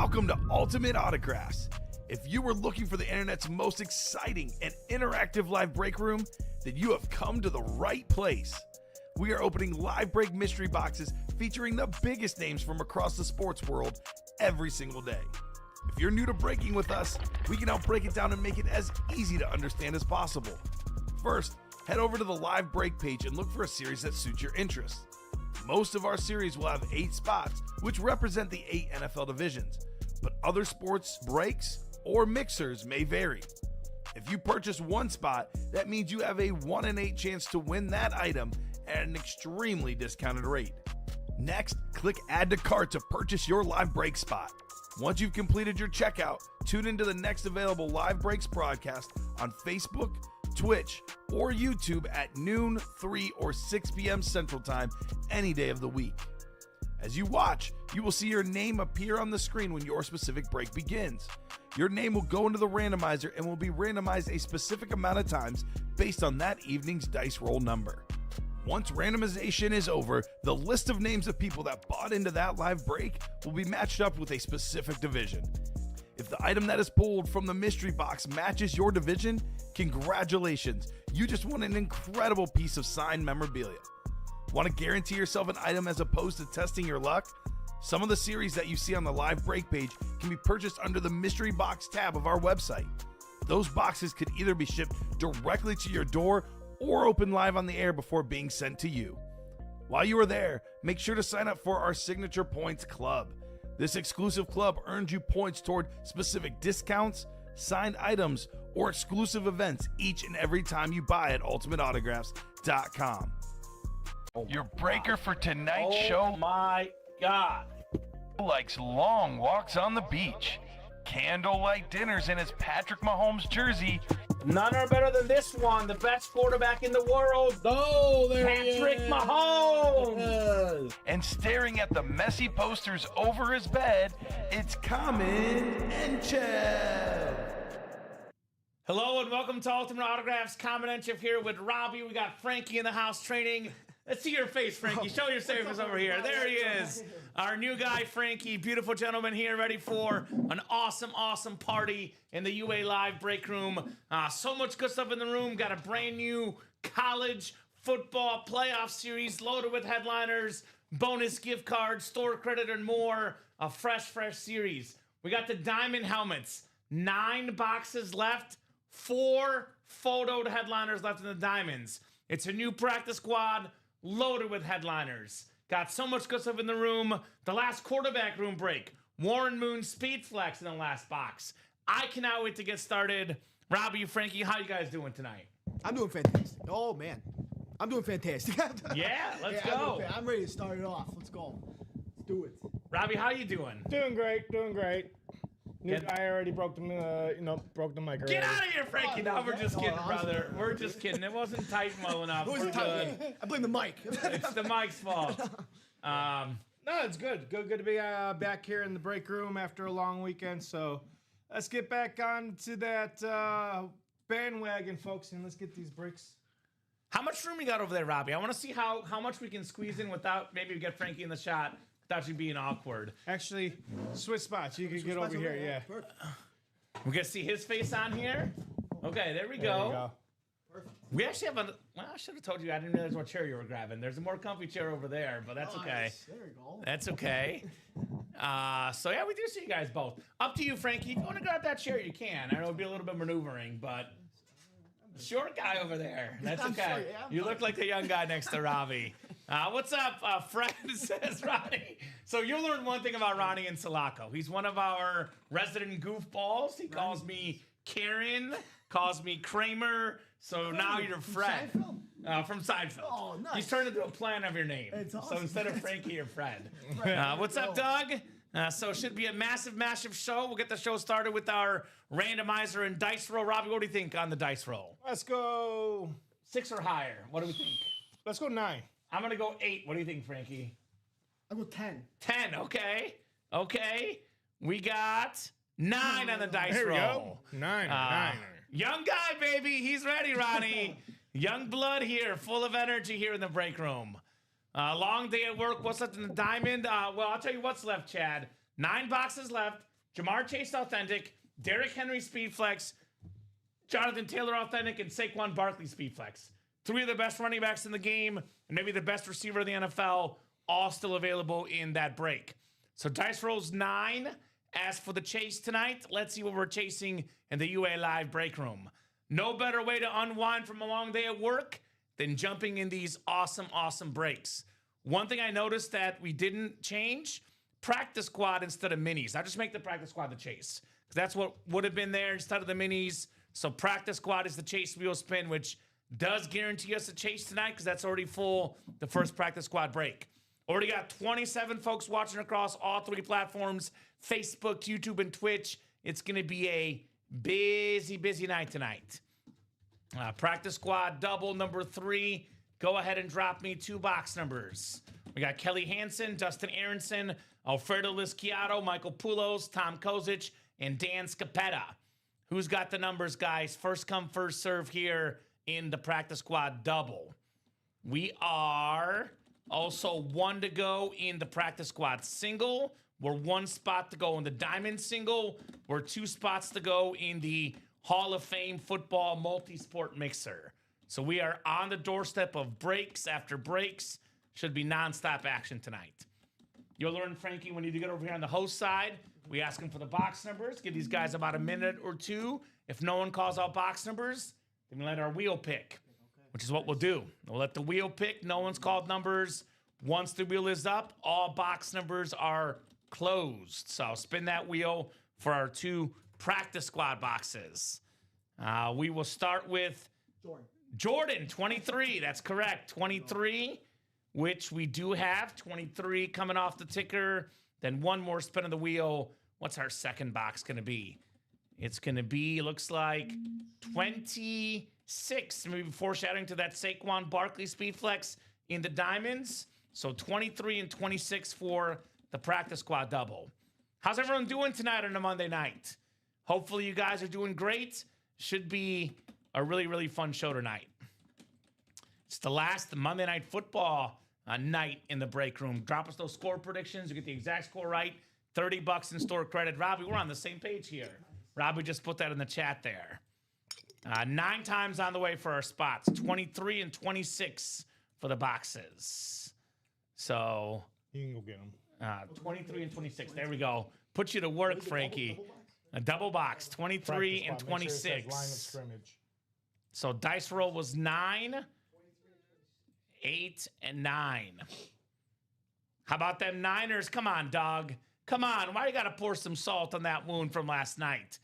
Welcome to Ultimate Autographs. If you were looking for the internet's most exciting and interactive live break room, then you have come to the right place. We are opening live break mystery boxes featuring the biggest names from across the sports world every single day. If you're new to breaking with us, we can help break it down and make it as easy to understand as possible. First, head over to the live break page and look for a series that suits your interests. Most of our series will have 8 spots, which represent the 8 NFL divisions, but other sports breaks or mixers may vary. If you purchase one spot, that means you have a 1 in 8 chance to win that item at an extremely discounted rate. Next, click Add to Cart to purchase your live break spot. Once you've completed your checkout, tune into the next available live breaks broadcast on Facebook, Twitch, or YouTube at noon, 3, or 6 p.m. Central Time any day of the week. As you watch, you will see your name appear on the screen when your specific break begins. Your name will go into the randomizer and will be randomized a specific amount of times based on that evening's dice roll number. Once randomization is over, the list of names of people that bought into that live break will be matched up with a specific division. If the item that is pulled from the mystery box matches your division, congratulations, you just won an incredible piece of signed memorabilia. Want to guarantee yourself an item as opposed to testing your luck? Some of the series that you see on the live break page can be purchased under the mystery box tab of our website. Those boxes could either be shipped directly to your door or open live on the air before being sent to you. While you are there, make sure to sign up for our Signature Points Club. This exclusive club earns you points toward specific discounts, signed items, or exclusive events each and every time you buy at ultimateautographs.com. Your breaker for tonight's show. Oh my God. Likes long walks on the beach, candlelight dinners in his Patrick Mahomes jersey. None are better than this one, the best quarterback in the world. Oh, there Patrick Mahomes. And staring at the messy posters over his bed, it's Common and Chev. Hello and welcome to Ultimate Autographs. Common and Chip here with Robbie. We got Frankie in the house training. Let's see your face, Frankie. Show your face over here. There he is. Our new guy, Frankie. Beautiful gentleman here, ready for an awesome, awesome party in the UA Live break room. So much good stuff in the room. Got a brand new college football playoff series loaded with headliners, bonus gift cards, store credit, and more. A fresh series. We got the diamond helmets. 9 boxes left. 4 photoed headliners left in the diamonds. It's a new practice squad loaded with headliners. Got so much good stuff in the room. The last quarterback room break. Warren Moon Speed Flex in the last box. I cannot wait to get started. Robbie, Frankie, how you guys doing tonight? I'm doing fantastic. Oh, man. I'm doing fantastic. Yeah, let's go. I'm ready to start it off. Let's go. Let's do it. Robbie, how you doing? Doing great. I already broke the mic already. Get out of here, Frankie. No, we're just kidding, brother. We're just kidding. It wasn't tight well enough. Who was We're it talking? good. I blame the mic. It's the mic's fault. No, it's good. Good to be back here in the break room after a long weekend. So let's get back on to that bandwagon, folks, and let's get these breaks. How much room you got over there, Robbie? I want to see how much we can squeeze in without maybe we get Frankie in the shot without you being awkward. Actually, switch spots. You can get over here, yeah. We gonna see his face on here. Okay, there we go. We actually have well, I should have told you I didn't realize what chair you were grabbing. There's a more comfy chair over there, but that's okay. Nice. There you go. That's okay. So yeah, we do see you guys both. Up to you, Frankie. If you want to grab that chair, you can. I know it'll be a little bit maneuvering, but short guy over there. That's okay. Sure, yeah, you look like the young guy next to Robbie. What's up, Fred? Says Ronnie. So you'll learn one thing about Ronnie and Sulaco. He's one of our resident goofballs. He calls me Karen, calls me Kramer. So now you're Fred. From Seinfeld. Oh, nice. He's turned into a plan of your name. It's awesome. So instead of Frankie, you're Fred. What's up, Doug? So it should be a massive show. We'll get the show started with our randomizer and dice roll. Robbie, what do you think on the dice roll? Let's go. 6 or higher. What do we think? Let's go 9. I'm going to go 8. What do you think, Frankie? I'll go 10. 10. Okay. We got 9 on the dice Here we roll. go. 9. Young guy, baby. He's ready, Ronnie. Young blood here. Full of energy here in the break room. Long day at work. What's left in the diamond? Well, I'll tell you what's left, Chad. 9 boxes left. Jamar Chase Authentic, Derrick Henry Speedflex, Jonathan Taylor Authentic, and Saquon Barkley Speedflex. 3 of the best running backs in the game, and maybe the best receiver in the NFL, all still available in that break. So dice rolls 9. As for the chase tonight, let's see what we're chasing in the UA Live break room. No better way to unwind from a long day at work than jumping in these awesome, awesome breaks. One thing I noticed that we didn't change, practice squad instead of minis. I just make the practice squad the chase, because that's what would have been there instead of the minis. So practice squad is the chase wheel spin, which does guarantee us a chase tonight, because that's already full, the first practice squad break. Already got 27 folks watching across all 3 platforms, Facebook, YouTube, and Twitch. It's going to be a busy, busy night tonight. Practice squad double number 3. Go ahead and drop me 2 box numbers. We got Kelly Hansen, Dustin Aronson, Alfredo Lisciato, Michael Poulos, Tom Kozic, and Dan Scapetta. Who's got the numbers, guys? First come, first serve here in the practice squad double. We are also 1 to go in the practice squad single. We're 1 spot to go in the diamond single. We're 2 spots to go in the Hall of Fame football multi-sport mixer. So we are on the doorstep of breaks after breaks. Should be nonstop action tonight. You'll learn, Frankie, when you get over here on the host side, we ask them for the box numbers. Give these guys about a minute or 2. If no one calls out box numbers, then we let our wheel pick, which is what we'll do. We'll let the wheel pick. No one's called numbers. Once the wheel is up, all box numbers are closed. So spin that wheel for our 2 practice squad boxes. We will start with Jordan, 23. That's correct. 23, which we do have. 23 coming off the ticker. Then 1 more spin of the wheel. What's our second box going to be? It's going to be, looks like 26. Maybe foreshadowing to that Saquon Barkley Speedflex in the diamonds. So 23 and 26 for the practice squad double. How's everyone doing tonight on a Monday night? Hopefully you guys are doing great. Should be a really, really fun show tonight. It's the last Monday Night Football night in the break room. Drop us those score predictions. You get the exact score right. $30 in store credit. Robbie, we're on the same page here. Robbie just put that in the chat there. 9 times on the way for our spots. 23 and 26 for the boxes. So You can go get them. 23 and 26. There we go. Put you to work, Frankie. A double box. 23 and 26. Line of scrimmage. So dice roll was 9, 8, and 9. How about them Niners? Come on, dog. Come on. Why you got to pour some salt on that wound from last night?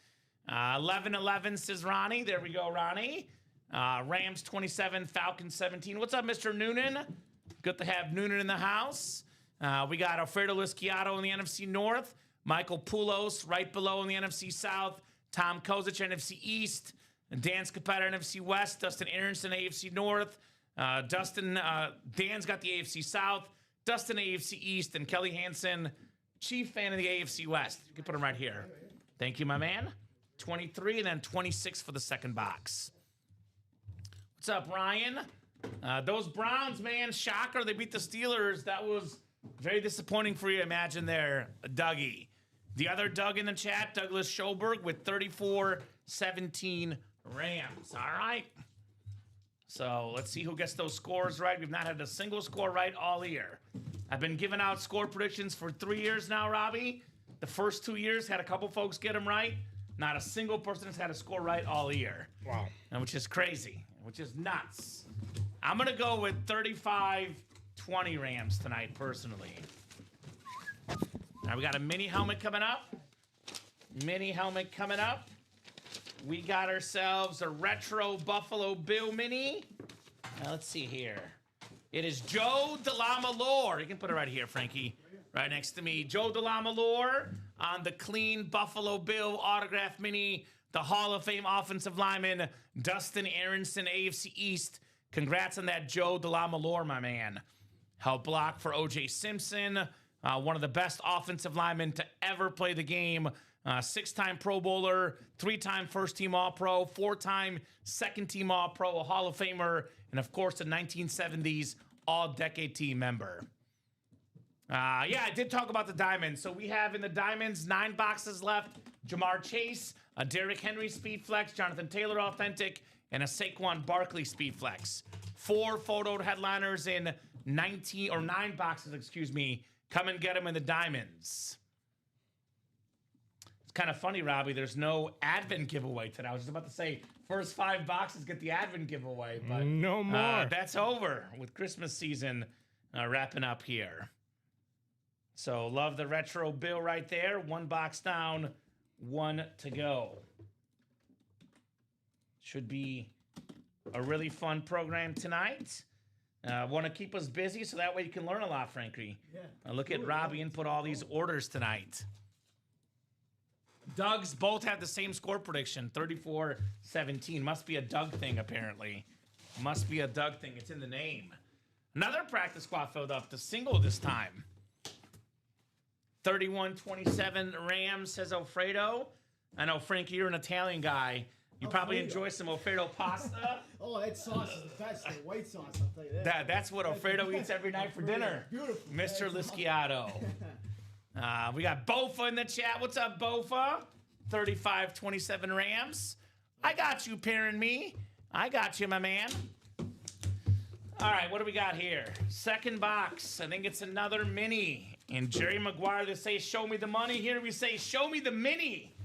11-11, says Ronnie. There we go, Ronnie. Rams 27, Falcons 17. What's up, Mr. Noonan? Good to have Noonan in the house. We got Alfredo Lisciato in the NFC North. Michael Poulos right below in the NFC South. Tom Kozic, NFC East. Dan Scapetta, NFC West. Dustin Aronson, AFC North. Dan's got the AFC South. Dustin, AFC East. And Kelly Hansen, chief fan of the AFC West. You can put him right here. Thank you, my man. 23 and then 26 for the second box. What's up, Ryan? Those Browns, man, shocker. They beat the Steelers. That was very disappointing for you, imagine there, Dougie. The other Doug in the chat, Douglas Schoberg with 34-17 Rams. All right. So let's see who gets those scores right. We've not had a single score right all year. I've been giving out score predictions for 3 years now, Robbie. The first 2 years had a couple folks get them right. Not a single person has had a score right all year. Wow. And which is crazy, which is nuts. I'm going to go with 35-20 Rams tonight, personally. Now, we got a mini helmet coming up. We got ourselves a retro Buffalo Bill mini. Now, let's see here. It is Joe DeLamalore. You can put it right here, Frankie. Right next to me. Joe DeLamalore on the clean Buffalo Bill autograph mini. The Hall of Fame offensive lineman, Dustin Aronson, AFC East. Congrats on that, Joe DeLamalore, my man. Helped block for O.J. Simpson. One of the best offensive linemen to ever play the game. 6-time Pro Bowler, 3-time first-team All-Pro, 4-time second-team All-Pro, a Hall of Famer, and, of course, a 1970s All-Decade Team member. Yeah, I did talk about the diamonds. So we have in the diamonds 9 boxes left. Jamar Chase, a Derrick Henry Speed Flex, Jonathan Taylor Authentic, and a Saquon Barkley Speed Flex. 4 photoed headliners in 9 boxes, excuse me. Come and get them in the diamonds. It's kind of funny, Robbie. There's no Advent giveaway today. I was just about to say, first 5 boxes get the Advent giveaway, but no more. That's over with Christmas season wrapping up here. So love the retro bill right there. 1 box down, 1 to go. Should be a really fun program tonight. Want to keep us busy so that way you can learn a lot, Frankie. Yeah. Look at Robbie input all these orders tonight. Doug's both have the same score prediction, 34-17. Must be a Doug thing, apparently. Must be a Doug thing. It's in the name. Another practice squad filled up. The single this time. 31-27 Rams, says Alfredo. I know, Frankie, you're an Italian guy. You probably enjoy some Alfredo pasta. Oh, that sauce is the best. The white sauce, I'll tell you that. That's what Alfredo eats every night for dinner. Beautiful. Mr. Lisciato. We got Bofa in the chat. What's up, Bofa? 35-27 Rams. I got you, Perrin me. I got you, my man. All right, what do we got here? Second box. I think it's another mini. And Jerry Maguire, they say, show me the money. Here we say, show me the mini.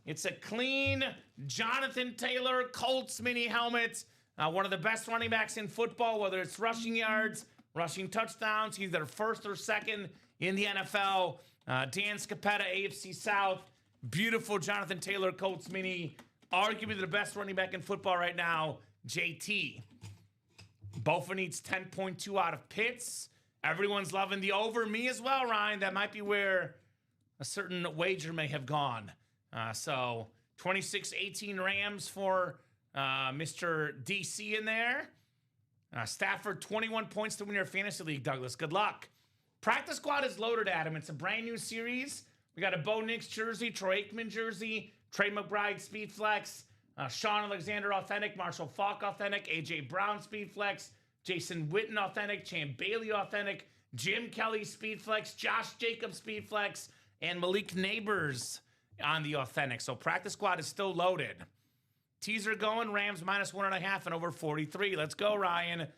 It's a clean Jonathan Taylor Colts mini helmet. One of the best running backs in football, whether it's rushing yards, rushing touchdowns. He's their first or second in the NFL. Dan Scapetta, AFC South. Beautiful Jonathan Taylor Colts mini. Arguably the best running back in football right now, JT. Bofa needs 10.2 out of Pitts. Everyone's loving the over. Me as well, Ryan. That might be where a certain wager may have gone. So 26-18 Rams for Mr. DC in there. Stafford, 21 points to win your fantasy league, Douglas. Good luck. Practice squad is loaded, Adam. It's a brand new series. We got a Bo Nix jersey, Troy Aikman jersey, Trey McBride Speed Flex, Sean Alexander Authentic, Marshall Faulk Authentic, AJ Brown Speed Flex, Jason Witten Authentic, Champ Bailey Authentic, Jim Kelly Speed Flex, Josh Jacobs Speed Flex, and Malik Neighbors on the Authentic. So practice squad is still loaded. Teaser going, Rams -1.5 and over 43. Let's go, Ryan.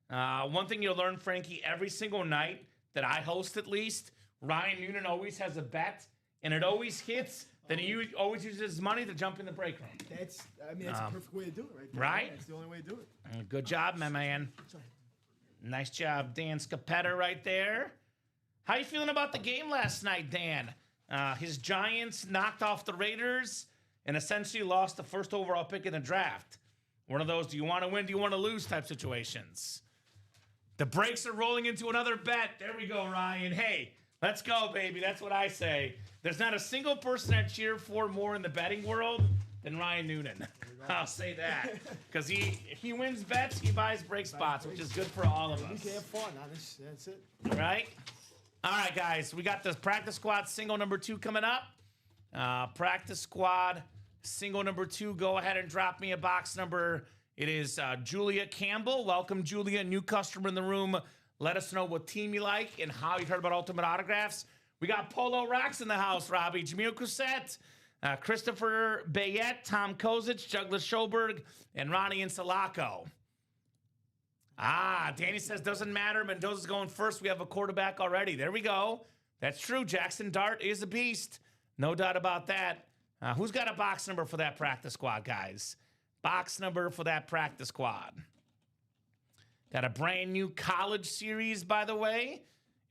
One thing you'll learn, Frankie, every single night that I host at least, Ryan Noonan always has a bet, and it always hits. Then he always uses his money to jump in the break room. That's a perfect way to do it right there. Right? That's the only way to do it. Good job, my man. Nice job, Dan Scapetta right there. How you feeling about the game last night, Dan? His Giants knocked off the Raiders and essentially lost the first overall pick in the draft. One of those, do you want to win, do you want to lose type situations. The breaks are rolling into another bet. There we go, Ryan. Hey, let's go, baby. That's what I say. There's not a single person I cheer for more in the betting world than Ryan Noonan. I'll say that. Because if he wins bets, he buys break spots, which is good for all of You us. can have fun on this. That's it. Right? All right, guys. We got the practice squad single number 2 coming up. Practice squad single number 2. Go ahead and drop me a box number. It is Julia Campbell. Welcome, Julia. New customer in the room. Let us know what team you like and how you heard about Ultimate Autographs. We got Polo Rocks in the house, Robbie. Jamil Cousette, Christopher Bayette, Tom Kozic, Douglas Schoberg, and Ronnie Insalaco. Danny says, doesn't matter. Mendoza's going first. We have a quarterback already. There we go. That's true. Jackson Dart is a beast. No doubt about that. Who's got a box number for that practice squad, guys? Box number for that practice squad. Got a brand new college series, by the way.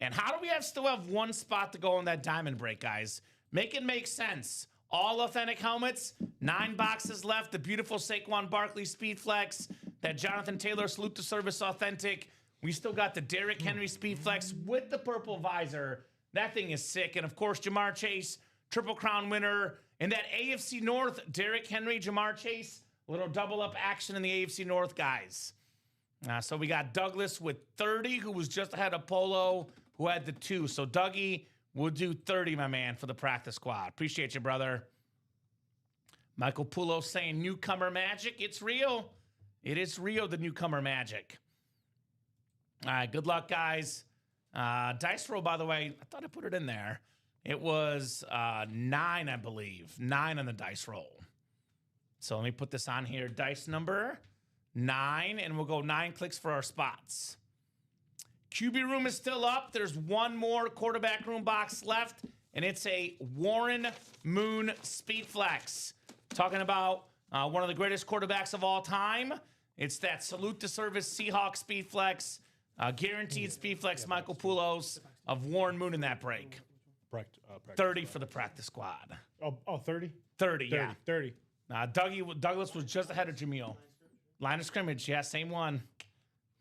And how do we still have one spot to go on that diamond break, guys? Make it make sense. All authentic helmets, 9 boxes left. The beautiful Saquon Barkley Speed Flex, that Jonathan Taylor Salute to Service Authentic. We still got the Derrick Henry Speed Flex with the purple visor. That thing is sick. And of course, Jamar Chase, Triple Crown winner. And that AFC North, Derrick Henry, Jamar Chase, a little double up action in the AFC North, guys. So we got Douglas with 30, who was just ahead of Polo, who had the 2. So Dougie will do 30, my man, for the practice squad. Appreciate you, brother. Michael Pulo saying newcomer magic. It's real. It is real, the newcomer magic. All right, good luck, guys. Dice roll, by the way, I thought I put it in there. It was 9, I believe. 9 on the dice roll. So let me put this on here. Dice number 9, and we'll go 9 clicks for our spots. QB room is still up. There's one more quarterback room box left, and it's a Warren Moon Speed Flex. Talking about one of the greatest quarterbacks of all time. It's that salute to service Seahawks Speed Flex, guaranteed Speed Flex Michael Poulos of Warren Moon in that break. 30 for the practice squad. Oh, 30? 30, yeah. 30. Douglas was just ahead of Jamil. Line of scrimmage, yeah, same one.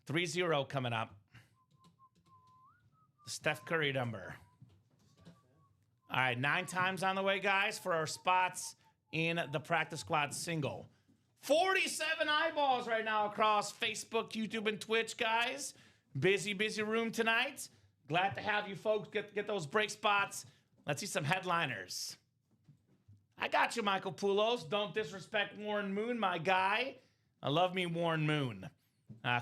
3-0 coming up. The Steph Curry number. All right, 9 times on the way, guys, for our spots in the practice squad single. 47 eyeballs right now across Facebook, YouTube, and Twitch, guys. Busy room tonight. Glad to have you folks get those break spots. Let's see some headliners. I got you, Michael Poulos. Don't disrespect Warren Moon, my guy. I love me Warren Moon.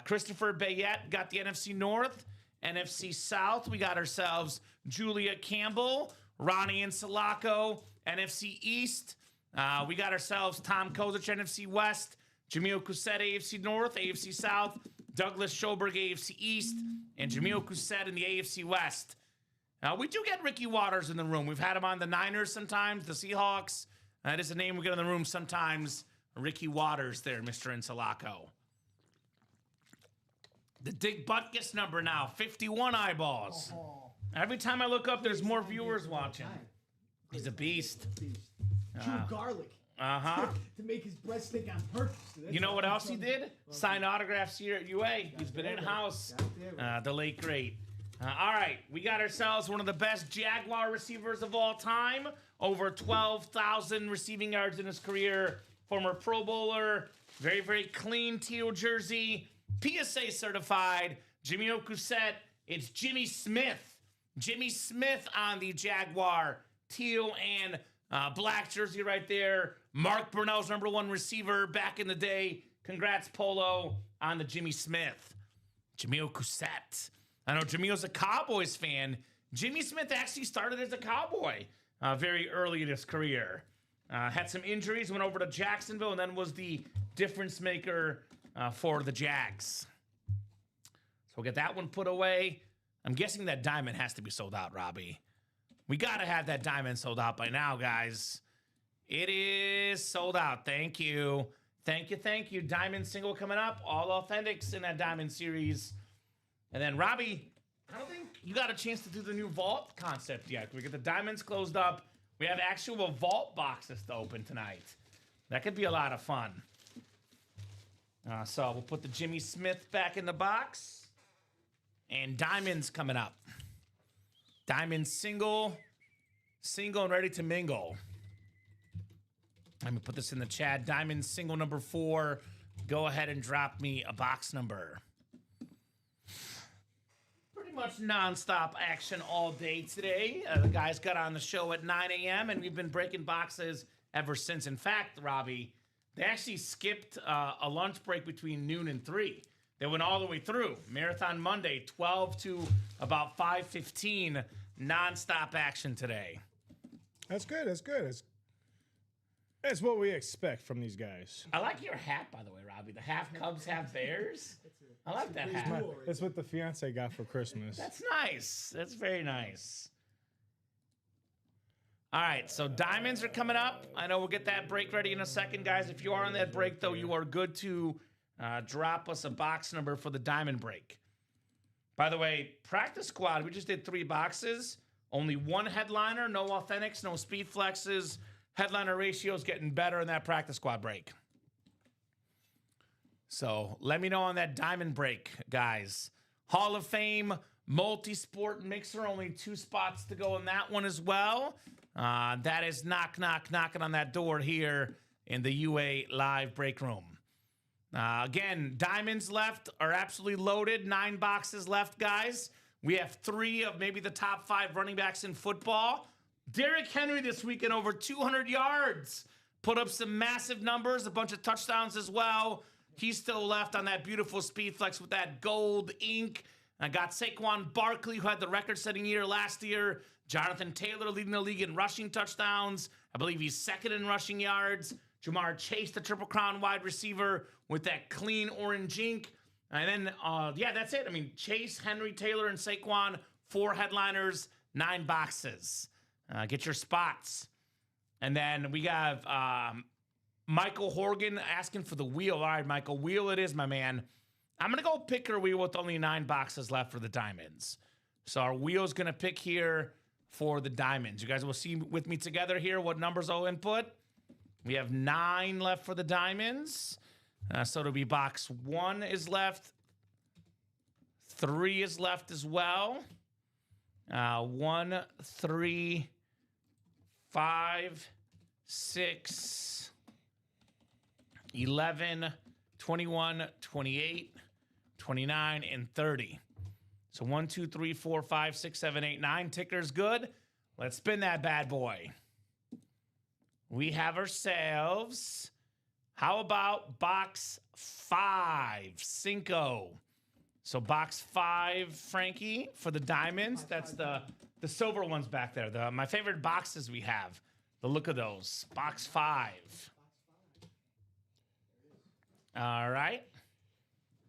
Christopher Bayette got the NFC North. NFC South, we got ourselves Julia Campbell, Ronnie Insulaco. NFC East, we got ourselves Tom Kozich, NFC West, Jamil Cousset, AFC North, AFC South, Douglas Schoberg, AFC East, and Jamil Cousset in the AFC West. We do get Ricky Waters in the room. We've had him on the Niners sometimes, the Seahawks. That is a name we get in the room sometimes. Ricky Waters there, Mr. Insulaco. The Dick Butkus number now, 51 eyeballs. Every time I look up, there's more viewers watching. He's a beast. Chew garlic. Uh-huh. To make his breath stink on purpose. You know what else he did? Sign autographs here at UA. He's been in-house. The late great. All right, we got ourselves one of the best Jaguar receivers of all time. Over 12,000 receiving yards in his career. Former Pro Bowler. Very clean teal jersey. PSA certified. Jamil Cousset. It's Jimmy Smith. Jimmy Smith on the Jaguar teal and black jersey right there. Mark Brunell's #1 receiver back in the day. Congrats, Polo, on the Jimmy Smith. Jamil Cousset. I know Jamil's a Cowboys fan. Jimmy Smith actually started as a Cowboy very early in his career. Had some injuries, went over to Jacksonville, and then was the difference maker for the Jags. So we'll get that one put away. I'm guessing that diamond has to be sold out, Robbie. We got to have that diamond sold out by now, guys. It is sold out. Thank you. Thank you. Diamond single coming up. All authentics in that diamond series. And then, Robbie, I don't think you got a chance to do the new vault concept yet. We get the diamonds closed up. We have actual vault boxes to open tonight. That could be a lot of fun. So we'll put the Jimmy Smith back in the box. And diamonds coming up. Diamond single and ready to mingle. Let me put this in the chat. Diamond single number 4. Go ahead and drop me a box number. Pretty much nonstop action all day today. The guys got on the show at 9 a.m. and we've been breaking boxes ever since. In fact, Robbie, they actually skipped a lunch break between noon and 3. They went all the way through. Marathon Monday, 12 to about 5:15. Nonstop action today. That's good. That's what we expect from these guys. I like your hat, by the way, Robbie. The half Cubs, half Bears. I like that hat. That's what the fiance got for Christmas. That's nice. That's very nice. All right, so diamonds are coming up. I know we'll get that break ready in a second, guys. If you are on that break, though, you are good to drop us a box number for the diamond break. By the way, practice squad, we just did 3 boxes. Only 1 headliner, no authentics, no speed flexes. Headliner ratio is getting better in that practice squad break. So let me know on that diamond break, guys. Hall of Fame, multi-sport mixer, only 2 spots to go in that one as well. That is knocking on that door here in the UA live break room. Again, diamonds left are absolutely loaded. 9 boxes left, guys. We have 3 of maybe the top 5 running backs in football. Derrick Henry this weekend over 200 yards. Put up some massive numbers, a bunch of touchdowns as well. He's still left on that beautiful speed flex with that gold ink. I got Saquon Barkley, who had the record-setting year last year. Jonathan Taylor leading the league in rushing touchdowns. I believe he's second in rushing yards. Jamar Chase, the Triple Crown wide receiver with that clean orange ink. And then, that's it. I mean, Chase, Henry, Taylor, and Saquon, 4 headliners, 9 boxes. Get your spots. And then we have Michael Horgan asking for the wheel. All right, Michael, wheel it is, my man. I'm going to go pick our wheel with only 9 boxes left for the diamonds. So our wheel's going to pick here for the diamonds. You guys will see with me together here what numbers I'll input. We have 9 left for the diamonds. So it'll be box 1 is left. 3 is left as well. 1, 3, 5, 6, 11, 21, 28, 29, and 30. So 1, 2, 3, 4, 5, 6, 7, 8, 9. Ticker's good. Let's spin that bad boy. We have ourselves, how about box 5, Cinco? So box 5, Frankie, for the diamonds. That's the silver ones back there. My favorite boxes we have. The look of those. Box 5. All right.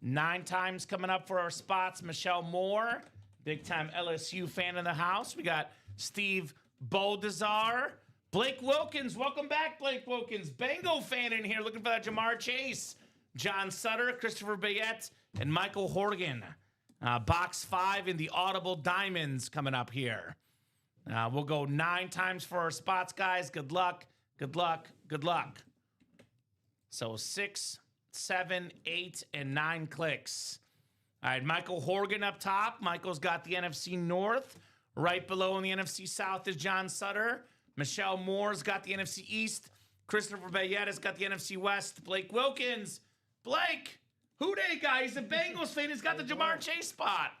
9 times coming up for our spots. Michelle Moore, big-time LSU fan in the house. We got Steve Boldazar. Blake Wilkins, welcome back, Blake Wilkins. Bengal fan in here looking for that Jamar Chase. John Sutter, Christopher Bayette, and Michael Horgan. Box 5 in the Audible Diamonds coming up here. We'll go 9 times for our spots, guys. Good luck, good luck, good luck. So 6, 7, 8, and 9 clicks. All right, Michael Horgan up top. Michael's got the NFC North. Right below in the NFC South is John Sutter. Michelle Moore's got the NFC East. Christopher Bayette has got the NFC West. Blake Wilkins. Blake, who day guy? He's a Bengals fan. He's got the Jamar Chase spot.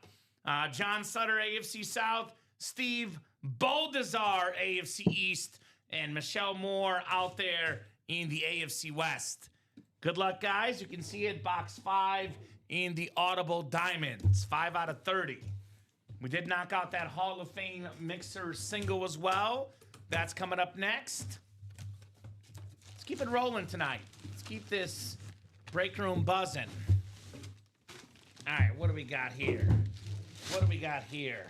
John Sutter, AFC South. Steve Boldazar, AFC East. And Michelle Moore out there in the AFC West. Good luck, guys. You can see it, box 5 in the Audible Diamonds. 5 out of 30. We did knock out that Hall of Fame mixer single as well. That's coming up next. Let's keep it rolling tonight. Let's keep this break room buzzing. All right, what do we got here? What do we got here?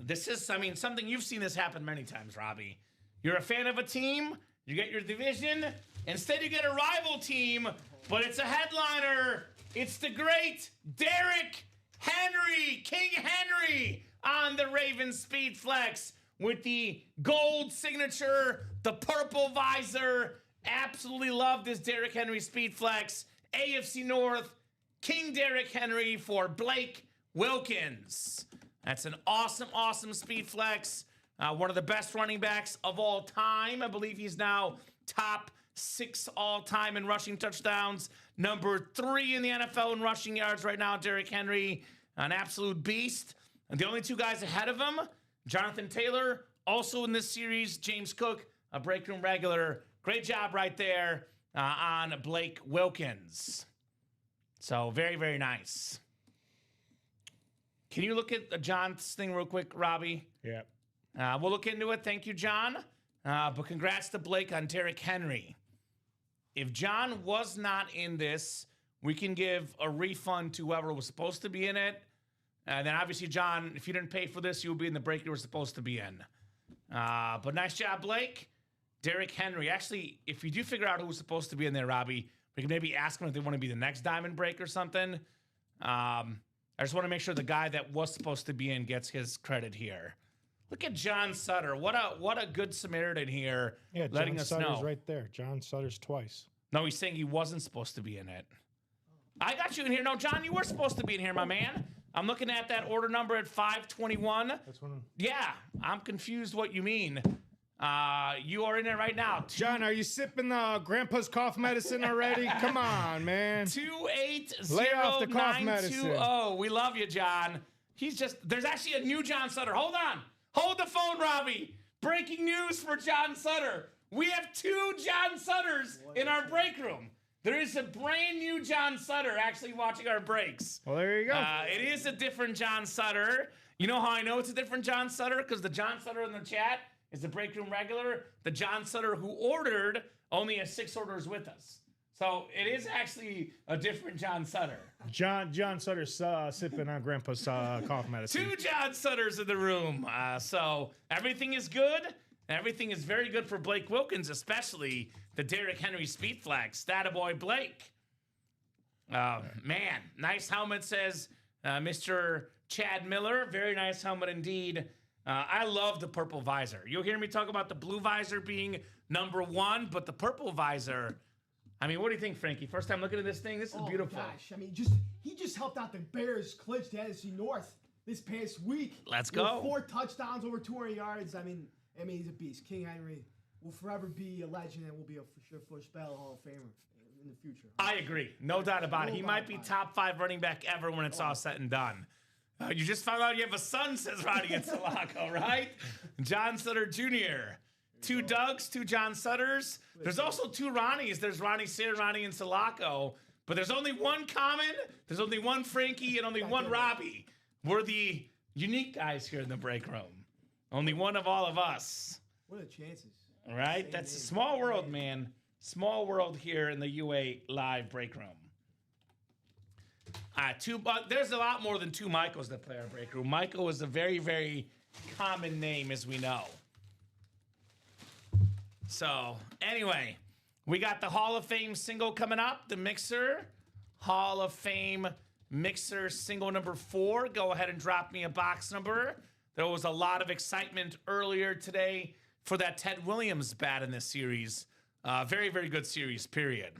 This is, something you've seen this happen many times, Robbie. You're a fan of a team, you get your division, instead you get a rival team, but it's a headliner. It's the great Derrick Henry, King Henry, on the Ravens Speed Flex with the gold signature, the purple visor. Absolutely love this Derrick Henry Speed Flex. AFC North, King Derrick Henry for Blake Wilkins. That's an awesome, awesome Speed Flex. One of the best running backs of all time. I believe he's now top 6 all-time in rushing touchdowns. Number 3 in the NFL in rushing yards right now, Derrick Henry. An absolute beast. And the only 2 guys ahead of him, Jonathan Taylor, also in this series, James Cook, a break room regular. Great job right there on Blake Wilkins. So very, very nice. Can you look at John's thing real quick, Robbie? Yeah. We'll look into it. Thank you, John. But congrats to Blake on Derrick Henry. If John was not in this, we can give a refund to whoever was supposed to be in it. And then obviously, John, if you didn't pay for this, you would be in the break you were supposed to be in. But nice job, Blake. Derrick Henry. Actually, if you do figure out who was supposed to be in there, Robbie, we can maybe ask them if they want to be the next diamond break or something. I just want to make sure the guy that was supposed to be in gets his credit here. Look at John Sutter. What a good Samaritan here, Yeah, letting John us Sutter's know. right there. John Sutter's twice. No, he's saying he wasn't supposed to be in it. I got you in here. No, John, you were supposed to be in here, my man. I'm looking at that order number at 521. That's one. Yeah, I'm confused what you mean. You are in there right now. John, are you sipping grandpa's cough medicine already? Come on, man. 28092. Lay off the cough medicine. Oh, we love you, John. There's actually a new John Sutter. Hold on. Hold the phone, Robbie. Breaking news for John Sutter. We have 2 John Sutters in our break room. There is a brand new John Sutter actually watching our breaks. Well, there you go. It is a different John Sutter. You know how I know it's a different John Sutter? Because the John Sutter in the chat is the break room regular. The John Sutter who ordered only has 6 orders with us. So it is actually a different John Sutter. John Sutter's sipping on Grandpa's cough medicine. 2 John Sutters in the room. So everything is good. Everything is very good for Blake Wilkins, especially the Derrick Henry Speed Flex. Stattaboy Blake. Man, nice helmet, says Mr. Chad Miller. Very nice helmet indeed. I love the purple visor. You'll hear me talk about the blue visor being number 1, but the purple visor, I mean, what do you think, Frankie? First time looking at this thing, this is beautiful. Gosh, I mean, he just helped out the Bears clinch the NFC North this past week. Let's go. 4 touchdowns, over 200 yards. I mean, he's a beast. King Henry will forever be a legend and will be a for sure first ballot Hall of Famer in the future. I agree. No doubt about it. He might be top 5 running back ever when it's all said and done. You just found out you have a son, says Ronnie in Sulaco, right? John Sutter Jr. 2 Dougs, 2 John Sutters. There's also 2 Ronnies. There's Ronnie Sayre, Ronnie in Sulaco. But there's only one Common, there's only one Frankie, and only one Robbie. We're the unique guys here in the break room. Only one of all of us. What are the chances? All right? That's a small world, man. Small world here in the UA live break room. But there's a lot more than 2 Michaels that play our break room. Michael is a very, very common name, as we know. So, anyway, we got the Hall of Fame single coming up, the Mixer. Hall of Fame Mixer single number 4. Go ahead and drop me a box number. There was a lot of excitement earlier today for that Ted Williams bat in this series. Very, very good series, period.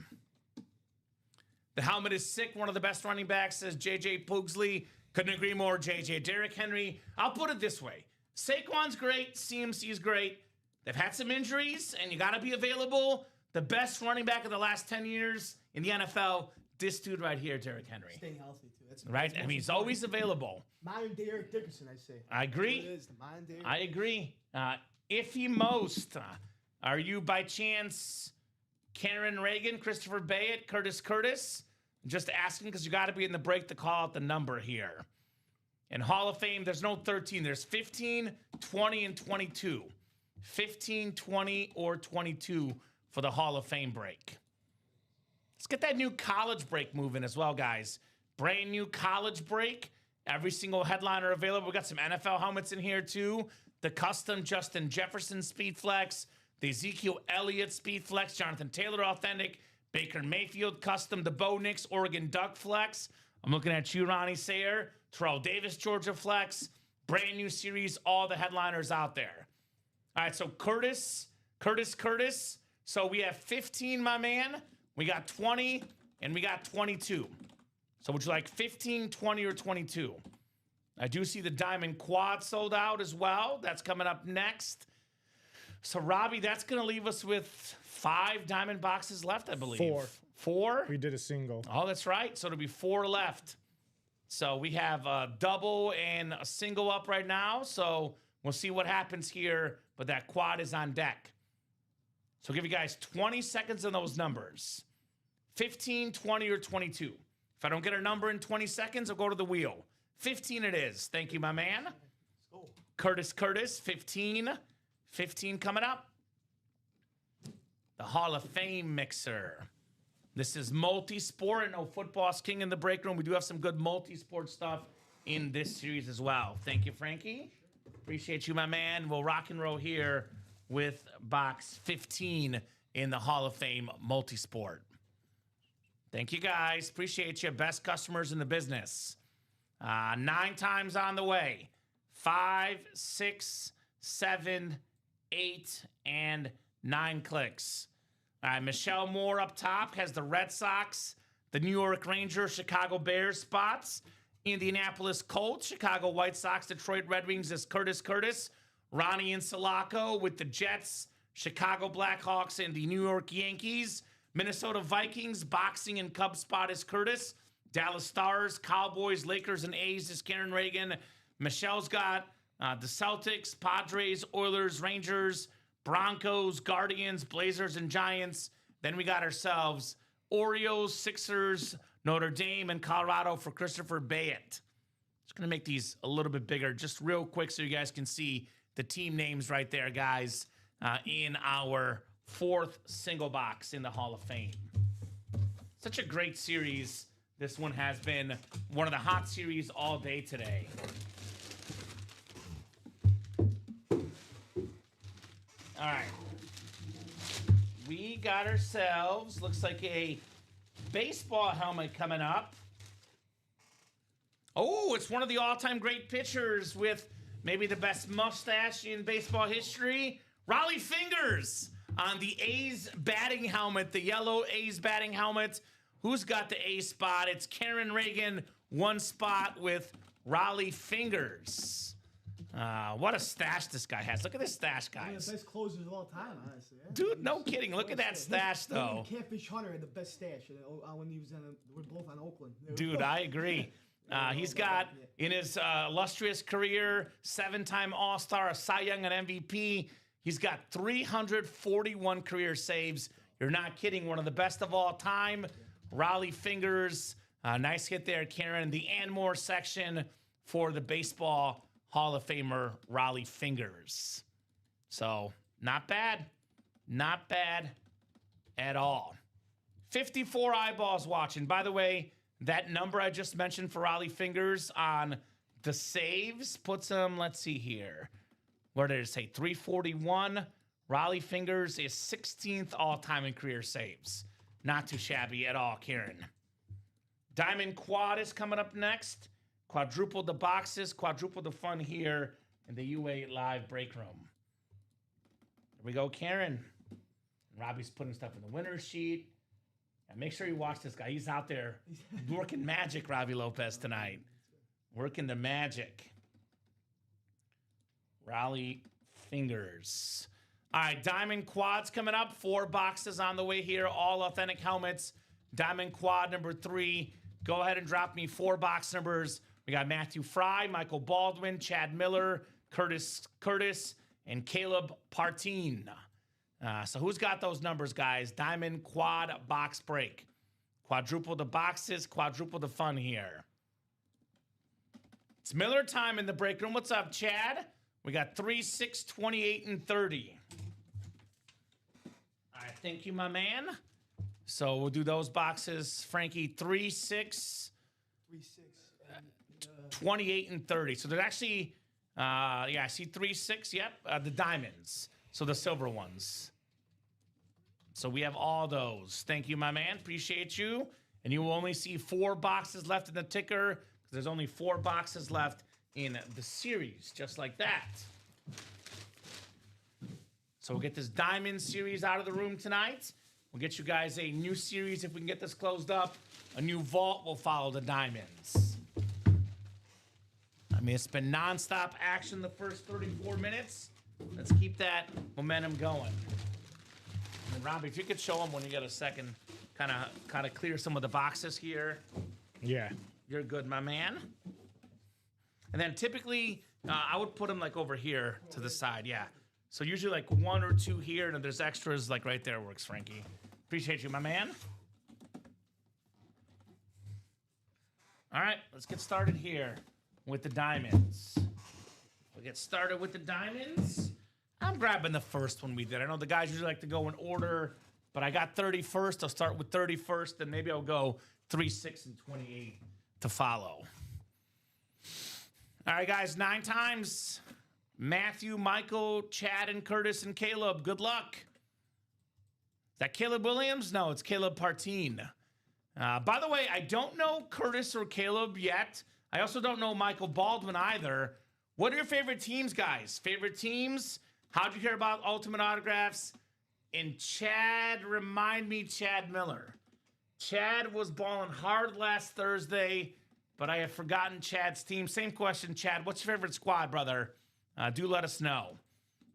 The helmet is sick. One of the best running backs, says JJ Pugsley. Couldn't agree more, JJ. Derrick Henry. I'll put it this way. Saquon's great. CMC's great. They've had some injuries, and you got to be available. The best running back of the last 10 years in the NFL, this dude right here, Derrick Henry. Staying healthy, too. That's Right? I mean, he's always available. Modern day Eric Dickerson, I say. I agree. It is the modern day. I agree. Iffy most. Are you by chance Karen Reagan, Christopher Bayett, Curtis? Just asking because you got to be in the break to call out the number here. In Hall of Fame, there's no 13. There's 15, 20, and 22. 15, 20, or 22 for the Hall of Fame break. Let's get that new college break moving as well, guys. Brand new college break. Every single headliner available. We got some NFL helmets in here, too. The custom Justin Jefferson Speed Flex. The Ezekiel Elliott Speed Flex. Jonathan Taylor Authentic. Baker Mayfield Custom. The Bo Nix Oregon Duck Flex. I'm looking at you, Ronnie Sayre. Terrell Davis Georgia Flex. Brand new series. All the headliners out there. All right, so Curtis. So we have 15, my man. We got 20, and we got 22. So would you like 15, 20, or 22? I do see the Diamond Quad sold out as well. That's coming up next. So, Robbie, that's going to leave us with 5 Diamond boxes left, I believe. 4. 4? We did a single. Oh, that's right. So it'll be 4 left. So we have a double and a single up right now. So we'll see what happens here. But that quad is on deck. So I'll give you guys 20 seconds on those numbers. 15, 20, or 22. If I don't get a number in 20 seconds, I'll go to the wheel. 15 it is. Thank you, my man. Curtis, 15. 15 coming up. The Hall of Fame Mixer. This is multi-sport. No Football's King in the break room. We do have some good multi-sport stuff in this series as well. Thank you, Frankie. Appreciate you, my man. We'll rock and roll here with box 15 in the Hall of Fame multi-sport. Thank you, guys. Appreciate you. Best customers in the business. 9 times on the way. 5, 6, 7, 8, and 9 clicks. All right, Michelle Moore up top has the Red Sox, the New York Rangers, Chicago Bears spots. Indianapolis Colts, Chicago White Sox, Detroit Red Wings is Curtis. Ronnie and Sulaco with the Jets, Chicago Blackhawks, and the New York Yankees. Minnesota Vikings, boxing and Cubs spot is Curtis. Dallas Stars, Cowboys, Lakers, and A's is Karen Reagan. Michelle's got the Celtics, Padres, Oilers, Rangers, Broncos, Guardians, Blazers, and Giants. Then we got ourselves Orioles, Sixers, Notre Dame, and Colorado for Christopher Bayett. Just going to make these a little bit bigger, just real quick so you guys can see the team names right there, guys, in our fourth single box in the Hall of Fame. Such a great series. This one has been one of the hot series all day today. All right. We got ourselves, looks like a baseball helmet coming up. Oh, it's one of the all-time great pitchers with maybe the best mustache in baseball history. Raleigh Fingers on the A's batting helmet, the yellow A's batting helmet. Who's got the A spot? It's Karen Reagan, one spot with Raleigh Fingers. What a stash this guy has. Look at this stash, One of guys. the best closers of all time, honestly. Yeah? Dude, no kidding. Look at that stash, though. Catfish Hunter had the best stash when he was we're both on Oakland. Dude, I agree. He's got, in his illustrious career, 7-time All-Star, a Cy Young, and MVP. He's got 341 career saves. You're not kidding. One of the best of all time. Raleigh Fingers. Nice hit there, Karen. The Anmore section for the Baseball Hall of Famer, Raleigh Fingers. So, not bad. Not bad at all. 54 eyeballs watching. By the way, that number I just mentioned for Raleigh Fingers on the saves puts him, let's see here. What did it say? 341. Raleigh Fingers is 16th all-time in career saves. Not too shabby at all, Karen. Diamond Quad is coming up next. Quadruple the boxes, quadruple the fun here in the UA Live break room. Here we go, Karen. Robbie's putting stuff in the winner's sheet. And make sure you watch this guy. He's out there working magic, Robbie Lopez, tonight. Working the magic. Raleigh Fingers. All right, Diamond Quad's coming up. 4 boxes on the way here. All authentic helmets. Diamond Quad number 3. Go ahead and drop me 4 box numbers. We got Matthew Fry, Michael Baldwin, Chad Miller, Curtis, and Caleb Partine. So who's got those numbers, guys? Diamond Quad box break. Quadruple the boxes, quadruple the fun here. It's Miller time in the break room. What's up, Chad? We got 3, 6, 28, and 30. All right, thank you, my man. So we'll do those boxes. Frankie, 3, 6, 28, and 30. So there's actually, I see 3, 6, yep, the diamonds. So the silver ones. So we have all those. Thank you, my man. Appreciate you. And you will only see 4 boxes left in the ticker. There's only 4 boxes left in the series, just like that. So we'll get this diamond series out of the room tonight. We'll get you guys a new series if we can get this closed up. A new vault will follow the diamonds. I mean, it's been nonstop action the first 34 minutes. Let's keep that momentum going. And Robbie, if you could show them when you get a second, kind of clear some of the boxes here. Yeah. You're good, my man. And then typically, I would put them like over here to the side, yeah. So usually like 1 or 2 here, and if there's extras, like right there works, Frankie. Appreciate you, my man. All right, let's get started here with the diamonds. We'll get started with the diamonds. I'm grabbing the first one we did. I know the guys usually like to go in order, but I got 31st. I'll start with 31st, then maybe I'll go 3, 6, and 28 to follow. All right, guys, 9 times. Matthew, Michael, Chad, and Curtis, and Caleb. Good luck. Is that Caleb Williams? No, it's Caleb Partine. By the way, I don't know Curtis or Caleb yet. I also don't know Michael Baldwin either. What are your favorite teams, guys? Favorite teams? How'd you hear about Ultimate Autographs? And Chad, remind me, Chad Miller. Chad was balling hard last Thursday, but I have forgotten Chad's team. Same question, Chad. What's your favorite squad, brother? Do let us know.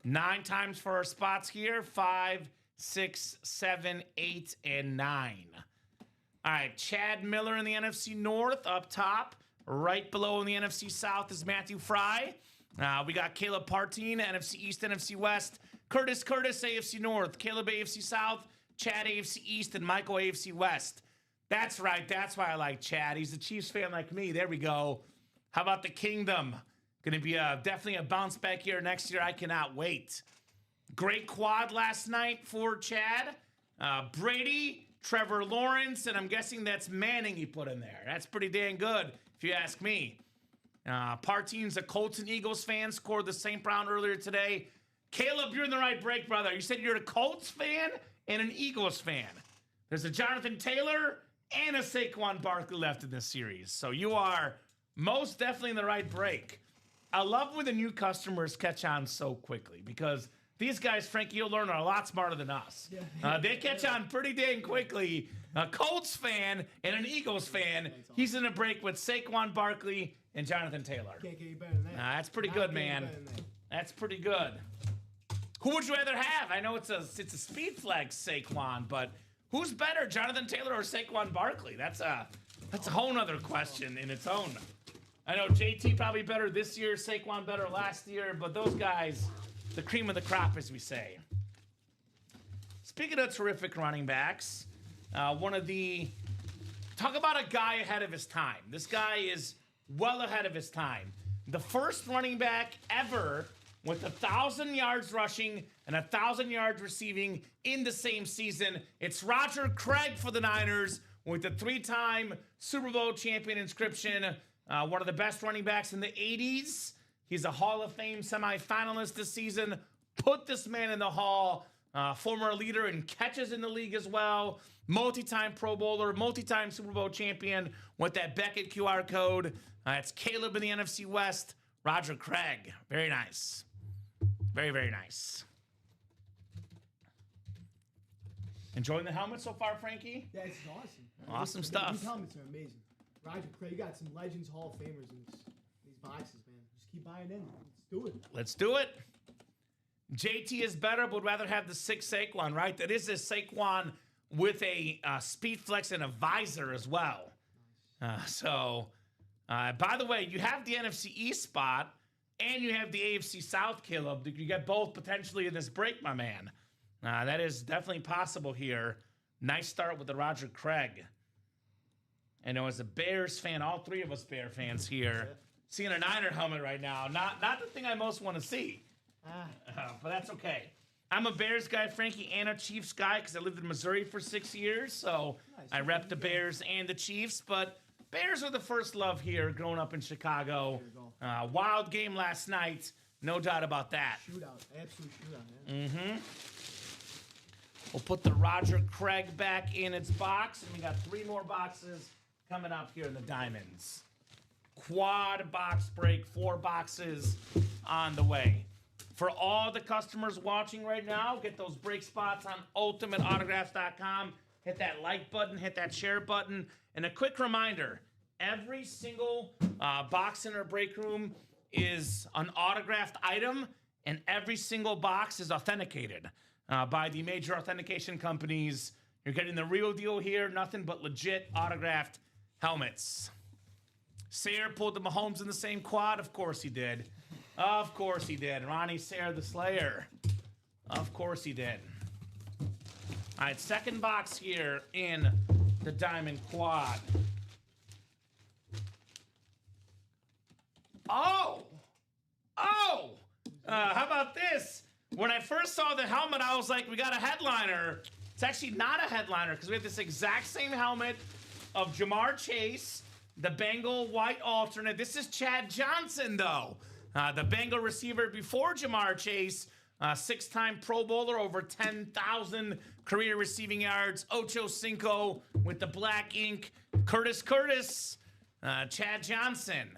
9 times for our spots here. 5, 6, 7, 8, and 9. All right, Chad Miller in the NFC North up top. Right below in the NFC South is Matthew Fry. We got Caleb Partine, NFC East, NFC West. Curtis, AFC North. Caleb, AFC South. Chad AFC East, and Michael AFC West. That's right. That's why I like Chad. He's a Chiefs fan like me. There we go. How about the Kingdom? Going to be definitely a bounce back here next year. I cannot wait. Great quad last night for Chad. Brady, Trevor Lawrence, and I'm guessing that's Manning he put in there. That's pretty dang good, if you ask me. Parteen's a Colts and Eagles fan, scored the St. Brown earlier today. Caleb, you're in the right break, brother. You said you're a Colts fan and an Eagles fan. There's a Jonathan Taylor and a Saquon Barkley left in this series. So you are most definitely in the right break. I love when the new customers catch on so quickly because these guys, Frankie, you'll learn, are a lot smarter than us. They catch on pretty dang quickly. A Colts fan and an Eagles fan. He's in a break with Saquon Barkley and Jonathan Taylor. Can't get you better than that. That's pretty good, man. That's pretty good. Who would you rather have? I know it's a speed flex, Saquon, but who's better, Jonathan Taylor or Saquon Barkley? That's a whole nother question in its own. I know JT probably better this year, Saquon better last year, but those guys, the cream of the crop, as we say. Speaking of terrific running backs, talk about a guy ahead of his time. This guy is well ahead of his time. The first running back ever with 1,000 yards rushing and 1,000 yards receiving in the same season. It's Roger Craig for the Niners with the 3-time Super Bowl champion inscription. One of the best running backs in the 80s. He's a Hall of Fame semifinalist this season. Put this man in the Hall. Former leader in catches in the league as well. Multi-time Pro Bowler, multi-time Super Bowl champion with that Beckett QR code. It's Caleb in the NFC West. Roger Craig. Very nice. Very, very nice. Enjoying the helmet so far, Frankie? Yeah, it's awesome. Awesome stuff. These helmets are amazing. Roger Craig, you got some Legends Hall of Famers in these boxes, man. Just keep buying in. Let's do it. Let's do it. JT is better, but would rather have the 6 Saquon, right? That is a Saquon with a speed flex and a visor as well. By the way, you have the NFC East spot and you have the AFC South, Caleb. You get both potentially in this break, my man. That is definitely possible here. Nice start with the Roger Craig. I know as a Bears fan, all three of us Bear fans here, seeing a Niner helmet right now, not the thing I most want to see. But that's okay. I'm a Bears guy, Frankie, and a Chiefs guy because I lived in Missouri for 6 years, so I rep the Bears and the Chiefs. But Bears are the first love here growing up in Chicago. Wild game last night, no doubt about that. Shootout, absolute shootout, man. We'll put the Roger Craig back in its box, and we got 3 more boxes coming up here in the Diamonds. Quad box break, 4 boxes on the way. For all the customers watching right now, get those break spots on ultimateautographs.com. Hit that like button, hit that share button. And a quick reminder, every single box in our break room is an autographed item, and every single box is authenticated by the major authentication companies. You're getting the real deal here, nothing but legit autographed helmets. Sayre pulled the Mahomes in the same quad. Of course he did. Of course he did. Ronnie Sayre, the Slayer. Of course he did. All right, second box here in the Diamond Quad. Oh! How about this? When I first saw the helmet, I was like, we got a headliner. It's actually not a headliner because we have this exact same helmet of Jamar Chase, the Bengal white alternate. This is Chad Johnson, though. The Bengal receiver before Jamar Chase, 6-time Pro Bowler, over 10,000 career receiving yards. Ocho Cinco with the black ink. Curtis, Chad Johnson.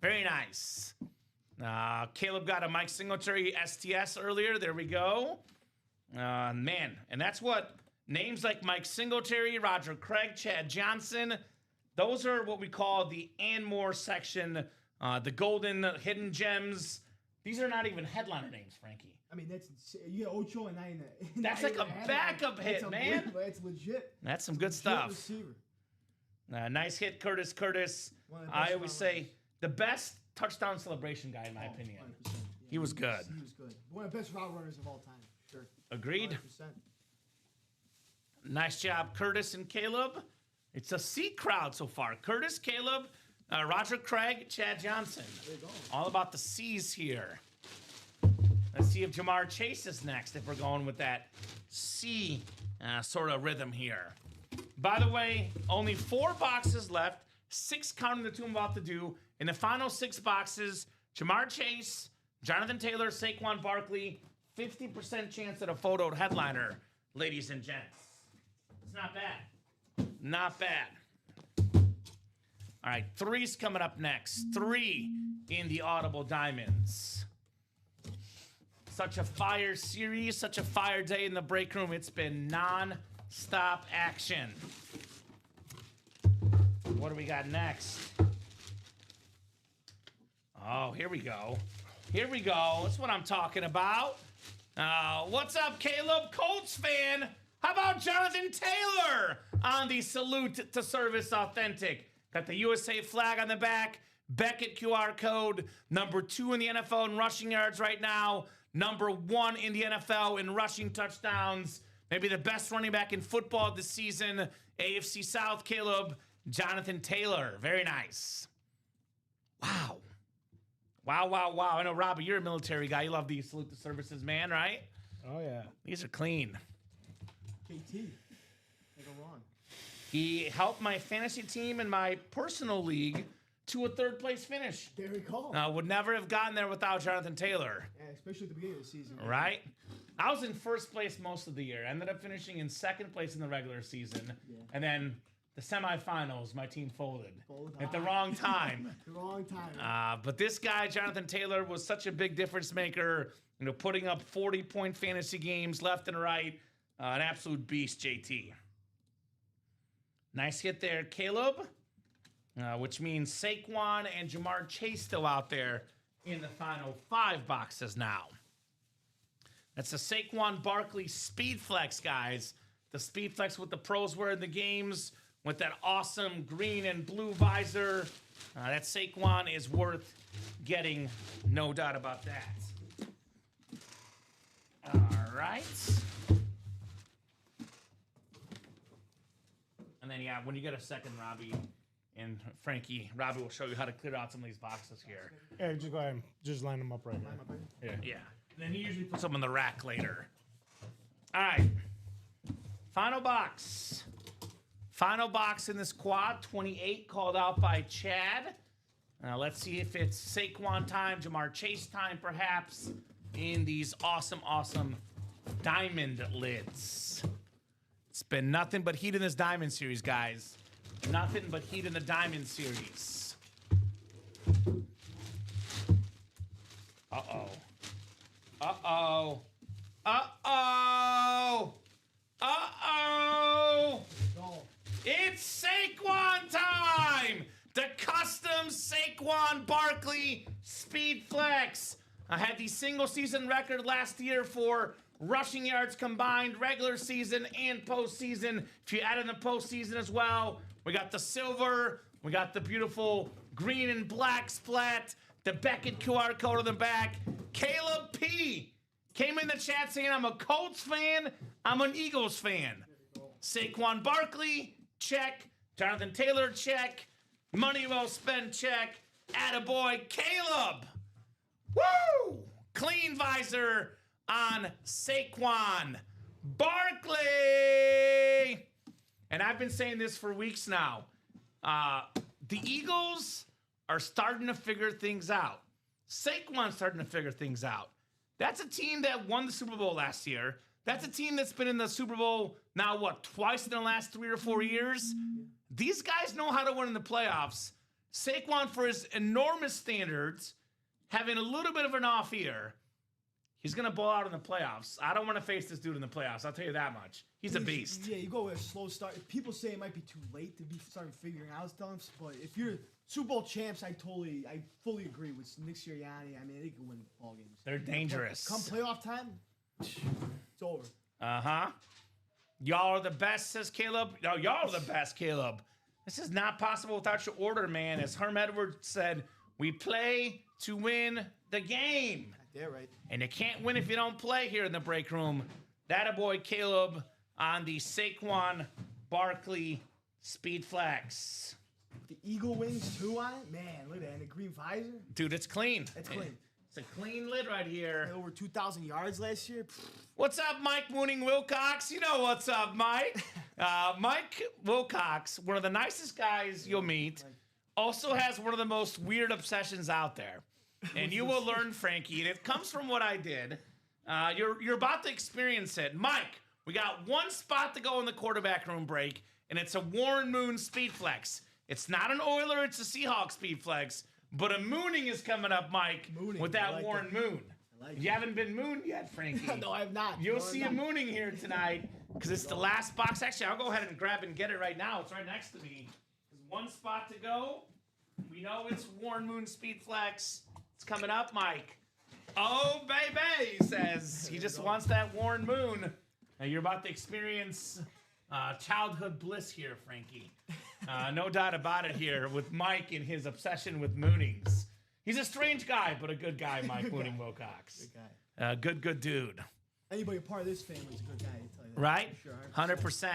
Very nice. Caleb got a Mike Singletary STS earlier. There we go. Man, and that's what names like Mike Singletary, Roger Craig, Chad Johnson, those are what we call the and more section. The golden hidden gems. These are not even headliner names, Frankie. I mean, that's Ocho and I. That's like a backup hit, man. That's legit. That's some good stuff. Receiver. Nice hit, Curtis. I always say the best touchdown celebration guy, in my opinion. 100%. Yeah, He was good. He was good. One of the best route runners of all time. Sure. Agreed. 100%. Nice job, Curtis and Caleb. It's a C crowd so far. Curtis, Caleb, Roger Craig, Chad Johnson. All about the C's here. Let's see if Jamar Chase is next, if we're going with that C sort of rhythm here. By the way, only 4 boxes left. 6 counting the 2 I'm about to do. In the final 6 boxes, Jamar Chase, Jonathan Taylor, Saquon Barkley, 50% chance at a photo headliner, ladies and gents. It's not bad. Not bad. All right, 3's coming up next. 3 in the Audible Diamonds. Such a fire series, such a fire day in the break room. It's been non-stop action. What do we got next? Oh, here we go. Here we go. That's what I'm talking about. What's up, Caleb? Colts fan. How about Jonathan Taylor on the Salute to Service Authentic? Got the USA flag on the back. Beckett QR code. Number 2 in the NFL in rushing yards right now. Number 1 in the NFL in rushing touchdowns. Maybe the best running back in football this season. AFC South, Caleb. Jonathan Taylor. Very nice. Wow. Wow, wow, wow. I know, Robbie, you're a military guy. You love these Salute to Services, man, right? Oh, yeah. These are clean. KT. Can't go wrong. He helped my fantasy team and my personal league to a 3rd place finish. There we go. Would never have gotten there without Jonathan Taylor. Yeah, especially at the beginning of the season. Right? I was in 1st place most of the year. Ended up finishing in 2nd place in the regular season. Yeah. And then the semifinals, my team folded at the wrong time. The wrong time. But this guy, Jonathan Taylor, was such a big difference maker. You know, putting up 40-point fantasy games left and right. An absolute beast, JT. Nice hit there, Caleb. Which means Saquon and Jamar Chase still out there in the final 5 boxes now. That's the Saquon Barkley Speed Flex, guys. The Speed Flex with the pros wear in the games with that awesome green and blue visor. That Saquon is worth getting, no doubt about that. All right. And then, yeah, when you get a second, Robbie and Frankie, Robbie will show you how to clear out some of these boxes here. Yeah, just go ahead and just line them up right now. Yeah. Yeah. And then he usually puts them in the rack later. All right. Final box. Final box in this quad, 28, called out by Chad. Let's see if it's Saquon time, Jamar Chase time, perhaps, in these awesome, awesome diamond lids. It's been nothing but heat in this diamond series, guys. Nothing but heat in the diamond series. Uh-oh. Uh-oh. Uh-oh. Uh-oh. It's Saquon time! The custom Saquon Barkley Speed Flex. I had the single season record last year for rushing yards combined, regular season and postseason. If you add in the postseason as well, we got the silver, we got the beautiful green and black splat, the Beckett QR code on the back. Caleb P. came in the chat saying, I'm a Colts fan, I'm an Eagles fan. Saquon Barkley, check. Jonathan Taylor, check. Money well spent, check. Attaboy, Caleb. Woo! Clean visor on Saquon Barkley. And I've been saying this for weeks now. The Eagles are starting to figure things out. Saquon's starting to figure things out. That's a team that won the Super Bowl last year. That's a team that's been in the Super Bowl now, what, twice in the last 3 or 4 years? These guys know how to win in the playoffs. Saquon, for his enormous standards, having a little bit of an off year, he's going to ball out in the playoffs. I don't want to face this dude in the playoffs. I'll tell you that much. He's a beast. Yeah, you go with a slow start. People say it might be too late to be starting figuring out stuff, but if you're Super Bowl champs, I fully agree with Nick Sirianni. I mean, they can win ball games. They're dangerous. Come playoff time, it's over. Uh-huh. Y'all are the best, says Caleb. No, y'all are the best, Caleb. This is not possible without your order, man. As Herm Edwards said, we play to win the game. Yeah, right. And you can't win if you don't play here in the break room. That a boy, Caleb. on the Saquon Barkley Speed Flex. The eagle wings too on it. Man, look at that. And the green visor. Dude, it's clean. That's clean. It's a clean lid right here. Had over 2,000 yards last year. What's up, Mike Mooning Wilcox? You know what's up, Mike. Mike Wilcox, one of the nicest guys you'll meet, also has one of the most weird obsessions out there. And you will learn, Frankie, and it comes from what I did. You're about to experience it. Mike, we got one spot to go in the quarterback room break, and it's a Warren Moon Speed Flex. It's not an Oiler, it's a Seahawks Speed Flex. But a mooning is coming up, Mike, with that Warren Moon. You haven't been mooned yet, Frankie. No, I have not. You'll see a mooning here tonight because it's the last box. Actually, I'll go ahead and grab and get it right now. It's right next to me. There's one spot to go. We know it's Warren Moon Speed Flex. It's coming up, Mike. Oh, baby, he says. He just wants that Warren Moon. Now, you're about to experience childhood bliss here, Frankie. No doubt about it here with Mike and his obsession with moonings. He's a strange guy, but a good guy, Mike Mooning Wilcox. Good guy. Good dude. Anybody a part of this family is a good guy, I tell you that. Right? For sure, 100%.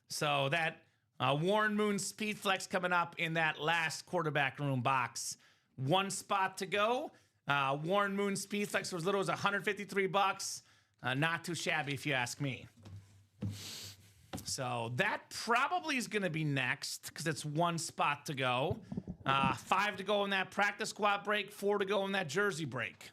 So that Warren Moon Speed Flex coming up in that last quarterback room box. One spot to go. Warren Moon Speed Flex was as little as $153. Not too shabby if you ask me. So that probably is going to be next because it's one spot to go. 5 to go in that practice squad break, 4 to go in that jersey break.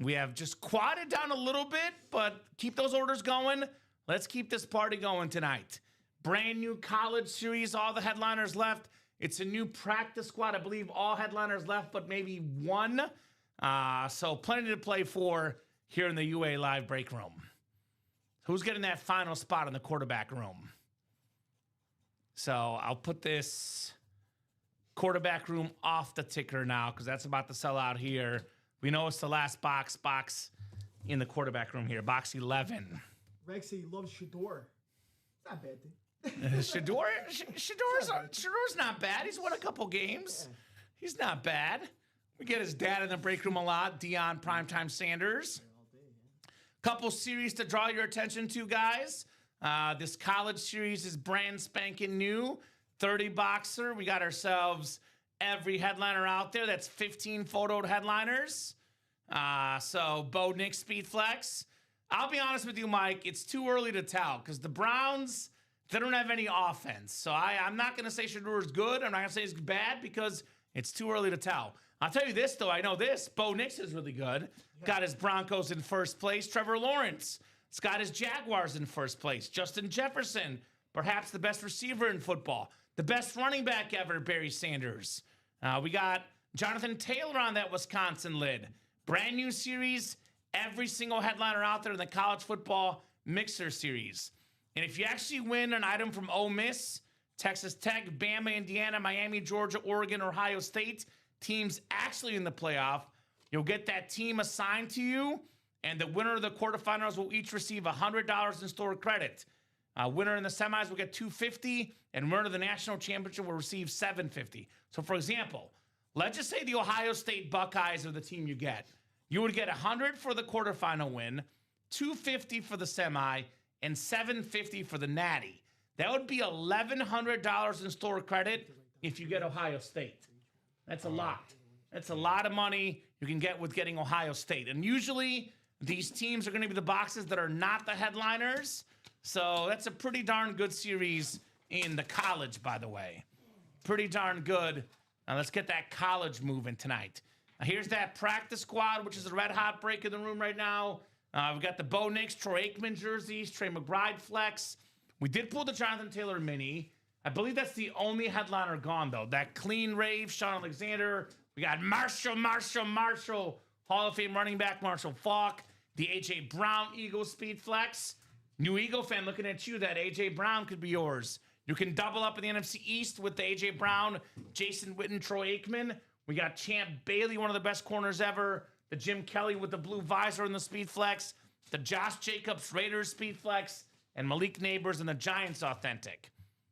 We have just quadded down a little bit, but keep those orders going. Let's keep this party going tonight. Brand new college series, all the headliners left. It's a new practice squad. I believe all headliners left, but maybe one. So plenty to play for here in the UA Live break room. Who's getting that final spot in the quarterback room? So I'll put this quarterback room off the ticker now because that's about to sell out here. We know it's the last box in the quarterback room here, box 11. Rex said he loves Shador. Not a bad thing. Shador's not bad. He's won a couple games. Yeah. He's not bad. We get his dad in the break room a lot, Deion Primetime Sanders. Couple series to draw your attention to, guys. This college series is brand spanking new. 30 boxer. We got ourselves every headliner out there. That's 15 photoed headliners. So Bo Nix Speed Flex. I'll be honest with you, Mike. It's too early to tell because the Browns, they don't have any offense. So I'm not going to say Shador is good. I'm not going to say he's bad because it's too early to tell. I'll tell you this, though. I know this. Bo Nix is really good. Got his Broncos in first place. Trevor Lawrence has got his Jaguars in first place. Justin Jefferson, perhaps the best receiver in football. The best running back ever, Barry Sanders. We got Jonathan Taylor on that Wisconsin lid. Brand new series. Every single headliner out there in the college football mixer series. And if you actually win an item from Ole Miss, Texas Tech, Bama, Indiana, Miami, Georgia, Oregon, Ohio State, teams actually in the playoff, you'll get that team assigned to you, and the winner of the quarterfinals will each receive $100 in store credit. Winner in the semis will get $250, and winner of the national championship will receive $750. So, for example, let's just say the Ohio State Buckeyes are the team you get. You would get $100 for the quarterfinal win, $250 for the semi, and $750 for the natty. That would be $1,100 in store credit if you get Ohio State. That's a lot. That's a lot of money you can get with getting Ohio State. And usually these teams are going to be the boxes that are not the headliners. So that's a pretty darn good series in the college, by the way. Pretty darn good. Now let's get that college moving tonight. Now here's that practice squad, which is a red hot break in the room right now. We've got the Bo Nix, Troy Aikman jerseys, Trey McBride flex. We did pull the Jonathan Taylor mini. I believe that's the only headliner gone, though. That clean rave, Sean Alexander. We got Marshall, Hall of Fame running back Marshall Faulk. The A.J. Brown Eagle Speed Flex. New Eagle fan looking at you. That A.J. Brown could be yours. You can double up in the NFC East with the A.J. Brown, Jason Witten, Troy Aikman. We got Champ Bailey, one of the best corners ever. The Jim Kelly with the blue visor in the Speed Flex. The Josh Jacobs Raiders Speed Flex. And Malik Neighbors and the Giants Authentic.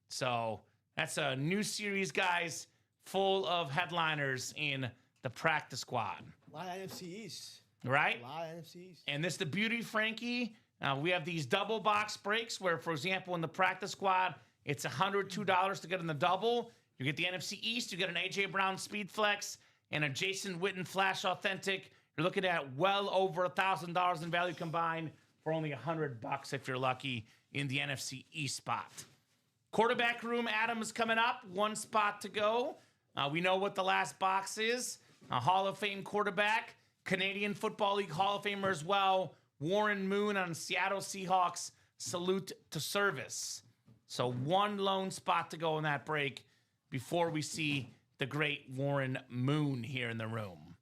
So that's a new series, guys, full of headliners in the practice squad. A lot of NFC East. Right? A lot of NFC East. And this the beauty, Frankie. We have these double box breaks where, for example, in the practice squad, it's $102 to get in the double. You get the NFC East, you get an A.J. Brown Speed Flex, and a Jason Witten Flash Authentic. You're looking at well over $1,000 in value combined for only $100 if you're lucky in the NFC East spot. Quarterback room, Adam, is coming up. One spot to go. We know what the last box is. A Hall of Fame quarterback, Canadian Football League Hall of Famer as well, Warren Moon on Seattle Seahawks. Salute to service. So one lone spot to go in that break before we see the great Warren Moon here in the room.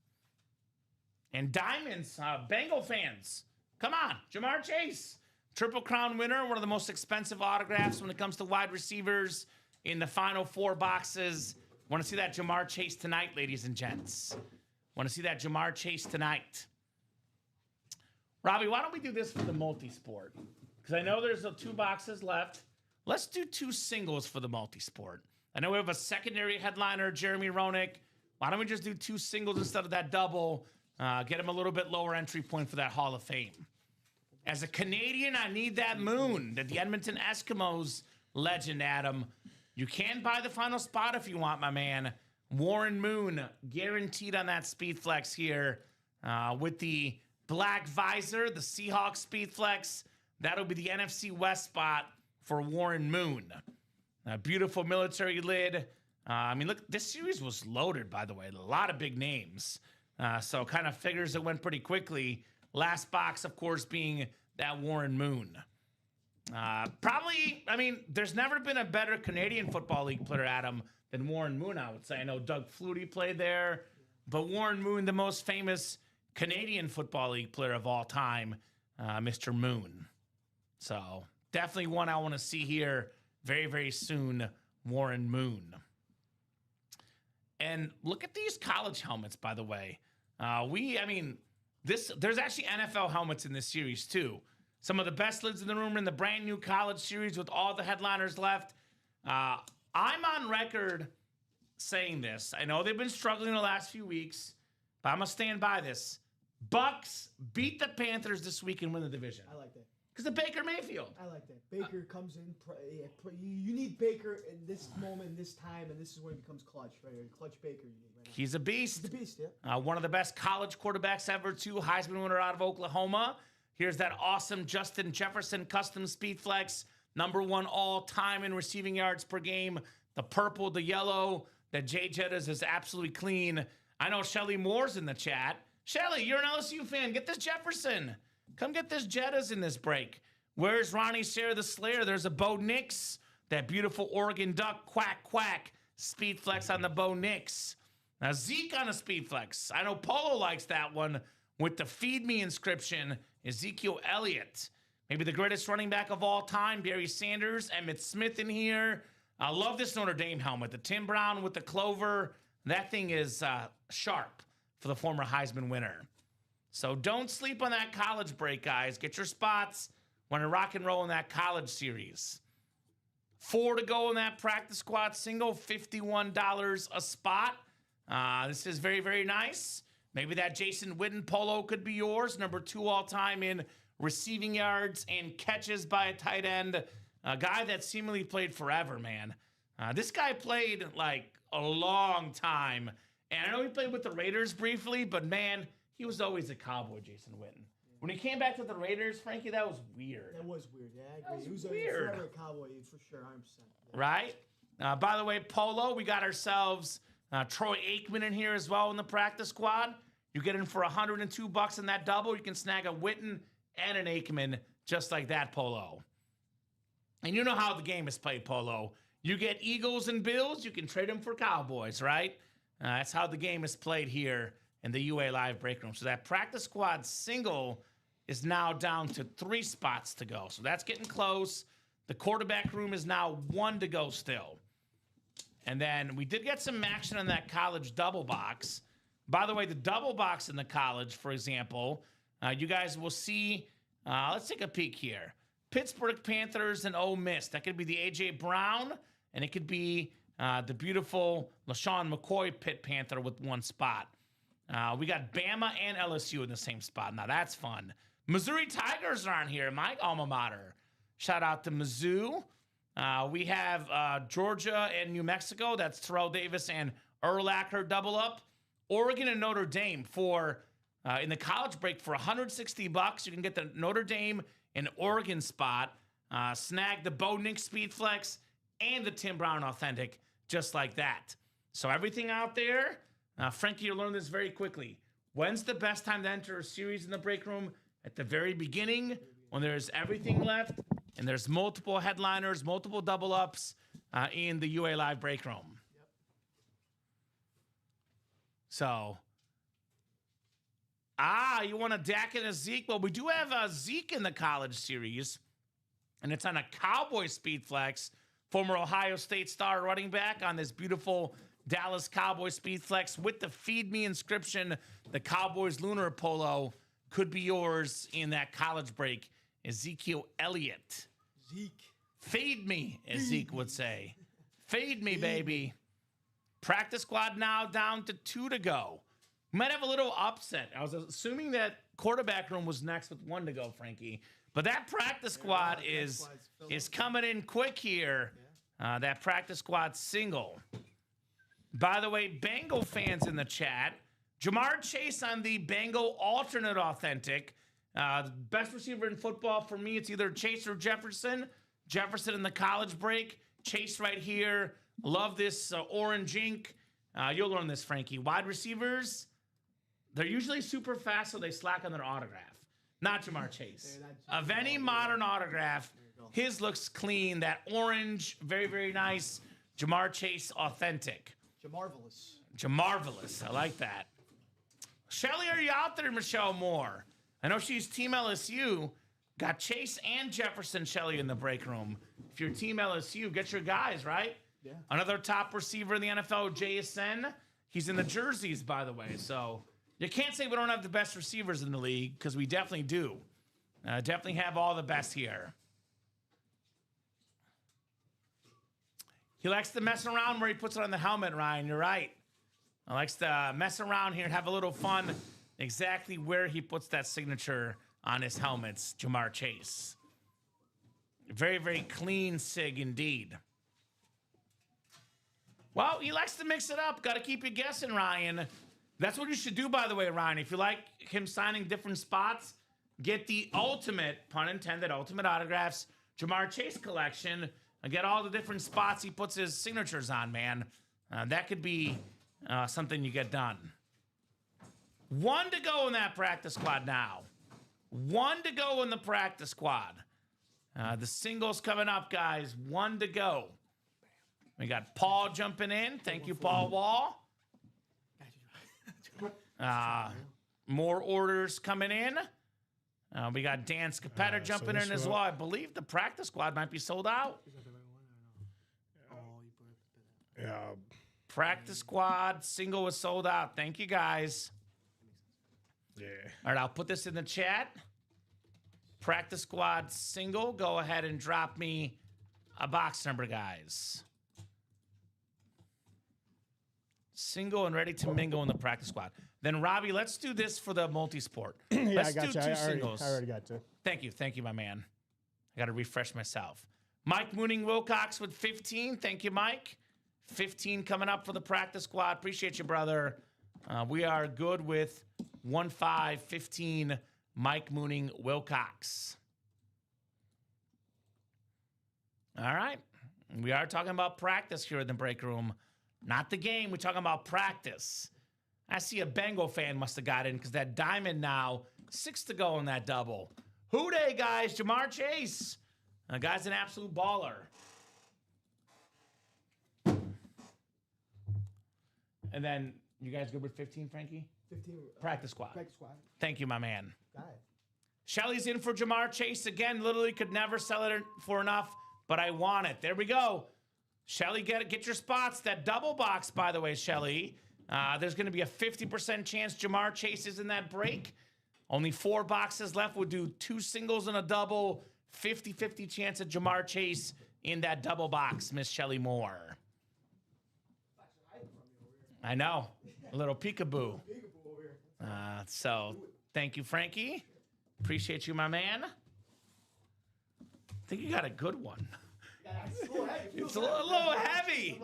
And Diamonds, Bengal fans, come on, Jamar Chase. Triple Crown winner, one of the most expensive autographs when it comes to wide receivers in the final 4 boxes. Want to see that Jamar Chase tonight, ladies and gents. Want to see that Jamar Chase tonight. Robbie, why don't we do this for the multi-sport? Because I know there's 2 boxes left. Let's do 2 singles for the multi-sport. I know we have a secondary headliner, Jeremy Roenick. Why don't we just do 2 singles instead of that double? Get him a little bit lower entry point for that Hall of Fame. As a Canadian, I need that Moon, the Edmonton Eskimos legend, Adam. You can buy the final spot if you want, my man. Warren Moon, guaranteed on that Speed Flex here. With the black visor, the Seahawks Speed Flex, that'll be the NFC West spot for Warren Moon. A beautiful military lid. I mean, look, this series was loaded, by the way. A lot of big names. So kind of figures it went pretty quickly. Last box, of course, being that Warren Moon. Probably, I mean, there's never been a better Canadian Football League player, Adam, than Warren Moon, I would say. I know Doug Flutie played there, but Warren Moon, the most famous Canadian Football League player of all time, Mr. Moon. So definitely one I want to see here very, very soon, Warren Moon. And look at these college helmets, by the way. There's actually NFL helmets in this series, too. Some of the best lids in the room are in the brand new college series with all the headliners left. I'm on record saying this. I know they've been struggling the last few weeks, but I'm going to stand by this. Bucks beat the Panthers this week and win the division. I like that. Because of Baker Mayfield. I like that. Baker comes in. You need Baker in this moment, this time, and this is when he becomes clutch, right? Clutch Baker you need right now. He's a beast. He's a beast, yeah. One of the best college quarterbacks ever, too. Heisman winner out of Oklahoma. Here's that awesome Justin Jefferson custom Speed Flex. #1 all-time in receiving yards per game. The purple, the yellow, the J Jettas is absolutely clean. I know Shelly Moore's in the chat. Shelly, you're an LSU fan. Get this Jefferson. Come get this Jettas in this break. Where's Ronnie Sarah the Slayer? There's a Bo Nix. That beautiful Oregon Duck, quack, quack. Speed Flex on the Bo Nix. Now, Zeke on a Speed Flex. I know Polo likes that one with the Feed Me inscription. Ezekiel Elliott. Maybe the greatest running back of all time. Barry Sanders, Emmitt Smith in here. I love this Notre Dame helmet. The Tim Brown with the clover. That thing is sharp for the former Heisman winner. So don't sleep on that college break, guys. Get your spots when you rock and roll in that college series. 4 to go in that practice squad single, $51 a spot. This is very, very nice. Maybe that Jason Witten polo could be yours. #2 all-time in receiving yards and catches by a tight end. A guy that seemingly played forever, man. This guy played like a long time. And I know he played with the Raiders briefly, but man, he was always a Cowboy, Jason Witten. When he came back to the Raiders, Frankie, that was weird. That was weird, yeah, I agree. That He was weird. forever a Cowboy, for sure, 100%. Yeah. Right? By the way, Polo, we got ourselves Troy Aikman in here as well in the practice squad. You get in for $102 in that double. You can snag a Witten and an Aikman just like that, Polo. And you know how the game is played, Polo. You get Eagles and Bills, you can trade them for Cowboys, right? That's how the game is played here in the UA Live Break Room. So that practice squad single is now down to 3 spots to go. So that's getting close. The quarterback room is now 1 to go still. And then we did get some action on that college double box. By the way, the double box in the college, for example, you guys will see, let's take a peek here. Pittsburgh Panthers and Ole Miss. That could be the A.J. Brown, and it could be the beautiful LaShawn McCoy Pitt Panther with 1 spot. We got Bama and LSU in the same spot. Now, that's fun. Missouri Tigers are on here, my alma mater. Shout out to Mizzou. We have Georgia and New Mexico. That's Terrell Davis and Urlacher double up. Oregon and Notre Dame for in the college break for $160. You can get the Notre Dame and Oregon spot. Snag the Bo Nix Speed Flex and the Tim Brown Authentic just like that. So everything out there, Frankie, you'll learn this very quickly. When's the best time to enter a series in the break room? At the very beginning, when there's everything left, and there's multiple headliners, multiple double ups in the UA Live break room. Yep. So, you want a Dak and a Zeke? Well, we do have a Zeke in the college series, and it's on a Cowboy Speed Flex, former Ohio State star running back on this beautiful Dallas Cowboy Speed Flex with the Feed Me inscription. The Cowboys Lunar Polo could be yours in that college break. Ezekiel Elliott. Zeke. Fade me, as Zeke would say. Fade me, baby. Practice squad now down to 2 to go. Might have a little upset. I was assuming that quarterback room was next with 1 to go, Frankie. But that practice squad is coming in quick here. That practice squad single. By the way, Bengal fans in the chat. Jamar Chase on the Bengal alternate authentic. The best receiver in football for me, it's either Chase or Jefferson. Jefferson in the college break. Chase right here. Love this orange ink. You'll learn this, Frankie. Wide receivers, they're usually super fast, so they slack on their autograph. Not Jamar Chase. Of any modern autograph, his looks clean. That orange, very, very nice. Jamar Chase authentic. Jamarvelous. I like that. Shelly, are you out there, Michelle Moore? I know she's Team LSU. Got Chase and Jefferson Shelly in the break room. If you're Team LSU, get your guys, right? Yeah. Another top receiver in the NFL, JSN. He's in the jerseys, by the way. So you can't say we don't have the best receivers in the league, because we definitely do. Definitely have all the best here. He likes to mess around where he puts it on the helmet, Ryan. You're right. He likes to mess around here and have a little fun exactly where he puts that signature on his helmets, Jamar Chase. Very, very clean sig indeed. Well, he likes to mix it up. Got to keep you guessing, Ryan. That's what you should do, by the way, Ryan. If you like him signing different spots, get the ultimate, pun intended, ultimate autographs, Jamar Chase collection, and get all the different spots he puts his signatures on, man. That could be something you get done. 1 to go in that practice squad now. 1 to go in the practice squad. The singles coming up, guys. 1 to go. We got Paul jumping in. Thank you, Paul Wall. More orders coming in. We got Dan Scapetta jumping in as well. I believe the practice squad might be sold out. Yeah. Practice squad single was sold out. Thank you, guys. Yeah. All right, I'll put this in the chat. Practice squad single. Go ahead and drop me a box number, guys. Single and ready to mingle in the practice squad. Then, Robbie, let's do this for the multi-sport. Let's I got do you. two singles. I already got you. Thank you, my man. I got to refresh myself. Mike Mooning Wilcox with 15. Thank you, Mike. 15 coming up for the practice squad. Appreciate you, brother. We are good with 1-5-15 Mike Mooning Wilcox. All right. We are talking about practice here in the break room. Not the game. We're talking about practice. I see a Bengal fan must have got in because that diamond now, 6 to go on that double. Who dey, guys? Jamar Chase. Guy's an absolute baller. And then, you guys good with 15, Frankie? 15. Practice squad. Practice squad. Thank you, my man. Got it. Shelly's in for Jamar Chase again. Literally could never sell it for enough, but I want it. There we go. Shelly, get your spots. That double box, by the way, Shelly. There's going to be a 50% chance Jamar Chase is in that break. Only 4 boxes left. We'll do 2 singles and a double. 50-50 chance of Jamar Chase in that double box, Miss Shelly Moore. I know. A little peekaboo. So, thank you, Frankie. Appreciate you, my man. I think you got a good one. It's a little heavy.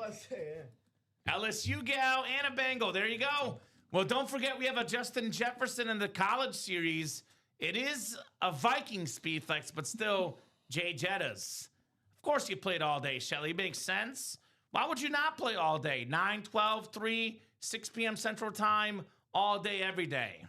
LSU gal and a Bengal. There you go. Well, don't forget we have a Justin Jefferson in the college series. It is a Viking speed flex, but still Jay Jettas. Of course you played all day, Shelly. Makes sense. Why would you not play all day? 9, 12, 3, 6 p.m. Central Time, all day, every day.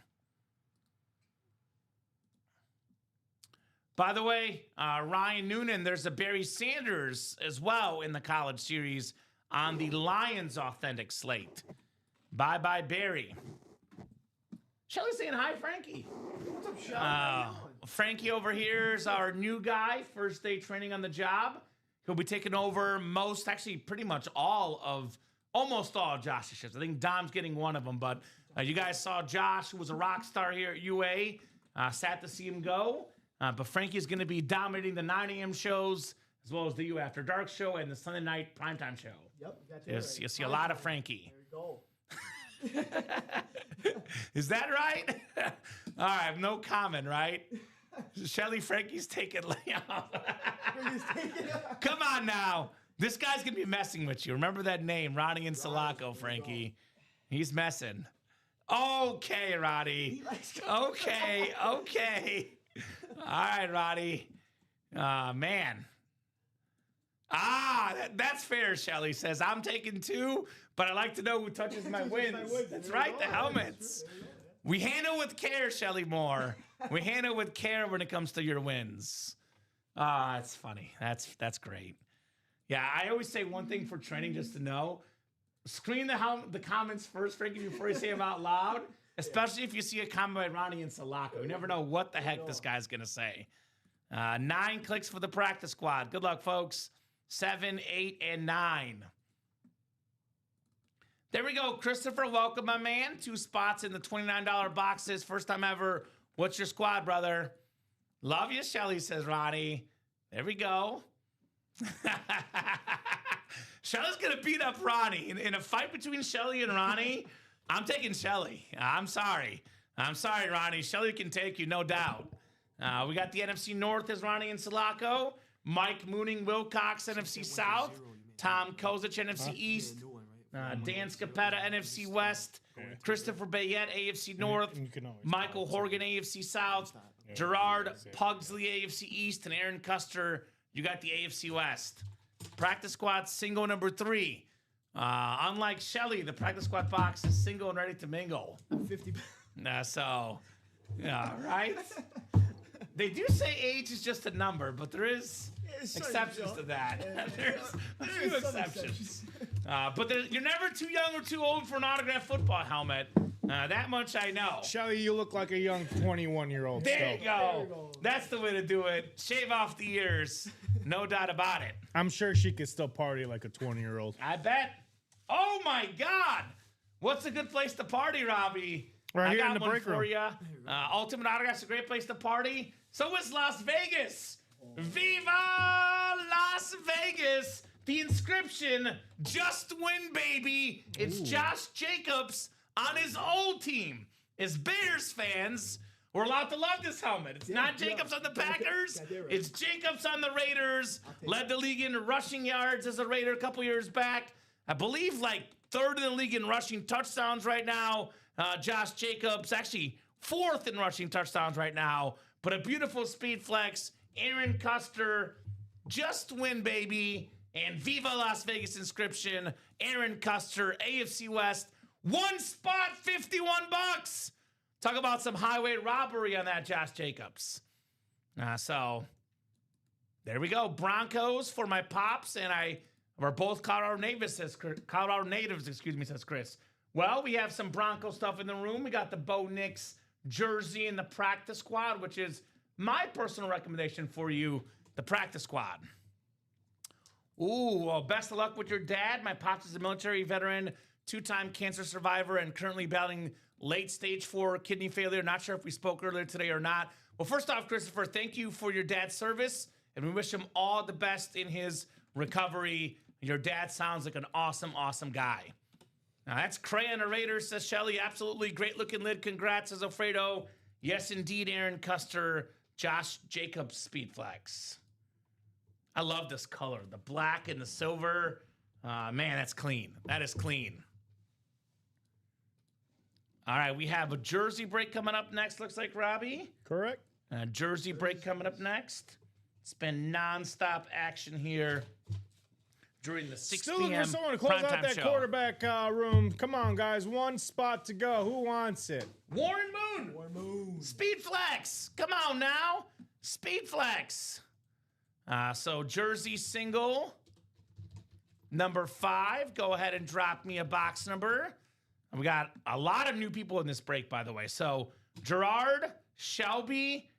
By the way, Ryan Noonan, there's a Barry Sanders as well in the college series on the Lions authentic slate. Bye-bye, Barry. Shelly's saying hi, Frankie. What's up, Shelly? Frankie over here is our new guy, first day training on the job. He'll be taking over pretty much almost all of Josh's shifts. I think Dom's getting one of them, but you guys saw Josh, who was a rock star here at UA. Sad to see him go. But Frankie's going to be dominating the 9 a.m. shows, as well as the U After Dark show and the Sunday night primetime show. Yep, Yes, you'll see a lot of Frankie. There we go. Is that right? All right, no comment, right? Shelly, Frankie's taking layoff. Come on now. This guy's going to be messing with you. Remember that name, Ronnie and Sulaco, Frankie. He's messing. Okay, Roddy. Okay. All right, Roddy. Man. That's fair, Shelly says. I'm taking 2, but I like to know who touches my wins. That's right, the helmets. We handle with care, Shelly Moore. We handle with care when it comes to your wins. That's funny. That's great. Yeah, I always say one thing for training just to know. Screen the comments first, Frankie, before you say them out loud, especially if you see a comment by Ronnie and Sulaco. You never know what the heck this guy's going to say. 9 clicks for the practice squad. Good luck, folks. 7, 8, and 9. There we go. Christopher, welcome, my man. 2 spots in the $29 boxes. First time ever. What's your squad, brother? Love you, Shelly, says Ronnie. There we go. Shelly's going to beat up Ronnie. In a fight between Shelly and Ronnie, I'm taking Shelly. I'm sorry. Ronnie. Shelly can take you, no doubt. We got the NFC North as Ronnie and Sulaco. Mike Mooning Wilcox, NFC South. Tom Kozic, NFC East. Dan Scapetta, NFC West. Christopher Bayette, AFC North. Michael Horgan, AFC South. Gerard Pugsley, AFC East. And Aaron Custer, you got the AFC West. Practice squad single number 3. Unlike Shelly, the practice squad box is single and ready to mingle. I'm 50. Right? They do say age is just a number, but there is exceptions to that. There's a few exceptions. But you're never too young or too old for an autographed football helmet. That much I know. Shelly, you look like a young 21-year-old. There you go. That's the way to do it. Shave off the ears. No doubt about it. I'm sure she could still party like a 20-year-old. I bet. Oh, my God. What's a good place to party, Robbie? Right here in the break room. For you. Ultimate Autograph's a great place to party. So is Las Vegas. Viva Las Vegas. The inscription, just win, baby. It's Josh Jacobs on his old team. As Bears fans, we're allowed to love this helmet. It's not Jacobs on the Packers. It's Jacobs on the Raiders. Led the league in rushing yards as a Raider a couple years back. I believe like 3rd in the league in rushing touchdowns right now. Josh Jacobs, actually 4th in rushing touchdowns right now. But a beautiful speed flex. Aaron Custer, just win, baby. And Viva Las Vegas inscription. Aaron Custer, AFC West. 1 spot, $51. Talk about some highway robbery on that, Josh Jacobs. So there we go. Broncos for my pops, and we're both Colorado natives, says Chris. Well, we have some Bronco stuff in the room. We got the Bo Nix jersey in the practice squad, which is my personal recommendation for you, the practice squad. Ooh, well, best of luck with your dad. My pops is a military veteran, 2-time cancer survivor, and currently battling late stage 4 kidney failure. Not sure if we spoke earlier today or not. Well, first off, Christopher, thank you for your dad's service, and we wish him all the best in his recovery. Your dad sounds like an awesome, awesome guy. Now, that's Crayon the Raiders, says Shelly. Absolutely great looking lid. Congrats, says Alfredo. Yes, indeed, Aaron Custer, Josh Jacobs, Speed Flex. I love this color. The black and the silver. Man, that's clean. That is clean. All right, we have a jersey break coming up next, looks like, Robbie. Correct. Jersey break coming up next. It's been nonstop action here during the 6 Still looking p.m. for someone to close out primetime that show. quarterback room. Come on, guys. One spot to go. Who wants it? Warren Moon. Or moon. Speed Flex. Come on now. Speed Flex. So jersey single. Number 5. Go ahead and drop me a box number. And we got a lot of new people in this break, by the way. So Gerard, Shelby,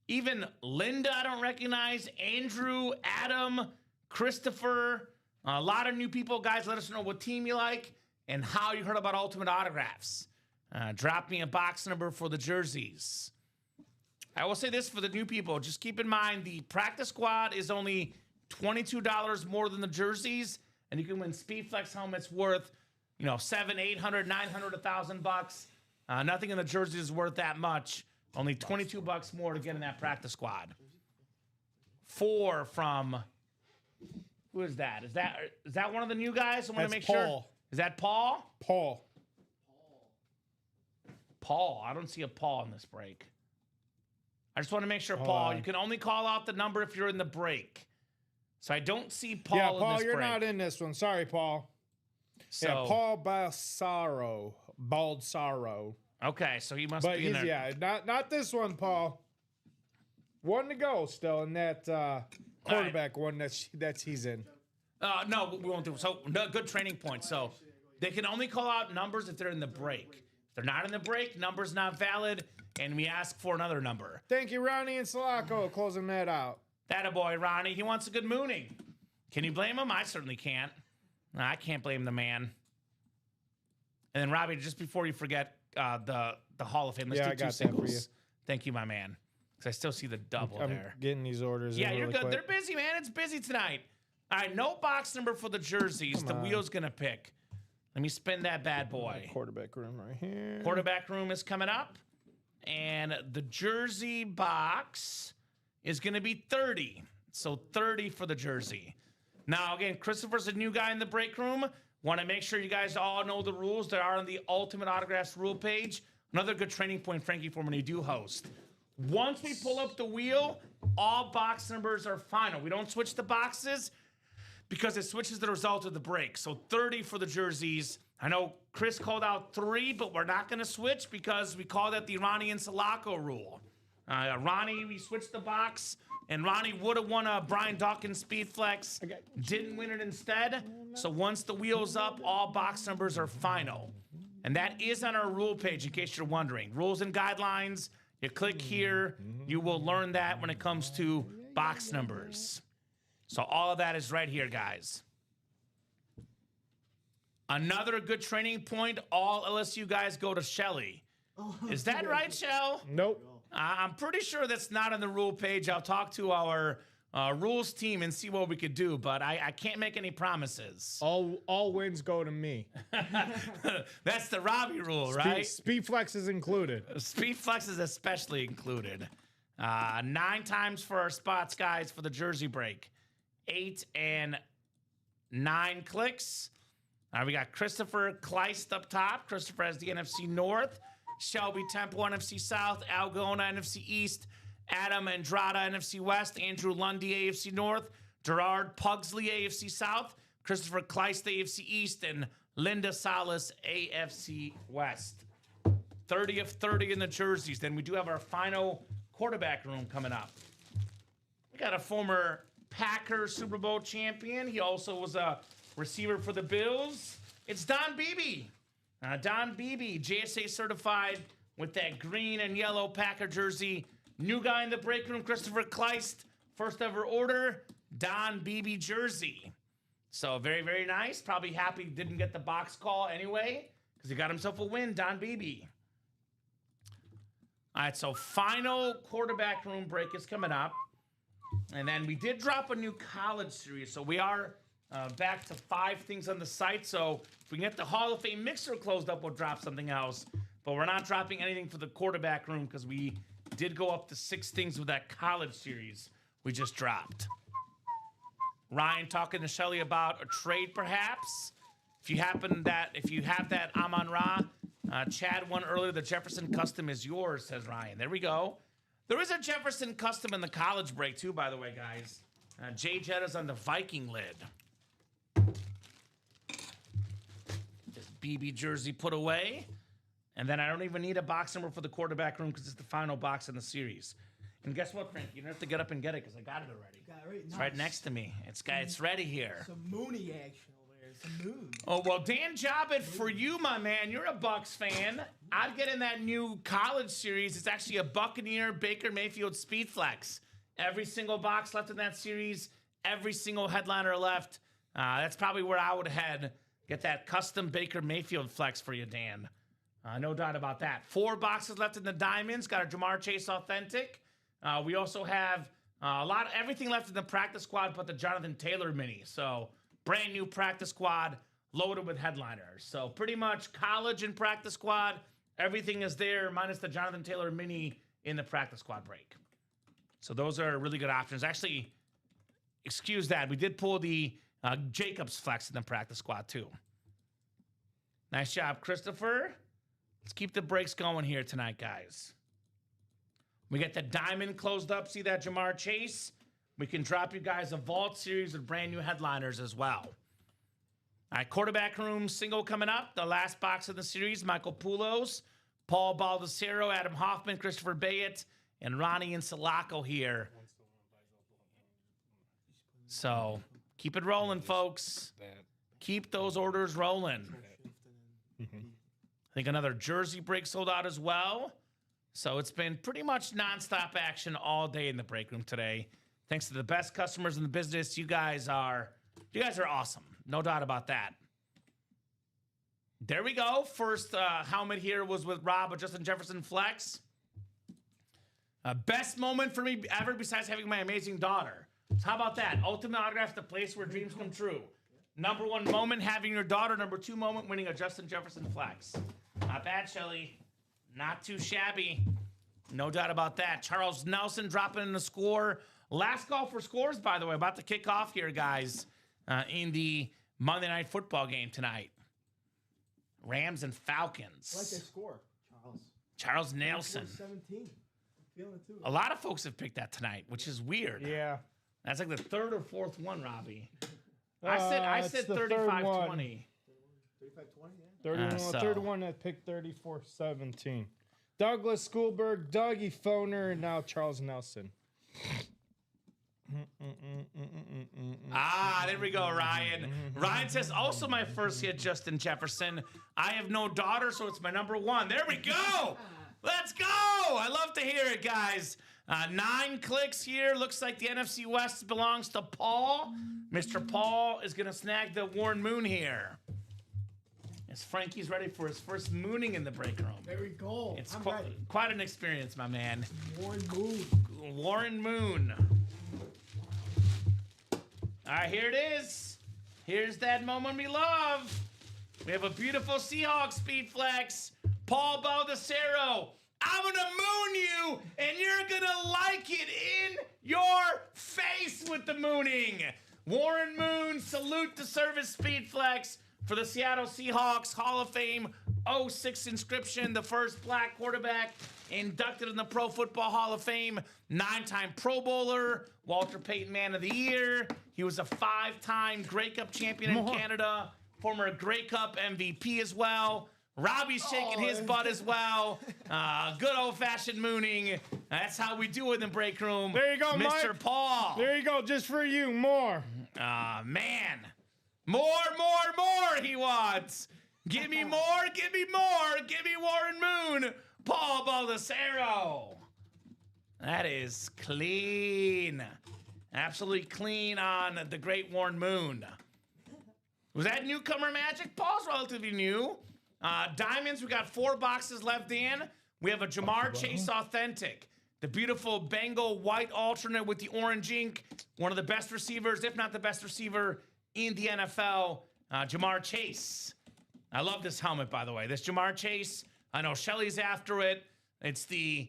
even Linda, I don't recognize. Andrew, Adam, Christopher. A lot of new people. Guys, let us know what team you like and how you heard about Ultimate Autographs. Drop me a box number for the jerseys. I will say this for the new people. Just keep in mind the practice squad is only $22 more than the jerseys, and you can win Speedflex helmets worth, $700, $800, $900, $1,000. Nothing in the jerseys is worth that much. Only $22 more to get in that practice squad. 4 from who is that? Is that one of the new guys? I want to make sure. Paul. Is that Paul? Paul. Paul. I don't see a Paul in this break. I just want to make sure, Paul. You can only call out the number if you're in the break. So I don't see Paul in Paul, this you're break. not in this one. Sorry, Paul. So, Yeah, Paul Balsaro. Okay, so he must But be in he's, there. not this one, Paul. One to go still in that quarterback one that's he's in. No, we won't do. So no, good training point. So they can only call out numbers if they're in the break. If they're not in the break, number's not valid, and we ask for another number. Thank you, Ronnie and Sulaco, closing that out. That-a-boy, Ronnie. He wants a good mooning. Can you blame him? I certainly can't. No, I can't blame the man. And then, Robbie, just before you forget the Hall of Fame, let's do I 2 got that for singles. you. Thank you, my man. Because I still see the double I'm there. getting these orders. Yeah, in you're really good. quick. They're busy, man. It's busy tonight. All right, no box number for the jerseys. The wheel's going to pick. Let me spin that bad boy. Quarterback room right here. Quarterback room is coming up. And the jersey box is going to be 30. So 30 for the jersey. Now, again, Christopher's a new guy in the break room. Want to make sure you guys all know the rules that are on the Ultimate Autographs rule page. Another good training point, Frankie, for when you do host. Once we pull up the wheel, all box numbers are final. We don't switch the boxes because it switches the result of the break. So 30 for the jerseys. I know Chris called out 3, but we're not going to switch because we call that the Ronnie and Sulaco rule. Ronnie, we switched the box, and Ronnie would have won a Brian Dawkins Speed Flex. Didn't win it instead. So once the wheel's up, all box numbers are final. And that is on our rule page, in case you're wondering. Rules and guidelines. You click here. You will learn that when it comes to box numbers. So all of that is right here, guys. Another good training point, all LSU guys go to Shelly. Is that right, Shell? Nope. I'm pretty sure that's not on the rule page. I'll talk to our rules team and see what we could do, but I can't make any promises. All wins go to me. That's the Robbie rule, right? Speed flex is included. Speed Flex is especially included. 9 times for our spots, guys, for the jersey break. 8 and 9 clicks. We got Christopher Kleist up top. Christopher has the NFC North. Shelby Temple, NFC South. Algona, NFC East. Adam Andrada, NFC West. Andrew Lundy, AFC North. Gerard Pugsley, AFC South. Christopher Kleist, AFC East. And Linda Salas, AFC West. 30 of 30 in the jerseys. Then we do have our final quarterback room coming up. We got a former Packers Super Bowl champion. He also was a receiver for the Bills. It's Don Beebe. Don Beebe, JSA certified with that green and yellow Packer jersey. New guy in the break room, Christopher Kleist. First ever order, Don Beebe jersey. So very, very nice. Probably happy he didn't get the box call anyway because he got himself a win, Don Beebe. All right, so final quarterback room break is coming up. And then we did drop a new college series. So we are back to 5 things on the site. So if we can get the Hall of Fame mixer closed up, we'll drop something else. but we're not dropping anything for the quarterback room because we did go up to 6 things with that college series we just dropped. Ryan talking to Shelly about a trade, perhaps. If you have that Amon-Ra, Chad won earlier. The Jefferson custom is yours, says Ryan. There we go. There is a Jefferson custom in the college break too, by the way, guys. Jay Jetta's on the Viking lid. This BB jersey put away. And then I don't even need a box number for the quarterback room because it's the final box in the series. And guess what, Frank? You don't have to get up and get it because I got it already. It's right next to me. It's ready here. Some Mooney action over there. Some moon. Oh, well, Dan Jobbit, for you, my man, you're a Bucks fan. I'd get in that new college series. It's actually a Buccaneer Baker Mayfield Speed Flex. Every single box left in that series. Every single headliner left. That's probably where I would head. Get that custom Baker Mayfield Flex for you, Dan. No doubt about that. 4 boxes left in the Diamonds. Got a Jamar Chase Authentic. We also have everything left in the practice squad but the Jonathan Taylor mini. So brand new practice squad loaded with headliners. So pretty much college and practice squad, everything is there minus the Jonathan Taylor mini in the practice squad break. So those are really good options. Actually, excuse that. We did pull the Jacobs Flex in the practice squad too. Nice job, Christopher. Let's keep the breaks going here tonight, guys. We get the diamond closed up. See that Jamar Chase? We can drop you guys a vault series with brand new headliners as well. All right, quarterback room single coming up. The last box of the series, Michael Poulos, Paul Baldessero, Adam Hoffman, Christopher Bayett, and Ronnie Insulaco here. So keep it rolling, folks. Keep those orders rolling. I think another jersey break sold out as well. So it's been pretty much nonstop action all day in the break room today. Thanks to the best customers in the business. You guys are awesome. No doubt about that. There we go. First helmet here was with Rob, Justin Jefferson Flex. Best moment for me ever besides having my amazing daughter. So how about that? Ultimate Autograph, the place where dreams come true. Number 1 moment, having your daughter. Number 2 moment, winning a Justin Jefferson Flex. Not bad, Shelly. Not too shabby. No doubt about that. Charles Nelson dropping in the score. Last call for scores, by the way. About to kick off here, guys, in the Monday Night Football game tonight. Rams and Falcons. I like that score, Charles. Charles Nelson. 17. I'm feeling it too. A lot of folks have picked that tonight, which is weird. Yeah. That's like the 3rd or 4th one, Robbie. I said 35-20. 35-20, yeah. 31 one that picked 34-17. Douglas Schoolberg, Dougie Foner, and now Charles Nelson. There we go, Ryan. Ryan says, also my first hit, Justin Jefferson. I have no daughter, so it's my number 1. There we go. Let's go. I love to hear it, guys. 9 clicks here. Looks like the NFC West belongs to Paul. Mr. Paul is going to snag the Warren Moon here. As Frankie's ready for his first mooning in the break room. There we go. It's quite an experience, my man. Warren Moon. Warren Moon. All right, here it is. Here's that moment we love. We have a beautiful Seahawks Speed Flex. Paul Baldessero. I'm going to moon you, and you're going to like it in your face with the mooning. Warren Moon, salute to service Speed Flex for the Seattle Seahawks Hall of Fame 06 inscription, the first black quarterback inducted in the Pro Football Hall of Fame, 9-time Pro Bowler, Walter Payton Man of the Year. He was a 5-time Grey Cup champion in Canada, former Grey Cup MVP as well. Robbie's shaking his butt as well. Good old-fashioned mooning. That's how we do it in the break room. There you go, Mr. Mike. Paul. There you go, just for you, more. Man. More, he wants. Give me more, give me Warren Moon. Paul Baldessero. That is clean. Absolutely clean on the great Warren Moon. Was that newcomer magic? Paul's relatively new. Diamonds, we got 4 boxes left in. We have a Jamar Chase Authentic. The beautiful Bengal white alternate with the orange ink. One of the best receivers, if not the best receiver in the NFL, Jamar Chase. I love this helmet, by the way. This Jamar Chase I know Shelly's after it. It's the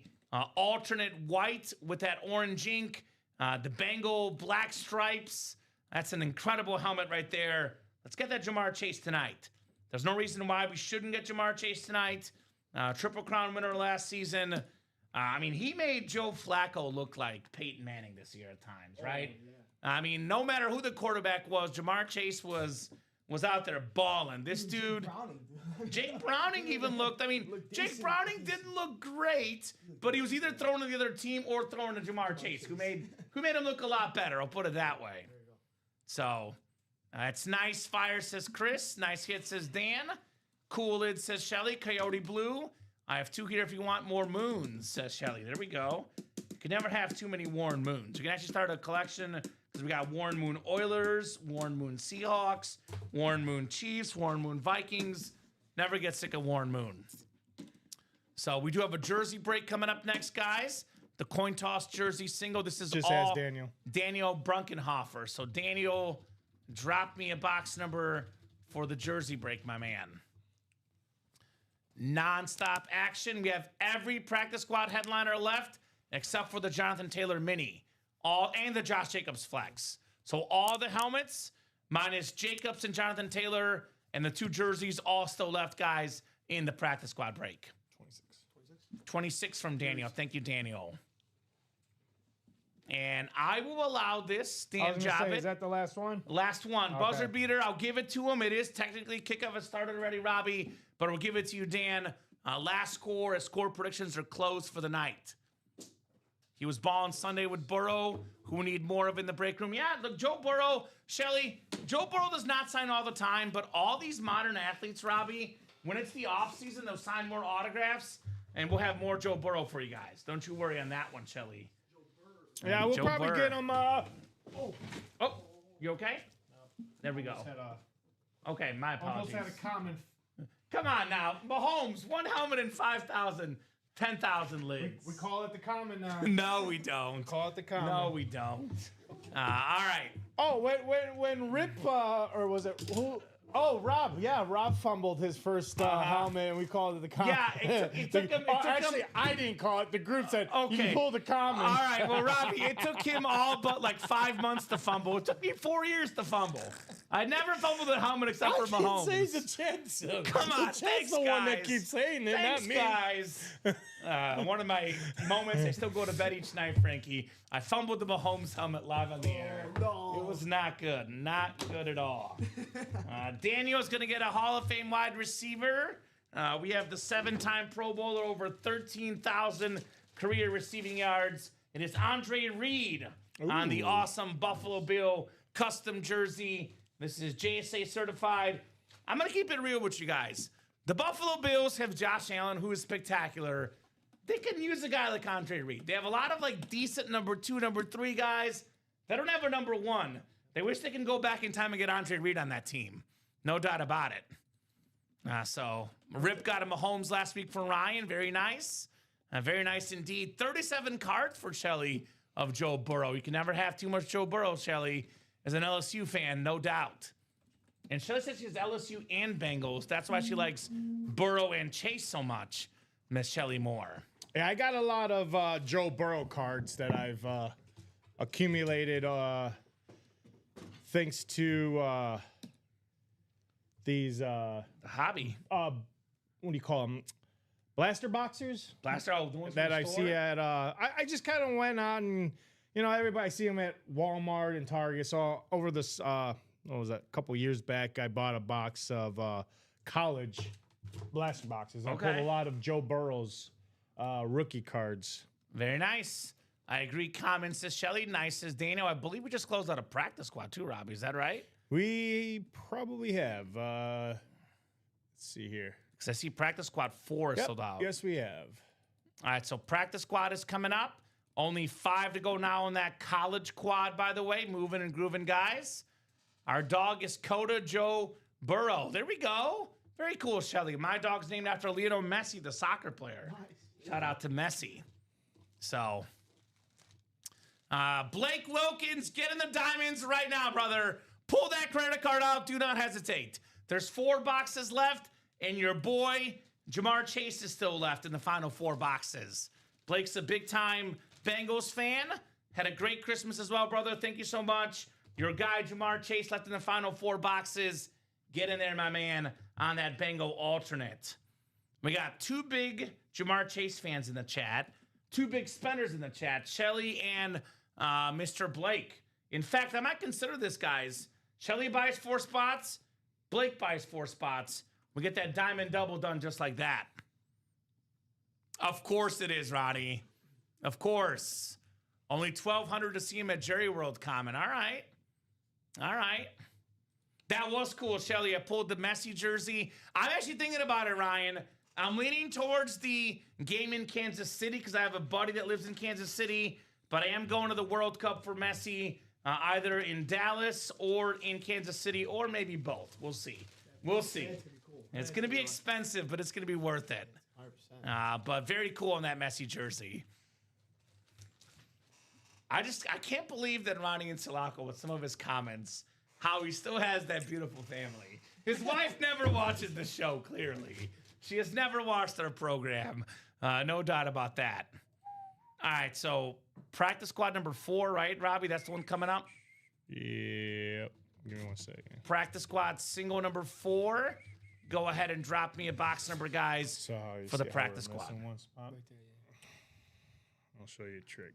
alternate white with that orange ink, the Bengal black stripes. That's an incredible helmet right there. Let's get that Jamar Chase tonight. There's no reason why we shouldn't get Jamar Chase tonight. Triple Crown winner last season. I mean, he made Joe Flacco look like Peyton Manning this year at times, right? yeah. I mean, no matter who the quarterback was, Jamar Chase was out there balling. This dude, Jake Browning even looked. I mean, Jake Browning didn't look great, but he was either throwing to the other team or throwing to Jamar Chase, who made him look a lot better. I'll put it that way. So, it's nice. Fire, says Chris. Nice hit, says Dan. Cool lid, says Shelly. Coyote Blue. I have 2 here if you want more moons, says Shelly. There we go. You can never have too many Warren Moons. You can actually start a collection because we got Warren Moon Oilers, Warren Moon Seahawks, Warren Moon Chiefs, Warren Moon Vikings. Never get sick of Warren Moon. So we do have a jersey break coming up next, guys. The coin toss jersey single. This is Just all ask Daniel. Daniel Brunkenhofer. So Daniel, drop me a box number for the jersey break, my man. Non-stop action. We have every practice squad headliner left except for the Jonathan Taylor mini, and the Josh Jacobs flex. So all the helmets minus Jacobs and Jonathan Taylor and the 2 jerseys all still left, guys, in the practice squad break. 26 from Daniel. Thank you, Daniel. And I will allow this, Dan Javid. Is that the last one? Last one. Okay. Buzzer beater. I'll give it to him. It is technically kickoff has started already, Robbie, but I'll give it to you, Dan. Last score as score predictions are closed for the night. He was balling Sunday with Burrow, who we need more of in the break room. Yeah, look, Joe Burrow, Shelly, Joe Burrow does not sign all the time, but all these modern athletes, Robbie, when it's the offseason, they'll sign more autographs, and we'll have more Joe Burrow for you guys. Don't you worry on that one, Shelly. Yeah, we'll Joe probably Burr. get him. Oh, you okay? There we go. Okay, my Almost apologies. had a comment. Come on now. Mahomes, 1 helmet and 5,000, 10,000 lids. We call it the common now. No, we don't. Call it the common. No, we don't. All right. Oh, when Rip, or was it who? Oh, Rob. Yeah, Rob fumbled his first helmet, and we called it the common. Yeah, it took him. Actually, I didn't call it. The group said, Okay. you pulled the common. All right, well, Robbie, it took him all but like 5 months to fumble. It took me 4 years to fumble. I never fumbled a helmet except for Mahomes. Say the Chad's. Come on, Chad's thanks, the one that guys. keeps saying it, Thanks, not me. guys. One of my moments, I still go to bed each night, Frankie. I fumbled the Mahomes helmet live on the air. no. It was not good. Not good at all. Daniel's going to get a Hall of Fame wide receiver. We have the 7-time Pro Bowler, over 13,000 career receiving yards. It is Andre Reed on the awesome Buffalo Bill custom jersey. This is JSA certified. I'm going to keep it real with you guys. The Buffalo Bills have Josh Allen, who is spectacular. They can use a guy like Andre Reed. They have a lot of like decent number 2, number 3 guys. They don't have a number 1. They wish they can go back in time and get Andre Reed on that team. No doubt about it. So Rip got a Mahomes last week for Ryan. Very nice. Very nice indeed. 37 cards for Shelly of Joe Burrow. You can never have too much Joe Burrow, Shelly, as an LSU fan, no doubt. And Shelly says she has LSU and Bengals. That's why she likes Burrow and Chase so much, Miss Shelly Moore. Yeah, I got a lot of Joe Burrow cards that I've accumulated thanks to these The hobby. what do you call them? Blaster boxers Blaster, the ones that from I the see store? at I just kind of went on and everybody see them at Walmart and Target. So over this what was that, a couple years back, I bought a box of college blaster boxes. I put Okay. a lot of Joe Burrow's rookie cards. Very nice. I agree. Comments, says Shelly. Nice, says Daniel. I believe we just closed out a practice squad too, Robbie. Is that right? We probably have. Let's see here. Because I see practice squad 4 is Yep, sold out. yes, we have. All right, so practice squad is coming up. Only 5 to go now on that college quad, by the way. Moving and grooving, guys. Our dog is Coda Joe Burrow. There we go. Very cool, Shelly. My dog's named after Lionel Messi, the soccer player. Shout out to Messi. So, Blake Wilkins, get in the diamonds right now, brother. Pull that credit card out. Do not hesitate. There's 4 boxes left, and your boy Jamar Chase is still left in the final 4 boxes. Blake's a big-time Bengals fan. Had a great Christmas as well, brother. Thank you so much. Your guy, Jamar Chase, left in the final 4 boxes. Get in there, my man, on that Bengal alternate. We got 2 big Jamar Chase fans in the chat. 2 big spenders in the chat, Shelly and Mr. Blake. In fact, I might consider this, guys. Shelly buys 4 spots. Blake buys 4 spots. We get that diamond double done just like that. Of course it is, Roddy. Of course. Only 1,200 to see him at Jerry World Common. All right. All right. That was cool, Shelly. I pulled the Messi jersey. I'm actually thinking about it, Ryan. I'm leaning towards the game in Kansas City because I have a buddy that lives in Kansas City, but I am going to the World Cup for Messi, either in Dallas or in Kansas City, or maybe both. We'll see. We'll see. That's gonna be cool. It's going to be expensive, but it's going to be worth it. 100%. But very cool on that Messi jersey. I can't believe that Ronnie and Sulaco, with some of his comments, how he still has that beautiful family. His wife never watches the show, clearly. She has never watched our program. No doubt about that. All right, so practice squad number 4, right, Robbie? That's the one coming up? Yep. Give me 1 second. Practice squad single number 4. Go ahead and drop me a box number, guys, So how you for the see how practice we're squad. missing 1 spot? Right there, yeah. I'll show you a trick.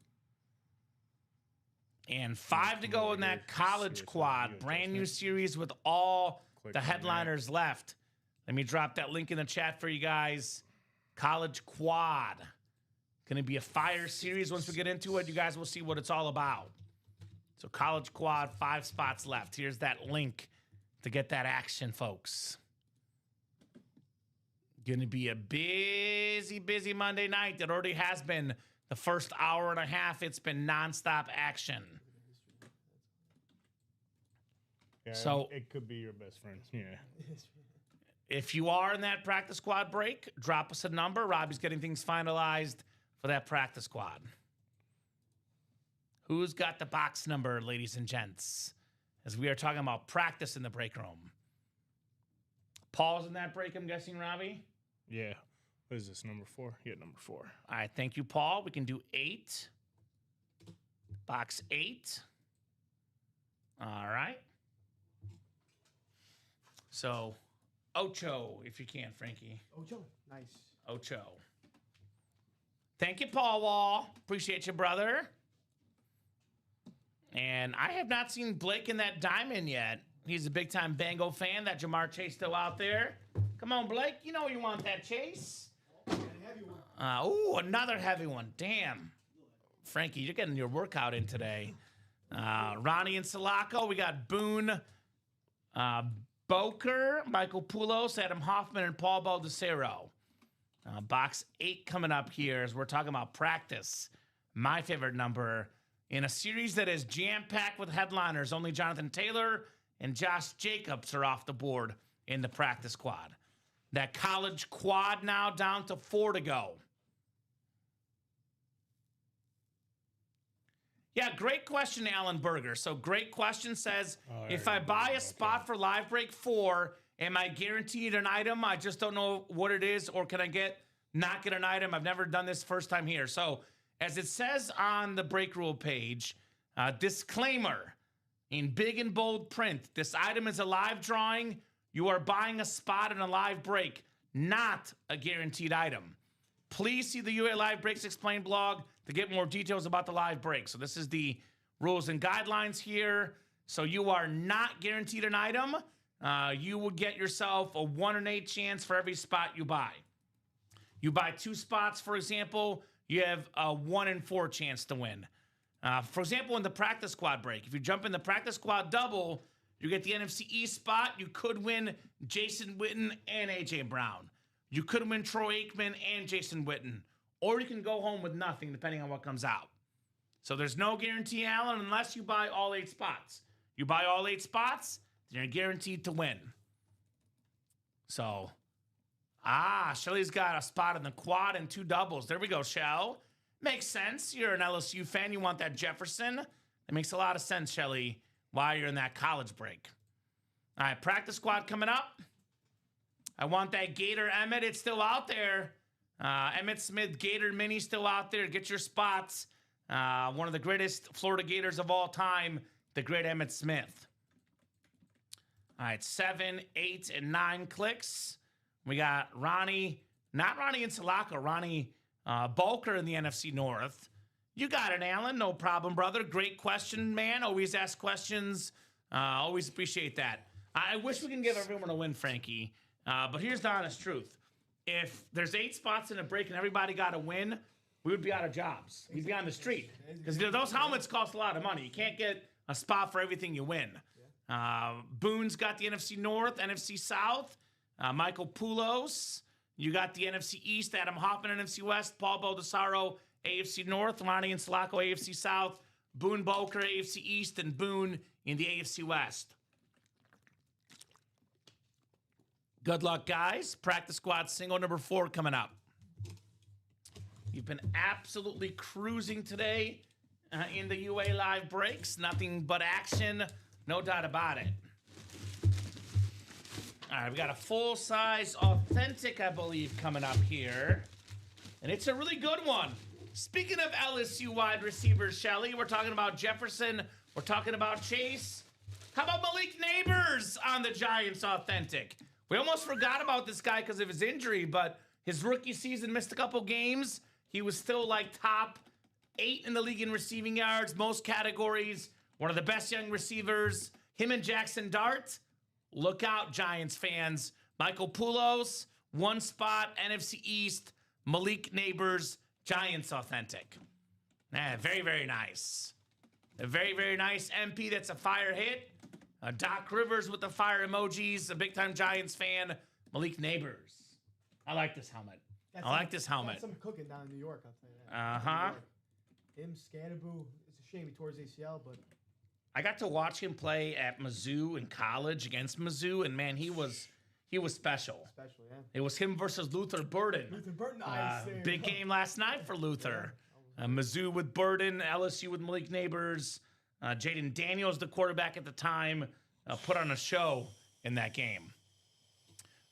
And 5 to go in that college quad. Brand new series with all Click the on that. headliners left. Let me drop that link in the chat for you guys. College quad. Going to be a fire series. Once we get into it, you guys will see what it's all about. So college quad, 5 spots left. Here's that link to get that action, folks. Going to be a busy, busy Monday night. That already has been the first hour and a half. It's been nonstop action. Yeah, So- it could be your best friend. Yeah. If you are in that practice squad break, drop us a number. Robbie's getting things finalized for that practice squad. Who's got the box number, ladies and gents? As we are talking about practice in the break room. Paul's in that break, I'm guessing, Robbie? Yeah. What is this, number 4? Yeah, number 4. All right, thank you, Paul. We can do 8. Box 8. All right. So, Ocho, if you can, Frankie. Ocho, nice. Ocho. Thank you, Paul Wall. Appreciate you, brother. And I have not seen Blake in that diamond yet. He's a big-time Bengal fan. That Jamar Chase still out there. Come on, Blake. You know you want that Chase. Ooh, another heavy one. Damn. Frankie, you're getting your workout in today. Ronnie and Sulaco. We got Boone, Boker, Michael Poulos, Adam Hoffman, and Paul Baldacero. Box 8 coming up here as we're talking about practice. My favorite number in a series that is jam-packed with headliners. Only Jonathan Taylor and Josh Jacobs are off the board in the practice squad. That college quad now down to 4 to go. Yeah, great question, Alan Berger. So great question says, if I buy a spot for Live Break 4, am I guaranteed an item? I just don't know what it is, or can I not get an item? I've never done this first time here. So as it says on the break rule page, disclaimer in big and bold print, this item is a live drawing. You are buying a spot in a live break, not a guaranteed item. Please see the UA Live Breaks Explained blog to get more details about the live break. So this is the rules and guidelines here. So you are not guaranteed an item. You will get yourself a 1 in 8 chance for every spot you buy. You buy 2 spots, for example, you have a 1 in 4 chance to win. For example, in the practice squad break, if you jump in the practice squad double, you get the NFC East spot. You could win Jason Witten and A.J. Brown. You could win Troy Aikman and Jason Witten. Or you can go home with nothing, depending on what comes out. So there's no guarantee, Alan, unless you buy all 8 spots. You buy all 8 spots, then you're guaranteed to win. So, Shelly's got a spot in the quad and 2 doubles. There we go, Shell. Makes sense. You're an LSU fan. You want that Jefferson. It makes a lot of sense, Shelly, while you're in that college break. All right, practice squad coming up. I want that Gator Emmett. It's still out there. Emmett Smith Gator Mini still out there. Get your spots. One of the greatest Florida Gators of all time, the great Emmett Smith. All right, 7, 8, and 9 clicks. We got Ronnie, not Ronnie and Salaka, Ronnie Bulker in the NFC North. You got it, Alan. No problem, brother. Great question, man. Always ask questions. Always appreciate that. I wish we can give everyone a win, Frankie. But here's the honest truth. If there's 8 spots in a break and everybody got a win, we would be out of jobs. We'd be on the street. Because those helmets cost a lot of money. You can't get a spot for everything you win. Boone's got the NFC North, NFC South. Michael Poulos. You got the NFC East, Adam Hoffman, NFC West, Paul Baldessaro, AFC North, Ronnie and Salako, AFC South, Boone Boker, AFC East, and Boone in the AFC West. Good luck, guys. Practice squad single number 4 coming up. You've been absolutely cruising today in the UA live breaks. Nothing but action. No doubt about it. All right, we got a full-size authentic, I believe, coming up here. And it's a really good one. Speaking of LSU wide receivers, Shelly, we're talking about Jefferson. We're talking about Chase. How about Malik Neighbors on the Giants authentic? We almost forgot about this guy because of his injury, but his rookie season missed a couple games. He was still like top 8 in the league in receiving yards, most categories, one of the best young receivers. Him and Jackson Dart. Look out, Giants fans. Michael Poulos, 1 spot, NFC East. Malik Neighbors, Giants authentic. Very, very nice. A very, very nice MP. That's a fire hit. Doc Rivers with the fire emojis. A big-time Giants fan. Malik Neighbors. I like this helmet. I like this helmet. Got some cooking down in New York, I'll tell you that. Uh-huh. Him, Scadaboo. It's a shame he tore his ACL, but... I got to watch him play at Mizzou in college against Mizzou, and man, he was special. Special, yeah. It was him versus Luther Burden. Luther Burden, nice. Big game last night for Luther. Mizzou with Burden, LSU with Malik Neighbors. Jaden Daniels, the quarterback at the time, put on a show in that game.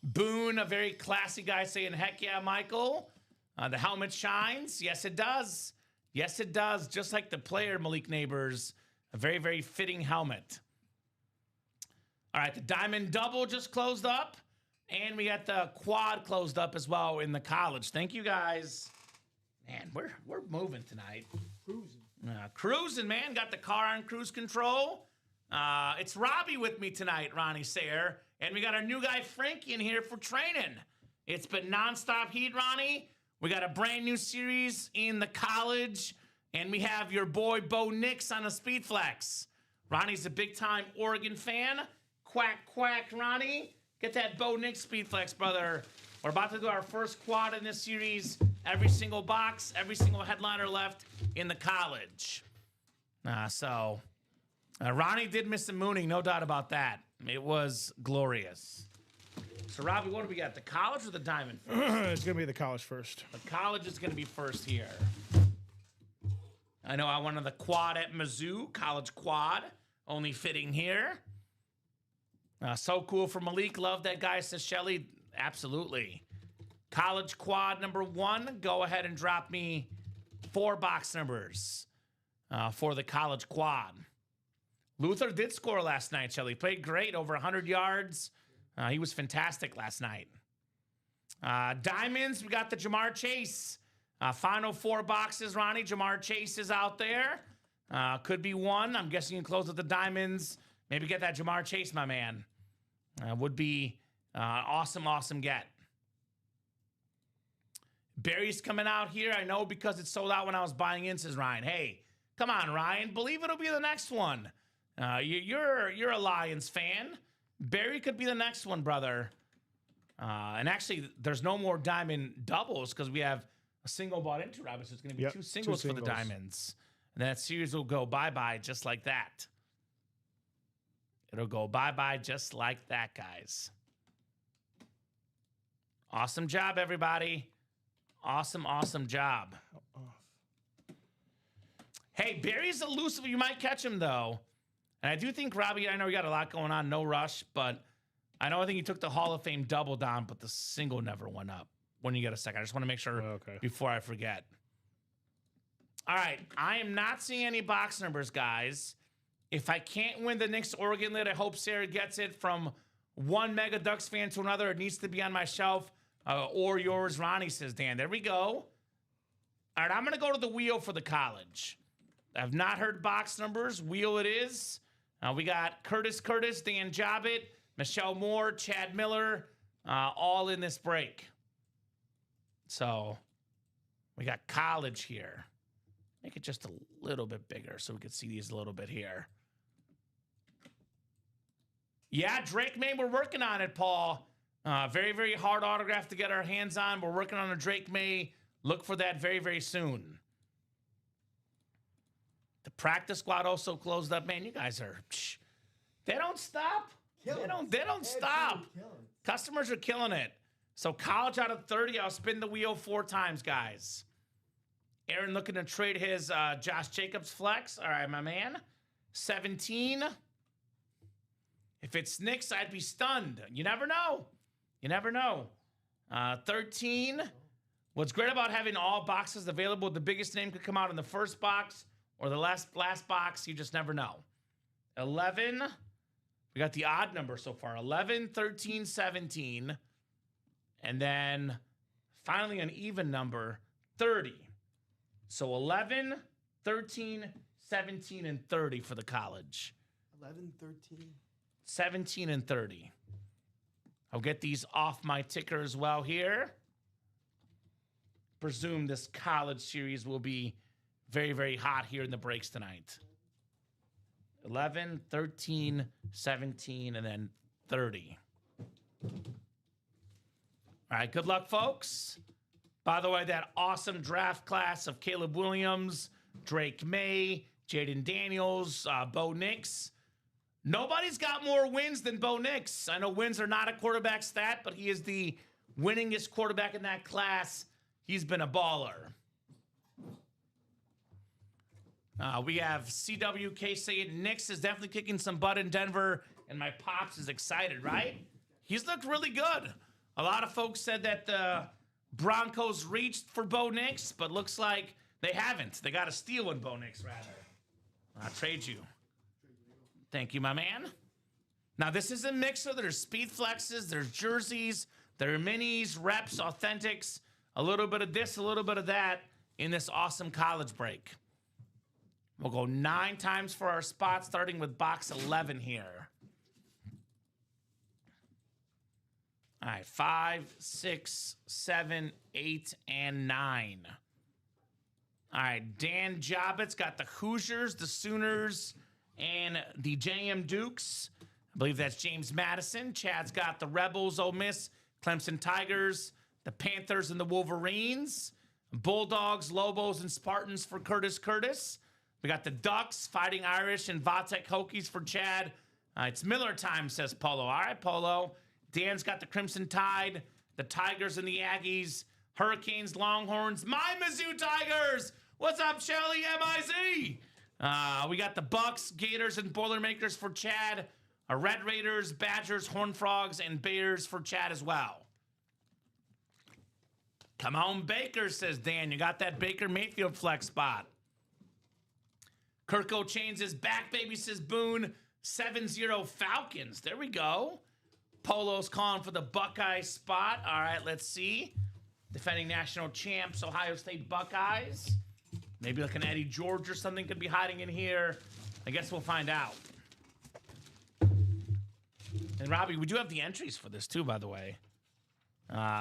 Boone, a very classy guy saying, heck yeah, Michael. The helmet shines. Yes, it does. Yes, it does. Just like the player, Malik Neighbors. A very, very fitting helmet. All right, the Diamond Double just closed up. And we got the Quad closed up as well in the college. Thank you, guys. Man, we're moving tonight. Cruising, man. Got the car on cruise control. It's Robbie with me tonight, Ronnie Sayer. And we got our new guy, Frankie, in here for training. It's been nonstop heat, Ronnie. We got a brand new series in the college. And we have your boy, Bo Nix, on a Speed Flex. Ronnie's a big-time Oregon fan. Quack, quack, Ronnie. Get that Bo Nix Speed Flex, brother. We're about to do our first quad in this series. Every single box, every single headliner left in the college. Ronnie did miss some mooning, no doubt about that. It was glorious. So, Robbie, what do we got? The college or the diamond first? It's going to be the college first. The college is going to be first here. I know I wanted the quad at Mizzou, college quad, only fitting here. So cool for Malik. Love that guy, says Shelly. Absolutely. College quad number 1. Go ahead and drop me 4 box numbers for the college quad. Luther did score last night, Shelly. Played great, over 100 yards. He was fantastic last night. Diamonds, we got the Jamar Chase. Final 4 boxes, Ronnie. Jamar Chase is out there. Could be 1. I'm guessing you can close with the diamonds. Maybe get that Jamar Chase, my man. Would be awesome, awesome get. Barry's coming out here. I know because it sold out when I was buying in, says Ryan. Hey, come on, Ryan. Believe it'll be the next one. You're a Lions fan. Barry could be the next one, brother. And actually, there's no more diamond doubles because we have a single bought into Robert, so it's going to be 2 singles for the diamonds. And that series will go bye-bye just like that. It'll go bye-bye just like that, guys. Awesome job, everybody. Awesome, awesome job. Hey, Barry's elusive. You might catch him, though. And I do think, Robbie, I know we got a lot going on, no rush, but I know I think you took the Hall of Fame double down, but the single never went up. When you get a second, I just want to make sure before I forget. All right, I am not seeing any box numbers, guys. If I can't win the Knicks Oregon lid, I hope Sarah gets it from one Mega Ducks fan to another. It needs to be on my shelf or yours, Ronnie, says Dan. There we go. All right, I'm going to go to the wheel for the college. I've not heard box numbers. Wheel it is. We got Curtis, Dan Jobbitt, Michelle Moore, Chad Miller, all in this break. So we got college here. Make it just a little bit bigger so we can see these a little bit here. Yeah, Drake May, we're working on it, Paul. Very, very hard autograph to get our hands on. We're working on a Drake May. Look for that very, very soon. The practice squad also closed up. Man, you guys are... they don't stop. They don't stop. Customers are killing it. So college out of 30, I'll spin the wheel 4 times, guys. Aaron looking to trade his Josh Jacobs flex. All right, my man. 17. If it's Knicks, I'd be stunned. You never know. You never know. 13. What's great about having all boxes available, the biggest name could come out in the first box or the last box. You just never know. 11. We got the odd number so far. 11, 13, 17. And then finally an even number, 30. So 11, 13, 17, and 30 for the college. 11, 13. 17 and 30. I'll get these off my ticker as well here. Presume this college series will be very, very hot here in the breaks tonight. 11, 13, 17, and then 30. All right, good luck, folks. By the way, that awesome draft class of Caleb Williams, Drake May, Jaden Daniels, Bo Nix. Nobody's got more wins than Bo Nix. I know wins are not a quarterback stat, but he is the winningest quarterback in that class. He's been a baller. We have CWK saying Nix is definitely kicking some butt in Denver, and my Pops is excited, right? He's looked really good. A lot of folks said that the Broncos reached for Bo Nix, but looks like they haven't. They got a steal in Bo Nix, rather. I'll trade you. Thank you, my man. Now, this is a mixer. There's speed flexes, there's jerseys, there are minis, reps, authentics, a little bit of this, a little bit of that in this awesome college break. We'll go 9 times for our spot, starting with box 11 here. All right, 5, 6, 7, 8, and 9. All right, Dan Jobbitt's got the Hoosiers, the Sooners, and the JM Dukes. I believe that's James Madison. Chad's got the Rebels, Ole Miss, Clemson Tigers, the Panthers, and the Wolverines. Bulldogs, Lobos, and Spartans for Curtis. We got the Ducks, Fighting Irish, and Vatek Hokies for Chad. It's Miller time, says Polo. All right, Polo. Dan's got the Crimson Tide, the Tigers, and the Aggies. Hurricanes, Longhorns, my Mizzou Tigers. What's up, Shelly MIZ? We got the Bucks, Gators, and Boilermakers for Chad. Red Raiders, Badgers, Horned Frogs, and Bears for Chad as well. Come on, Baker, says Dan. You got that Baker Mayfield flex spot. Kirko Chains is back, baby, says Boone. 7-0 Falcons. There we go. Polo's calling for the Buckeye spot. All right, let's see. Defending national champs, Ohio State Buckeyes. Maybe like an Eddie George or something could be hiding in here. I guess we'll find out. And Robbie, we do have the entries for this too, by the way.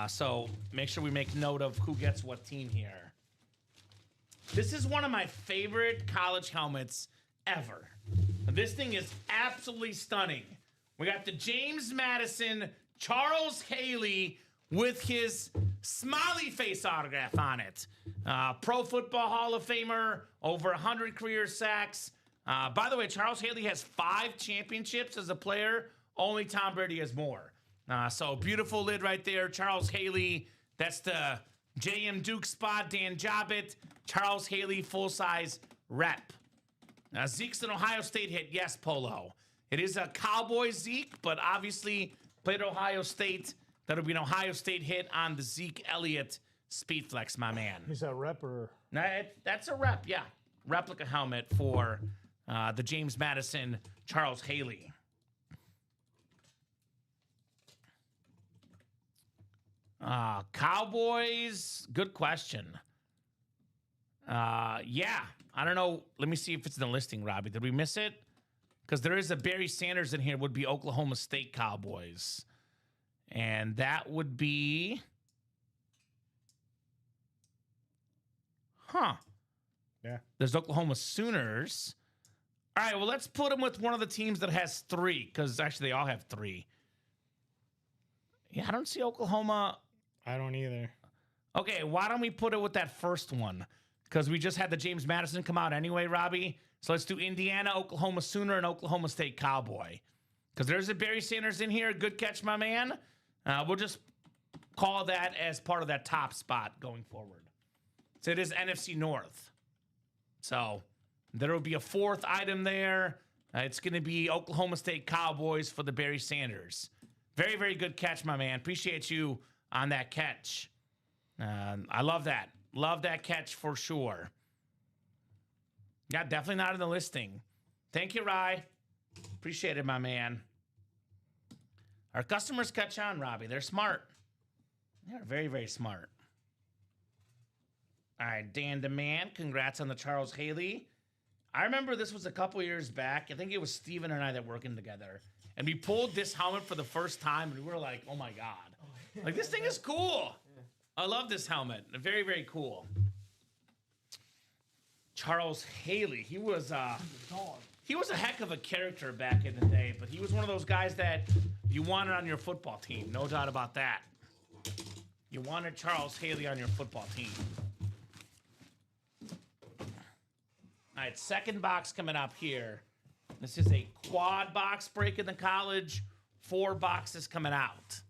So make sure we make note of who gets what team here. This is one of my favorite college helmets ever. This thing is absolutely stunning. We got the James Madison, Charles Haley with his smiley face autograph on it. Pro Football Hall of Famer, over 100 career sacks. By the way, Charles Haley has 5 championships as a player. Only Tom Brady has more. So beautiful lid right there. Charles Haley, that's the JM Duke spot. Dan Jobbitt, Charles Haley, full-size rep. Zeke's an Ohio State hit. Yes, Polo. It is a Cowboy Zeke, but obviously Played at Ohio State. That'll be an Ohio State hit on the Zeke Elliott Speed Flex, my man. Is that rep or? That's a rep, yeah. Replica helmet for the James Madison Charles Haley. Cowboys, good question. Yeah, I don't know. Let me see if it's in the listing, Robbie. Did we miss it? Because there is a Barry Sanders in here, would be Oklahoma State Cowboys. And that would be... Huh. Yeah. There's Oklahoma Sooners. All right, well, let's put them with one of the teams that has 3, because actually they all have 3. Yeah, I don't see Oklahoma. I don't either. Okay, why don't we put it with that first one? Because we just had the James Madison come out anyway, Robbie. So let's do Indiana, Oklahoma Sooner, and Oklahoma State Cowboy. Because there's a Barry Sanders in here. Good catch, my man. We'll just call that as part of that top spot going forward. So it is NFC North. So there will be a 4th item there. It's going to be Oklahoma State Cowboys for the Barry Sanders. Very, very good catch, my man. Appreciate you on that catch. I love that. Love that catch for sure. Yeah, definitely not in the listing. Thank you, Rye. Appreciate it, my man. Our customers catch on, Robbie. They're smart. They're very, very smart. All right, Dan DeMan, congrats on the Charles Haley. I remember this was a couple years back. I think it was Steven and I that were working together. And we pulled this helmet for the first time, and we were like, oh, my God. Like, this thing is cool. I love this helmet. Very, very cool. Charles Haley. He was a heck of a character back in the day, but he was one of those guys that you wanted on your football team. No doubt about that. You wanted Charles Haley on your football team. All right, second box coming up here. This is a quad box break in the college. 4 boxes coming out.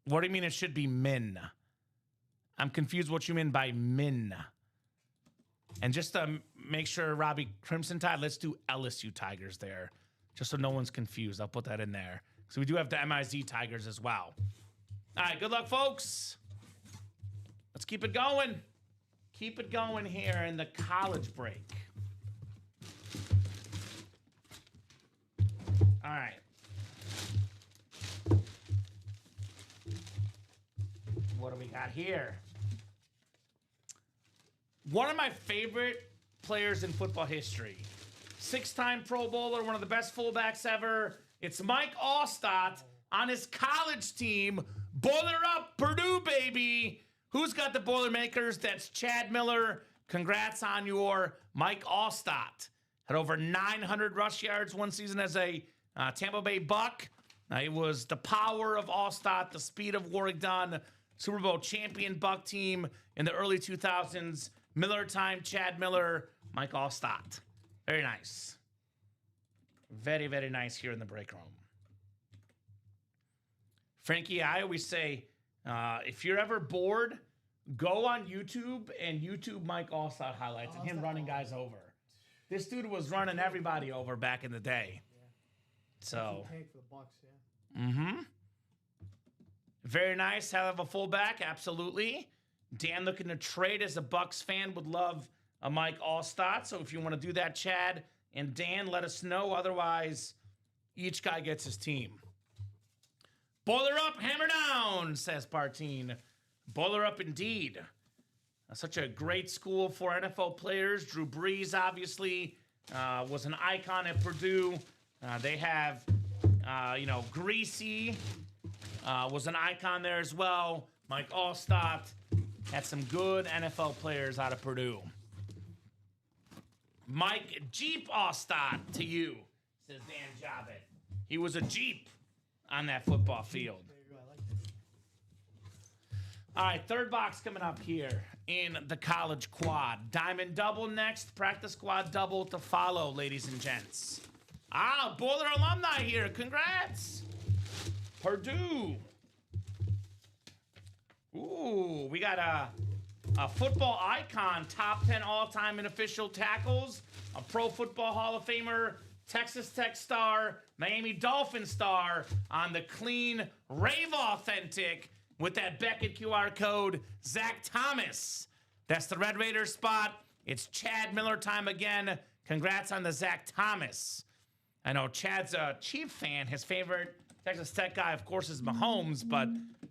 What do you mean it should be min? I'm confused what you mean by min. And just to make sure, Robbie, Crimson Tide, let's do LSU Tigers there. Just so no one's confused. I'll put that in there. So we do have the MIZ Tigers as well. All right, good luck, folks. Let's keep it going. Keep it going here in the college break. All right. What do we got here? One of my favorite players in football history. 6-time Pro Bowler, one of the best fullbacks ever. It's Mike Allstott on his college team. Boiler up, Purdue, baby. Who's got the Boilermakers? That's Chad Miller. Congrats on your Mike Allstott. Had over 900 rush yards one season as a Tampa Bay Buck. It was the power of Allstott, the speed of Warrick Dunn, Super Bowl champion Buck team in the early 2000s. Miller time, Chad Miller, Mike Allstott. Very nice. Very, very nice here in the break room. Frankie, I always say, if you're ever bored, go on YouTube and YouTube Mike Allstott highlights and him running guys over. This dude was running everybody over back in the day. Yeah. So. Tank for the Bucks, yeah. Mm-hmm. Very nice. Have a fullback, absolutely. Dan looking to trade as a Bucks fan, would love a Mike Allstott. So if you want to do that, Chad and Dan, let us know. Otherwise, each guy gets his team. Boiler up, hammer down, says Partine. Boiler up indeed. Such a great school for NFL players. Drew Brees, obviously, was an icon at Purdue. They have, Greasy was an icon there as well. Mike Allstott had some good NFL players out of Purdue. Mike Jeep Allstott to you, says Dan Javit. He was a Jeep on that football field. There you go. I like that. All right, third box coming up here in the college quad. Diamond double next, practice squad double to follow, ladies and gents. Boiler alumni here. Congrats. Purdue. Ooh, we got a football icon, top 10 all-time in official tackles, a Pro Football Hall of Famer, Texas Tech star, Miami Dolphin star on the clean Rave Authentic with that Beckett QR code, Zach Thomas. That's the Red Raiders spot. It's Chad Miller time again. Congrats on the Zach Thomas. I know Chad's a Chief fan. His favorite Texas Tech guy, of course, is Mahomes, but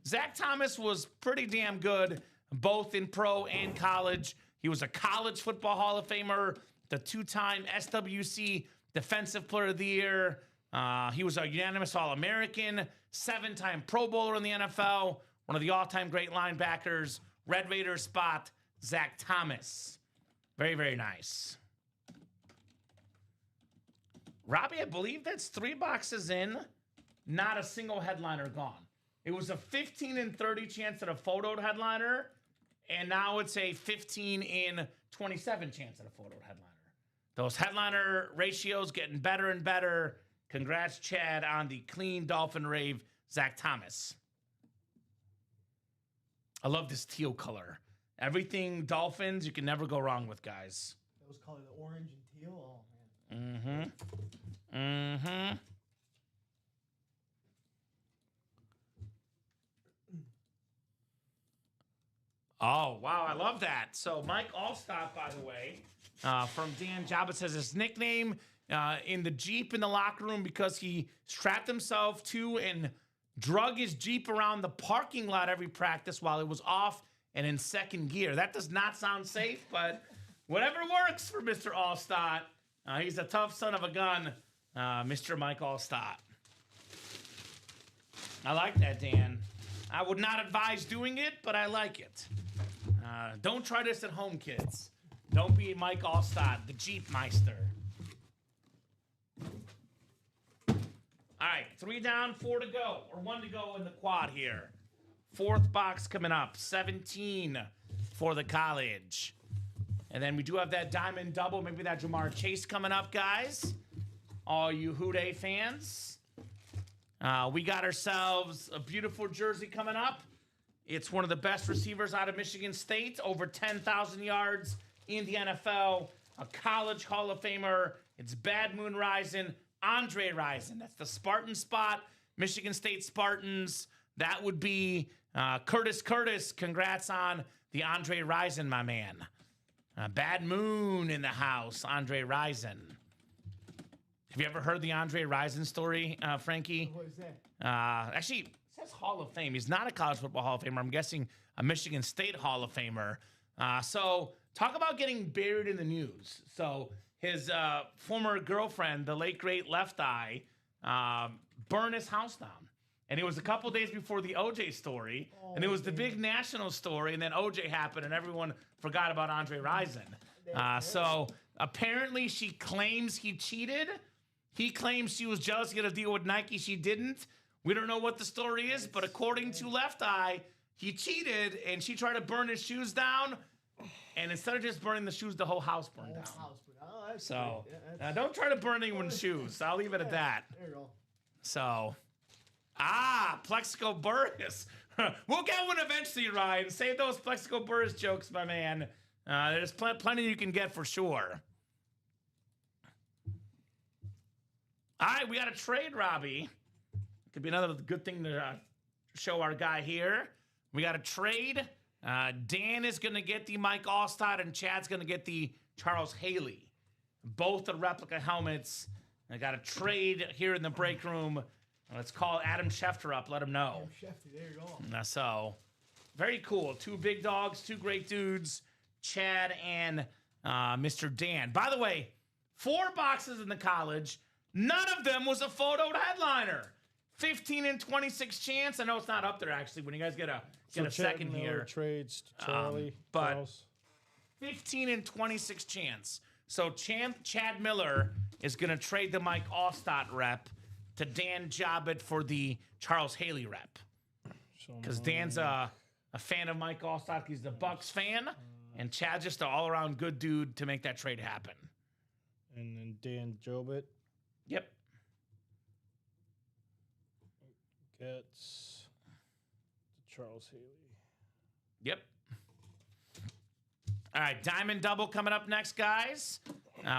Zach Thomas was pretty damn good, both in pro and college. He was a college football Hall of Famer, the 2-time SWC Defensive Player of the Year. He was a unanimous All-American, 7-time Pro Bowler in the NFL, one of the all-time great linebackers. Red Raiders spot, Zach Thomas. Very, very nice. Robbie, I believe that's 3 boxes in, not a single headliner gone. It was a 15 in 30 chance at a photoed headliner, and now it's a 15 in 27 chance at a photoed headliner. Those headliner ratios getting better and better. Congrats, Chad, on the clean Dolphin Rave, Zach Thomas. I love this teal color. Everything Dolphins, you can never go wrong with, guys. Those colors, the orange and teal. Oh man. Oh, wow, I love that. So Mike Allstott, by the way, from Dan Jabba, says his nickname in the Jeep in the locker room because he strapped himself to and drug his Jeep around the parking lot every practice while it was off and in second gear. That does not sound safe, but whatever works for Mr. Allstott. He's a tough son of a gun, Mr. Mike Allstott. I like that, Dan. I would not advise doing it, but I like it. Don't try this at home, kids. Don't be Mike Allstott, the Jeep Meister. All right, 3 down, 4 to go, or 1 to go in the quad here. 4th box coming up, 17 for the college. And then we do have that diamond double, maybe that Jamar Chase coming up, guys. All you Houday fans. We got ourselves a beautiful jersey coming up. It's one of the best receivers out of Michigan State, over 10,000 yards in the NFL, a college Hall of Famer. It's Bad Moon Rising, Andre Rising. That's the Spartan spot, Michigan State Spartans. That would be Curtis. Congrats on the Andre Rising, my man. Bad Moon in the house, Andre Rising. Have you ever heard the Andre Rising story, Frankie? What is that? Actually, it says Hall of Fame. He's not a college football Hall of Famer. I'm guessing a Michigan State Hall of Famer. So talk about getting buried in the news. So his former girlfriend, the late, great Left Eye, burned his house down. And it was a couple days before the OJ story. And it was the big national story. And then OJ happened, and everyone forgot about Andre Rising. So apparently she claims he cheated. He claims she was jealous to get a deal with Nike. She didn't. We don't know what the story is, but according to Left Eye, he cheated, and she tried to burn his shoes down. And instead of just burning the shoes, the whole house burned down. Oh, that's So great. don't try to burn anyone's shoes. I'll leave it at that. There you go. So, Plexico Burris. We'll get one eventually, Ryan. Save those Plexico Burris jokes, my man. There's plenty you can get for sure. All right, we got a trade, Robbie. Could be another good thing to show our guy here. We got a trade. Dan is going to get the Mike Allstott, and Chad's going to get the Charles Haley. Both the replica helmets. I got a trade here in the break room. Let's call Adam Schefter up. Let him know. Shefty, there you go. So, very cool. 2 big dogs, 2 great dudes, Chad and Mr. Dan. By the way, 4 boxes in the college. None of them was a photoed headliner. 15 and 26 chance. I know it's not up there, actually, when you guys get a second here. Trades, Charlie, but Charles. 15 and 26 chance. So Chad Miller is going to trade the Mike Allstott rep to Dan Jobbitt for the Charles Haley rep. Because Dan's a fan of Mike Allstott. He's the Bucks fan. And Chad's just an all-around good dude to make that trade happen. And then Dan Jobbitt Yep. gets Charles Haley. Yep. All right, Diamond Double coming up next, guys.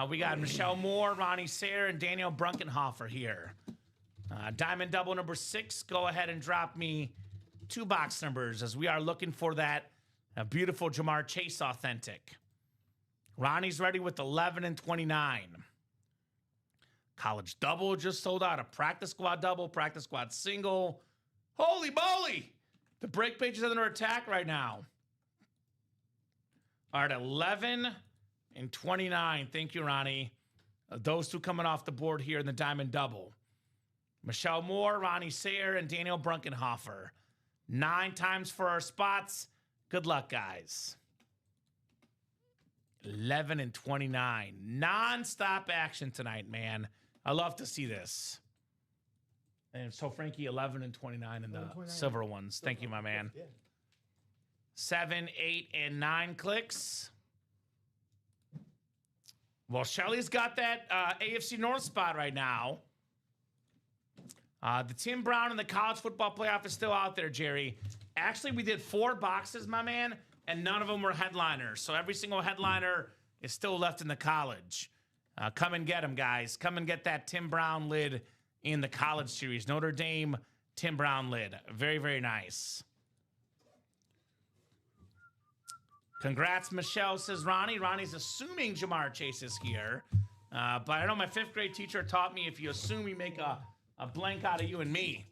We got Michelle Moore, Ronnie Sayre, and Daniel Brunkenhofer here. Diamond double number 6. Go ahead and drop me 2 box numbers as we are looking for that beautiful Jamar Chase authentic. Ronnie's ready with 11 and 29. College double just sold out. A practice squad double, practice squad single. Holy moly! The break page is under attack right now. All right, 11 and 29. Thank you, Ronnie. Those 2 coming off the board here in the diamond double. Michelle Moore, Ronnie Sayre, and Daniel Brunkenhofer. 9 times for our spots. Good luck, guys. 11 and 29. Non-stop action tonight, man. I love to see this. And so, Frankie, 11 and 29 in the silver ones. Thank you, my man. 7, 8, and 9 clicks. Well, Shelly's got that AFC North spot right now. The Tim Brown and the college football playoff is still out there, Jerry. Actually, we did 4 boxes, my man, and none of them were headliners. So every single headliner is still left in the college. Come and get them, guys. Come and get that Tim Brown lid in the college series. Notre Dame Tim Brown lid. Very, very nice. Congrats, Michelle, says Ronnie. Ronnie's assuming Jamar Chase is here. But I know my 5th grade teacher taught me if you assume, you make a blank out of you and me.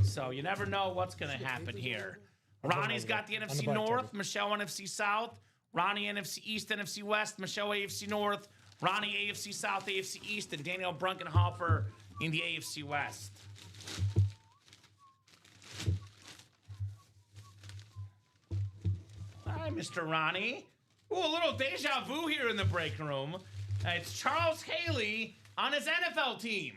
So you never know what's going to happen here. Ronnie's got the NFC North. Michelle NFC South. Ronnie NFC East, NFC West. Michelle AFC North. Ronnie AFC South, AFC East. And Daniel Brunkenhofer in the AFC West. Hi, Mr. Ronnie. Ooh, a little deja vu here in the break room. It's Charles Haley on his NFL team.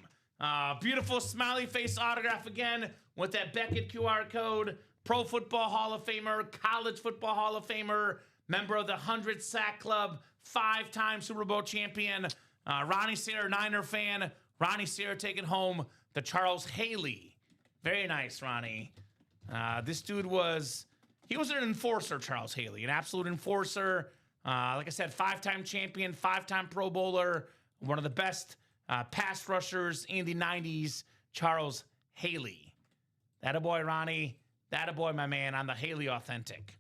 Beautiful smiley face autograph again with that Beckett QR code. Pro Football Hall of Famer, College Football Hall of Famer, member of the 100 Sack Club, 5-time Super Bowl champion. Ronnie Sayre, Niner fan. Ronnie Sayre taking home the Charles Haley. Very nice, Ronnie. This dude he was an enforcer, Charles Haley, an absolute enforcer. Like I said, 5-time champion, 5-time Pro Bowler, one of the best pass rushers in the 90s, Charles Haley. That a boy, Ronnie. That a boy, my man, on the Haley authentic.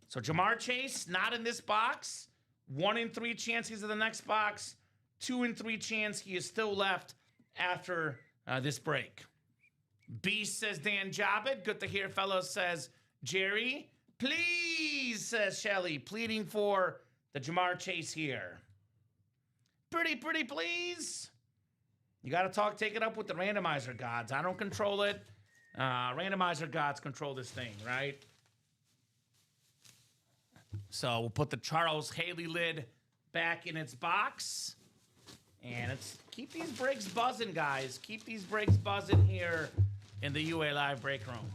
So Jamar Chase, not in this box. 1 in 3 chance he's in the next box. 2 in 3 chance he is still left after this break. Beast, says Dan Jobbitt. Good to hear, fellows, says Jerry. Please, says Shelly, pleading for the Jamar Chase here. Pretty please. You got to take it up with the randomizer gods. I don't control it. Randomizer gods control this thing, right? So we'll put the Charles Haley lid back in its box. And keep these breaks buzzing, guys. Keep these breaks buzzing here in the UA Live break room.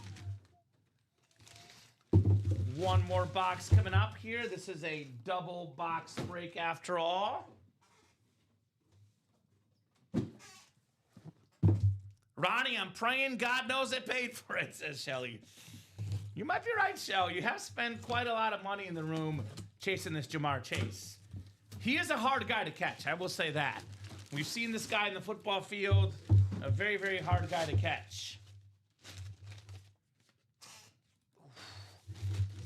One more box coming up here. This is a double box break after all. Ronnie, I'm praying God knows I paid for it, says Shelly. You might be right, Shell. You have spent quite a lot of money in the room chasing this Jamar Chase. He is a hard guy to catch, I will say that. We've seen this guy in the football field. A very, very hard guy to catch.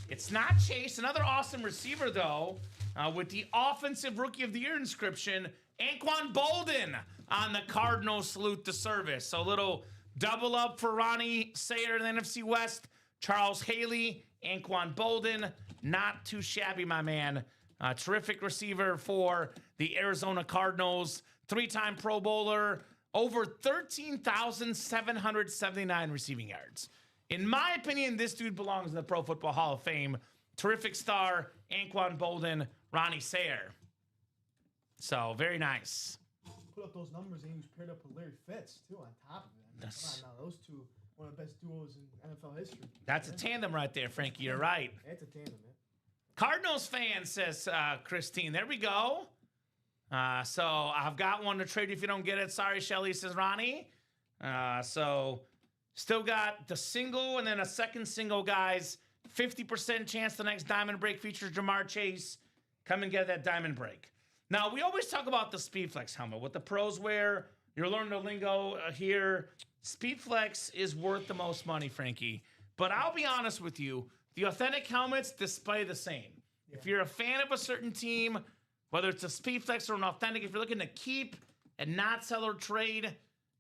It's not Chase. Another awesome receiver, though, with the Offensive Rookie of the Year inscription, Anquan Boldin on the Cardinals salute to service. So a little double up for Ronnie Sayre in the NFC West. Charles Haley, Anquan Boldin. Not too shabby, my man. Terrific receiver for the Arizona Cardinals. 3-time Pro Bowler. Over 13,779 receiving yards. In my opinion, this dude belongs in the Pro Football Hall of Fame. Terrific star, Anquan Boldin, Ronnie Sayre. So, very nice. Put up those numbers and he was paired up with Larry Fitz, too, on top of it. Come on now, those two, one of the best duos in NFL history. That's a tandem right there, Frankie. You're right. It's a tandem, man. Cardinals fan, says Christine. There we go. So, I've got one to trade if you don't get it. Sorry, Shelly, says Ronnie. So, still got the single and then a second single, guys. 50% chance the next diamond break features Jamar Chase. Come and get that diamond break. Now, we always talk about the SpeedFlex helmet. What the pros wear, you're learning the lingo here. SpeedFlex is worth the most money, Frankie. But I'll be honest with you, the authentic helmets display the same. Yeah. If you're a fan of a certain team, whether it's a SpeedFlex or an authentic, if you're looking to keep and not sell or trade,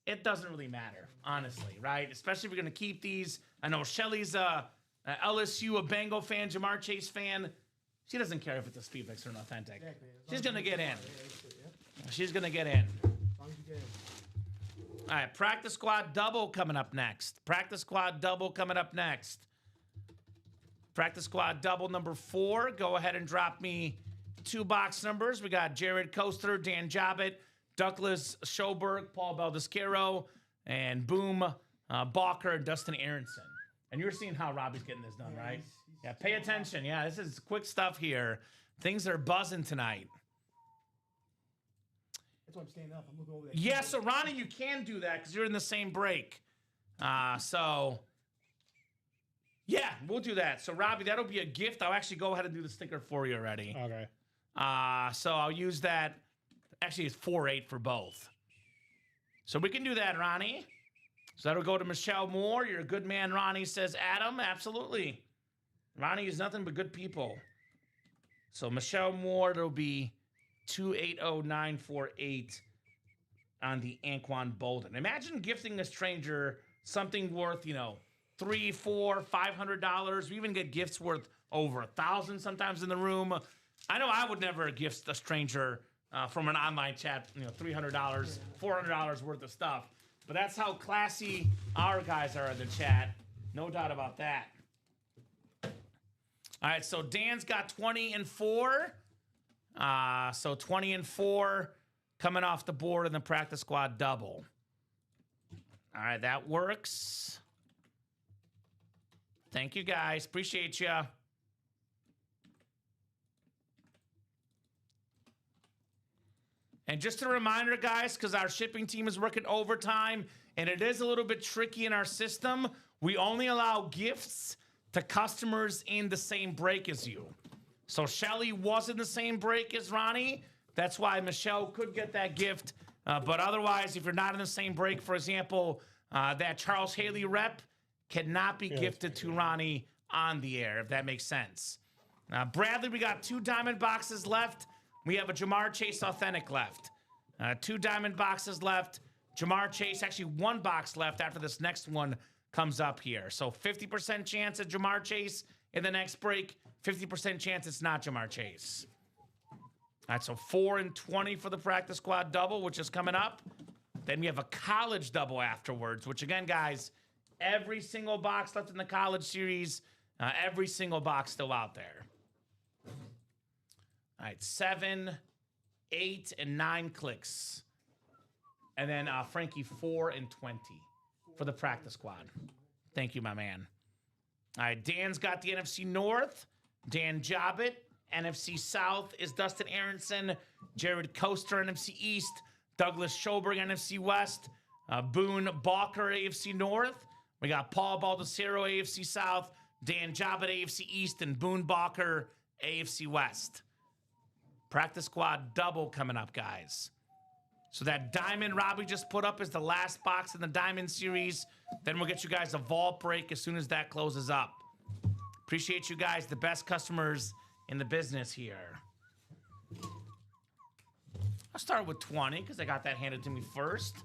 it doesn't really matter, honestly, right? Especially if you're going to keep these. I know Shelly's a LSU, a Bengal fan, Jamar Chase fan. She doesn't care if it's a SpeedFlex or an authentic. Exactly. She's going to get in. She's going to get in. All right, practice squad double coming up next. Practice squad double coming up next. Practice squad double number 4. Go ahead and drop me 2 box numbers. We got Jared Coaster, Dan Jobbitt, Douglas Schoberg, Paul Baldescaro, and Boom Balker and Dustin Aronson. And you're seeing how Robbie's getting this done, right? Yeah, pay attention. Yeah, this is quick stuff here. Things are buzzing tonight. That's why I'm standing up. I'm looking over there. Yeah, so Ronnie, you can do that because you're in the same break. So, yeah, we'll do that. So, Robbie, that'll be a gift. I'll actually go ahead and do the sticker for you already. Okay. So I'll use that. Actually, it's 4-8 for both. So we can do that, Ronnie. So that'll go to Michelle Moore. You're a good man, Ronnie, says Adam. Absolutely. Ronnie is nothing but good people. So Michelle Moore, there'll be 280948 on the Anquan Bolden. Imagine gifting a stranger something worth, $300, $400, $500. We even get gifts worth over $1,000 sometimes in the room. I know I would never gift a stranger from an online chat, $300, $400 worth of stuff. But that's how classy our guys are in the chat. No doubt about that. All right, so Dan's got 20 and 4. So 20 and 4 coming off the board in the practice squad double. All right, that works. Thank you, guys. Appreciate you. And just a reminder, guys, because our shipping team is working overtime, and it is a little bit tricky in our system, we only allow gifts to customers in the same break as you. So Shelly was in the same break as Ronnie. That's why Michelle could get that gift. But otherwise, if you're not in the same break, for example, that Charles Haley rep cannot be gifted to Ronnie on the air, if that makes sense. Bradley, we got 2 diamond boxes left. We have a Jamar Chase Authentic left. 2 diamond boxes left. Jamar Chase, actually 1 box left after this next one comes up here. So 50% chance at Jamar Chase in the next break. 50% chance it's not Jamar Chase. All right, so 4 and 20 for the practice squad double, which is coming up. Then we have a college double afterwards, which again, guys, every single box left in the college series, every single box still out there. All right, 7, 8, and 9 clicks. And then Frankie, 4 and 20 for the practice squad. Thank you, my man. All right, Dan's got the NFC North. Dan Jobbitt. NFC South is Dustin Aronson. Jared Coaster, NFC East. Douglas Schoberg, NFC West. Boone Balker, AFC North. We got Paul Baldescaro, AFC South. Dan Jobbitt, AFC East. And Boone Balker, AFC West. Practice squad double coming up, guys. So that diamond Robbie just put up is the last box in the diamond series. Then we'll get you guys a vault break as soon as that closes up. Appreciate you guys, the best customers in the business here. I'll start with 20 because I got that handed to me first.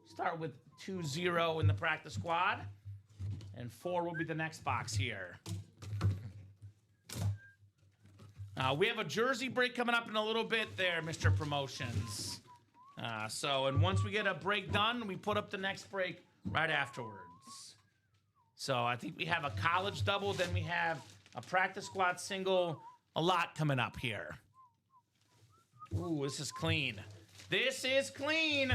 Start with 2-0 in the practice squad. And 4 will be the next box here. We have a jersey break coming up in a little bit there, Mr. Promotions. And once we get a break done, we put up the next break right afterwards. So I think we have a college double, then we have a practice squad single, a lot coming up here. Ooh, this is clean. This is clean.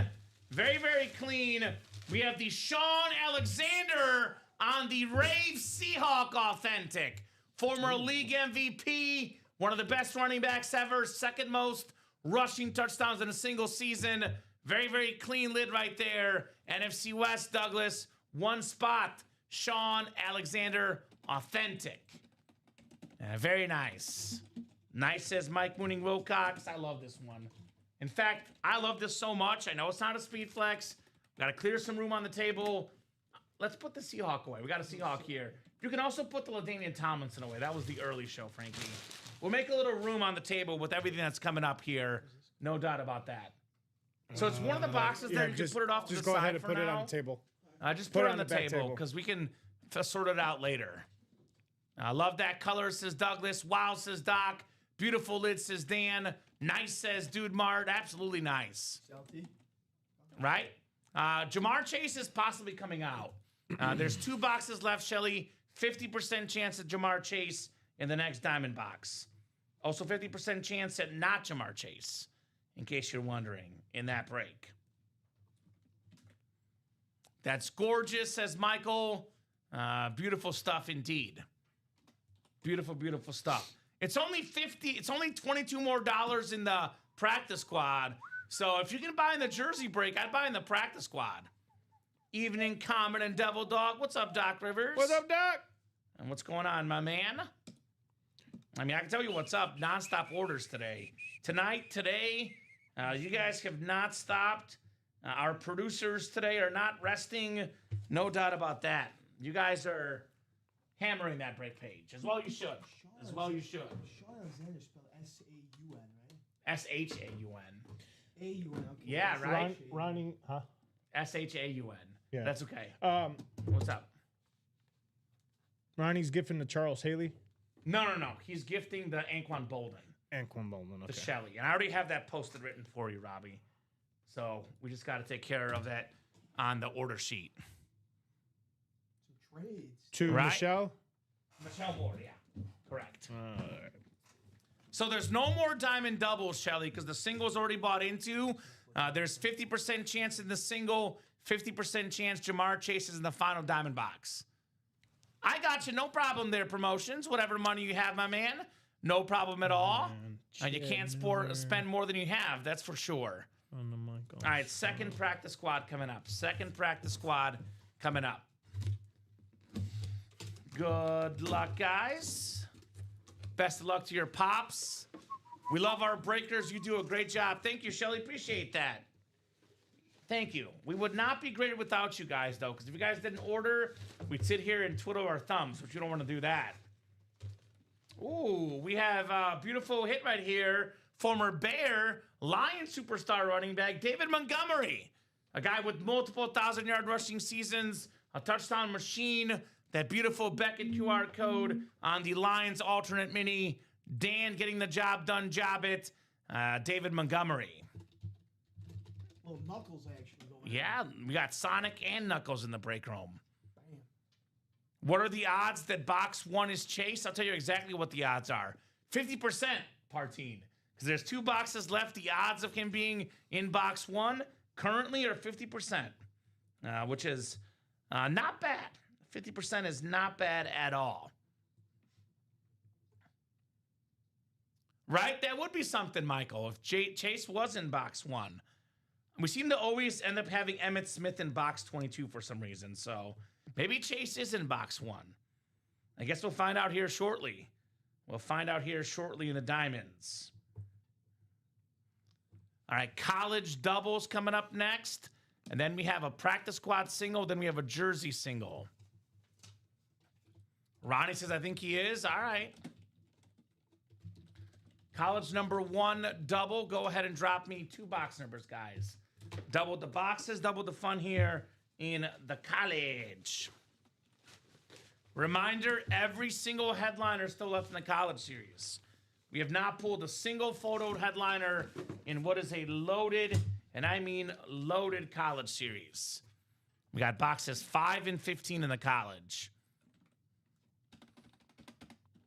Very, very clean. We have the Sean Alexander on the Rave Seahawk Authentic. Former league MVP, one of the best running backs ever, second most rushing touchdowns in a single season. Very, very clean lid right there. NFC West, Douglas, 1 spot. Sean Alexander Authentic. Very nice. Nice, says Mike Mooning Wilcox. I love this one. In fact, I love this so much. I know it's not a speed flex. Got to clear some room on the table. Let's put the Seahawk away. We got a Seahawk here. You can also put the LaDainian Tomlinson away. That was the early show, Frankie. We'll make a little room on the table with everything that's coming up here. No doubt about that. So it's one of the boxes there. You can put it off to the side. Just go ahead and for put it now. on the table. Just put it on the table because we can sort it out later. I love that color, says Douglas. Wow, says Doc. Beautiful lid, says Dan. Nice, says Dude Mart. Absolutely nice. Salty. Right? Jamar Chase is possibly coming out. There's 2 boxes left, Shelly. 50% chance at Jamar Chase in the next diamond box. Also 50% chance at not Jamar Chase, in case you're wondering, in that break. That's gorgeous, says Michael. Beautiful stuff indeed. Beautiful, beautiful stuff. It's only $22 more in the practice squad. So if you can buy in the jersey break, I'd buy in the practice squad. Evening, Common and Devil Dog. What's up, Doc Rivers? What's up, Doc? And what's going on, my man? I mean, I can tell you what's up. Non-stop orders today. Today, you guys have not stopped. Our producers today are not resting. No doubt about that. You guys are hammering that break page. As well you should. As well you should. Sean Alexander spelled S-A-U-N, right? S-H-A-U-N. A-U-N, okay. Yeah, right? Ronnie, huh? S-H-A-U-N. Yeah. That's okay. What's up? Ronnie's gifting to Charles Haley. No. He's gifting the Anquan Bolden. Anquan Bolden, okay. The Shelly. And I already have that posted written for you, Robbie. So we just got to take care of that on the order sheet. Some trades. To Right? Michelle? Michelle Moore, yeah. Correct. So there's no more diamond doubles, Shelly, because the single's already bought into. There's 50% chance in the single, 50% chance Jamar Chase is in the final diamond box. I got you. No problem there, promotions. Whatever money you have, my man. No problem at all. You can't spend more than you have. That's for sure. On the mic. All right, second practice squad coming up. Second practice squad coming up. Good luck, guys. Best of luck to your pops. We love our breakers. You do a great job. Thank you, Shelly. Appreciate that. Thank you. We would not be great without you guys, though, because if you guys didn't order, we'd sit here and twiddle our thumbs, but you don't want to do that. Ooh, we have a beautiful hit right here. Former Bear, Lion superstar running back, David Montgomery. A guy with multiple 1,000-yard rushing seasons, a touchdown machine, that beautiful Beckett QR code on the Lions alternate mini. Dan getting the job done, job it. David Montgomery. Little Knuckles action going Yeah, we got Sonic and Knuckles in the break room. Bam. What are the odds that box one is Chase? I'll tell you exactly what the odds are. 50%, Partine. Because there's 2 boxes left. The odds of him being in box one currently are 50%, which is not bad. 50% is not bad at all. Right? That would be something, Michael, if Chase was in box one. We seem to always end up having Emmitt Smith in box 22 for some reason. So maybe Chase is in box one. I guess we'll find out here shortly. We'll find out here shortly in the diamonds. All right, college doubles coming up next. And then we have a practice squad single. Then we have a jersey single. Ronnie says, I think he is. All right. College number 1 double. Go ahead and drop me 2 box numbers, guys. Double the boxes, double the fun here in the college. Reminder, every single headliner still left in the college series. We have not pulled a single photoed headliner in what is a loaded, and I mean loaded college series. We got boxes 5 and 15 in the college.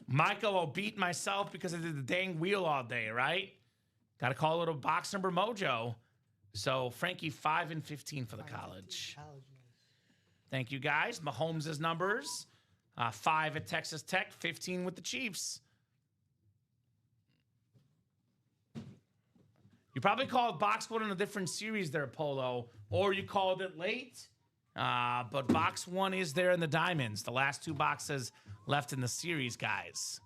Michael will beat myself because I did the dang wheel all day, right? Got to call it a box number mojo. So, Frankie, 5 and 15 for the college. Thank you, guys. Mahomes' numbers. 5 at Texas Tech, 15 with the Chiefs. You probably called box one in a different series there, Polo, or you called it late. But box one is there in the diamonds. The last 2 boxes left in the series, guys.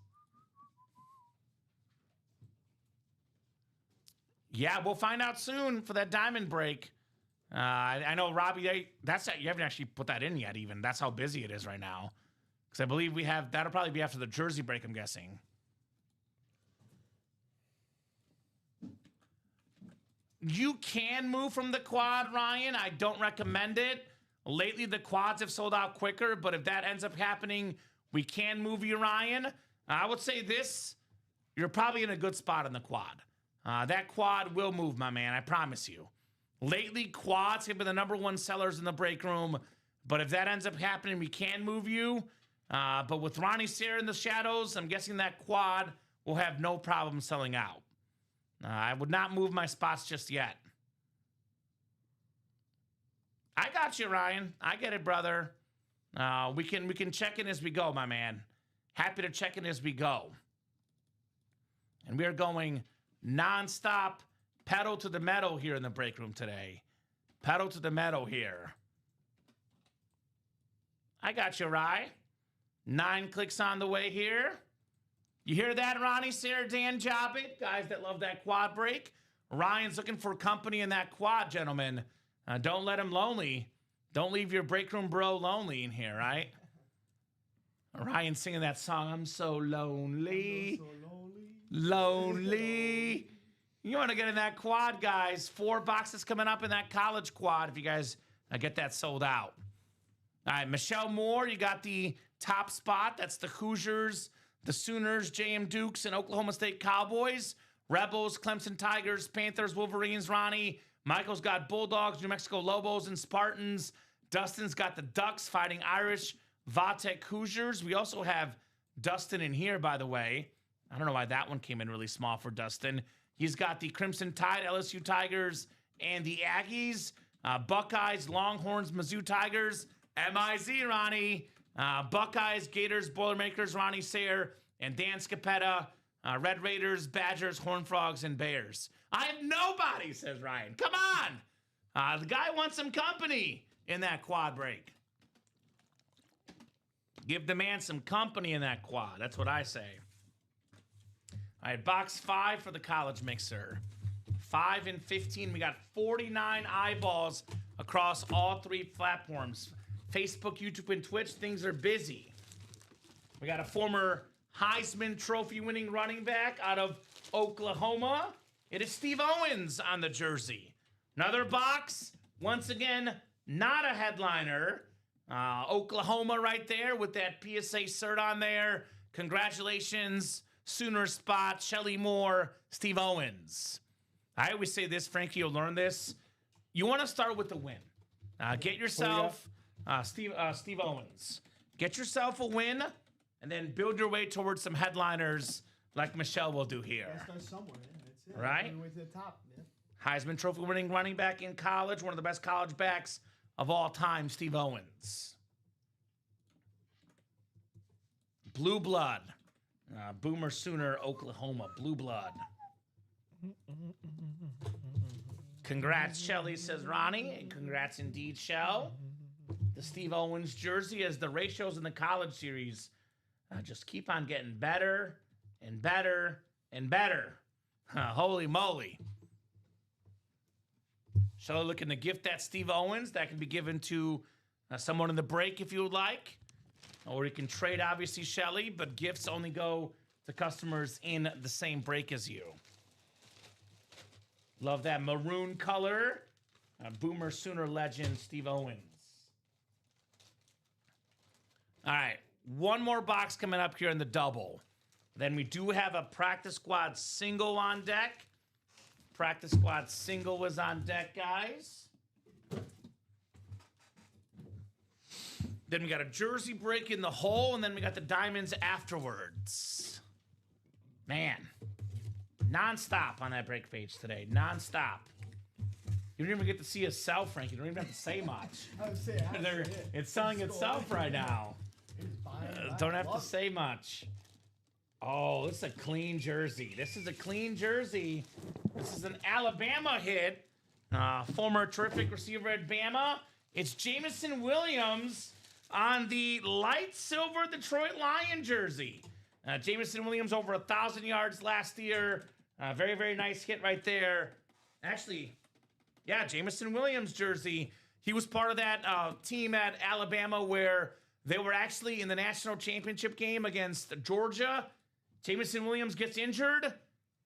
Yeah, we'll find out soon for that diamond break. I know, Robbie, you haven't actually put that in yet even. That's how busy it is right now. Because I believe that'll probably be after the jersey break, I'm guessing. You can move from the quad, Ryan. I don't recommend it. Lately, the quads have sold out quicker, but if that ends up happening, we can move you, Ryan. I would say this, you're probably in a good spot on the quad. That quad will move, my man, I promise you. Lately, quads have been the #1 sellers in the break room, but if that ends up happening, we can move you. But with Ronnie Sayre in the shadows, I'm guessing that quad will have no problem selling out. I would not move my spots just yet. I got you, Ryan. I get it, brother. We can check in as we go, my man. Happy to check in as we go. And we are going nonstop, pedal to the metal here in the break room today. Pedal to the metal here. I got you, Rye. 9 clicks on the way here. You hear that, Ronnie, Sarah, Dan, Jobbit? Guys that love that quad break. Ryan's looking for company in that quad, gentlemen. Don't let him lonely. Don't leave your break room bro lonely in here, right? Ryan singing that song, I'm so lonely. Lonely. You want to get in that quad, guys. 4 boxes coming up in that college quad if you guys get that sold out. All right, Michelle Moore, you got the top spot. That's the Hoosiers, the Sooners, JM Dukes, and Oklahoma State Cowboys. Rebels, Clemson Tigers, Panthers, Wolverines, Ronnie. Michael's got Bulldogs, New Mexico Lobos, and Spartans. Dustin's got the Ducks fighting Irish, Vatek Hoosiers. We also have Dustin in here, by the way. I don't know why that one came in really small for Dustin. He's got the Crimson Tide, LSU Tigers, and the Aggies. Buckeyes, Longhorns, Mizzou Tigers. MIZ, Ronnie. Buckeyes, Gators, Boilermakers, Ronnie Sayre, and Dan Scapetta. Red Raiders, Badgers, Horned Frogs, and Bears. I have nobody, says Ryan. Come on. The guy wants some company in that quad break. Give the man some company in that quad. That's what I say. All right, box 5 for the college mixer. 5 and 15. We got 49 eyeballs across all 3 platforms. Facebook, YouTube, and Twitch. Things are busy. We got a former Heisman Trophy winning running back out of Oklahoma. It is Steve Owens on the jersey. Another box. Once again, not a headliner. Oklahoma right there with that PSA cert on there. Congratulations. Sooner spot, Shelly Moore, Steve Owens. I always say this, Frankie, you'll learn this. You want to start with the win. Get yourself, Steve Owens. Get yourself a win, and then build your way towards some headliners like Michelle will do here. Start somewhere. That's it. Right? All the way to the top, man. Heisman Trophy winning running back in college, one of the best college backs of all time, Steve Owens. Blue blood. Boomer Sooner, Oklahoma. Blue blood. Congrats, Shelly, says Ronnie. And congrats indeed, Shell. The Steve Owens jersey, as the ratios in the college series just keep on getting better and better and better. Holy moly. Shell looking to gift that Steve Owens. That can be given to someone in the break if you would like. Or you can trade, obviously, Shelly, but gifts only go to customers in the same break as you. Love that maroon color. Boomer Sooner legend, Steve Owens. All right, one more box coming up here in the double. Then we do have a practice squad single on deck. Practice squad single was on deck, guys. Then we got a jersey break in the hole, and then we got the diamonds afterwards. Man, nonstop on that break page today. Nonstop. You don't even get to see yourself, Frank. You don't even have to say much. I would say, It's selling itself right now. Don't have to say much. Oh, this is a clean jersey. This is a clean jersey. This is an Alabama hit. Former terrific receiver at Bama. It's Jameson Williams on the light silver Detroit Lion jersey. Jameson Williams over 1,000 yards last year. Very, very nice hit right there Actually, yeah, Jameson Williams jersey. He was part of that team at Alabama where they were actually in the national championship game against Georgia. Jameson Williams gets injured.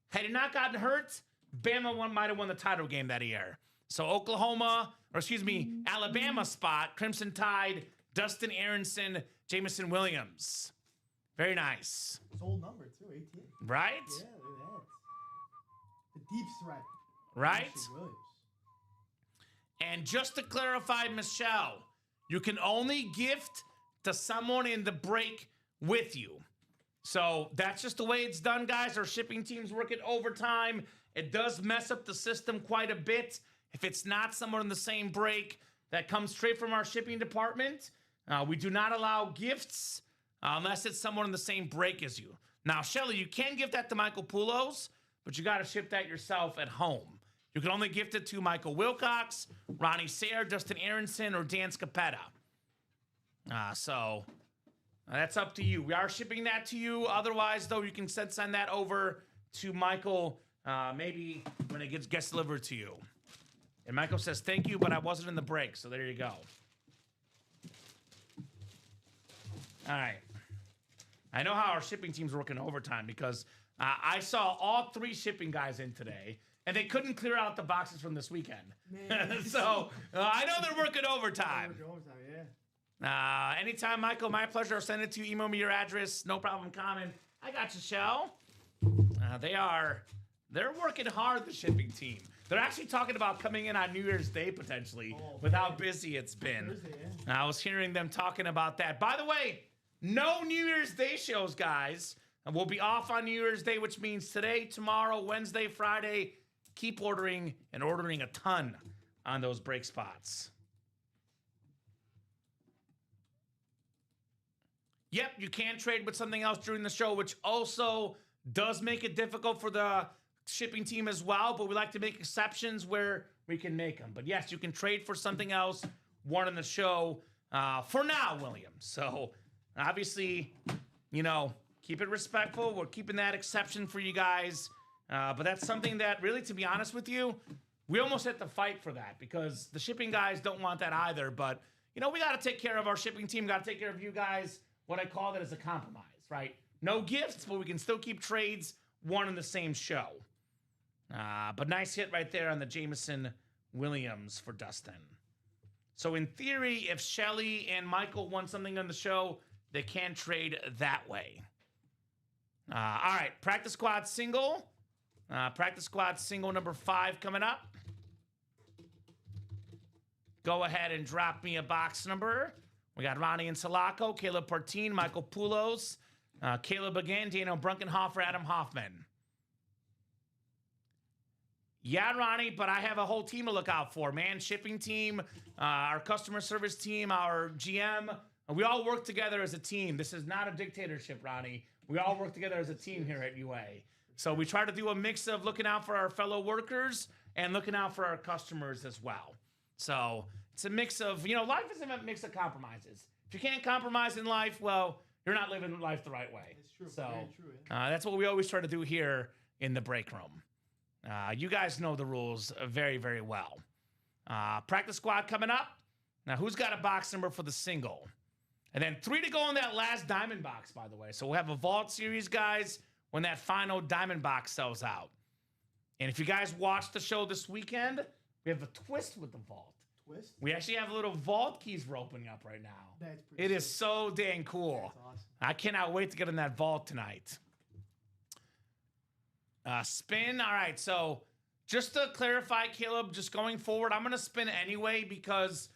Had he not gotten hurt, Bama might have won the title game that year. So Alabama spot, Crimson Tide, Dustin Aronson, Jameson Williams. Very nice. It's old number too, 18. Right? Yeah, look at that. The deep threat. Right? Jameson Williams. And just to clarify, Michelle, you can only gift to someone in the break with you. So that's just the way it's done, guys. Our shipping teams work it overtime. It does mess up the system quite a bit. If it's not someone in the same break that comes straight from our shipping department, we do not allow gifts unless it's someone in the same break as you. Now, Shelly, you can gift that to Michael Poulos, but you got to ship that yourself at home. You can only gift it to Michael Wilcox, Ronnie Sayre, Dustin Aronson, or Dan Scapetta. So that's up to you. We are shipping that to you. Otherwise, though, you can send that over to Michael maybe when it gets delivered to you. And Michael says, thank you, but I wasn't in the break. So there you go. All right. I know how our shipping team's working overtime because I saw all 3 shipping guys in today. And they couldn't clear out the boxes from this weekend. So I know they're working overtime. Anytime, Michael, my pleasure. I'll send it to you. Email me your address. No problem, comment. I got you, Shell. They're working hard, the shipping team. They're actually talking about coming in on New Year's Day, potentially, with how busy it's been. Thursday, yeah. I was hearing them talking about that. By the way, no New Year's Day shows, guys. We'll be off on New Year's Day, which means today, tomorrow, Wednesday, Friday, keep ordering and ordering a ton on those break spots. Yep, you can trade with something else during the show, which also does make it difficult for the shipping team as well, but we like to make exceptions where we can make them. But yes, you can trade for something else, one in the show, for now, William. So obviously, keep it respectful. We're keeping that exception for you guys. But that's something that really, to be honest with you, we almost had to fight for that because the shipping guys don't want that either. But, we got to take care of our shipping team, got to take care of you guys. What I call that is a compromise, right? No gifts, but we can still keep trades, one in the same show. But nice hit right there on the Jameson Williams for Dustin. So in theory, if Shelly and Michael want something on the show, they can trade that way. All right, practice squad single. Practice squad single number 5 coming up. Go ahead and drop me a box number. We got Ronnie and Salako, Caleb Partine, Michael Poulos, Caleb again, Daniel Brunkenhofer, Adam Hoffman. Yeah, Ronnie, but I have a whole team to look out for, man. Shipping team, our customer service team, our GM. We all work together as a team. This is not a dictatorship, Ronnie. We all work together as a team here at UA. So we try to do a mix of looking out for our fellow workers and looking out for our customers as well. So it's a mix of, life is a mix of compromises. If you can't compromise in life, well, you're not living life the right way. It's true. So Very true, yeah. that's what we always try to do here in the break room. You guys know the rules very, very well. Practice squad coming up. Now, who's got a box number for the single? And then 3 to go in that last diamond box, by the way. So we'll have a vault series, guys, when that final diamond box sells out. And if you guys watched the show this weekend, we have a twist with the vault. Twist? We actually have little vault keys we're opening up right now. That's pretty It is sick. so dang cool. That's awesome. I cannot wait to get in that vault tonight. Spin. All right, so just to clarify, Caleb, just going forward, I'm going to spin anyway because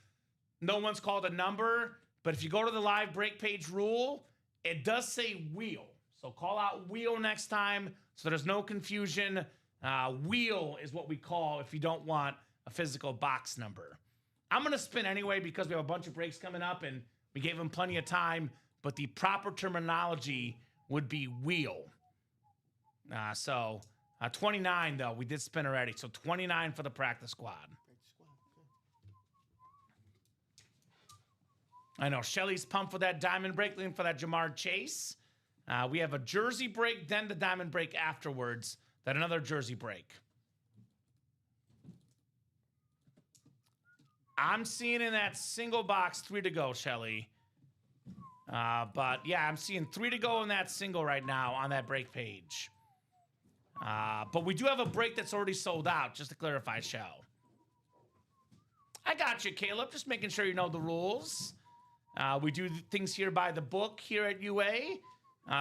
no one's called a number. But if you go to the live break page rule, it does say wheel. So call out wheel next time so there's no confusion. Wheel is what we call if you don't want a physical box number. I'm going to spin anyway because we have a bunch of breaks coming up and we gave them plenty of time. But the proper terminology would be wheel. So 29, though, we did spin already. So 29 for the practice squad. I know Shelly's pumped for that diamond break, looking for that Jamar Chase. We have a jersey break, then the diamond break afterwards. Then another jersey break. I'm seeing in that single box 3 to go, Shelly. But yeah, I'm seeing 3 to go in that single right now on that break page. But we do have a break that's already sold out, just to clarify, Shell. I got you, Caleb. Just making sure you know the rules. We do things here by the book here at UA.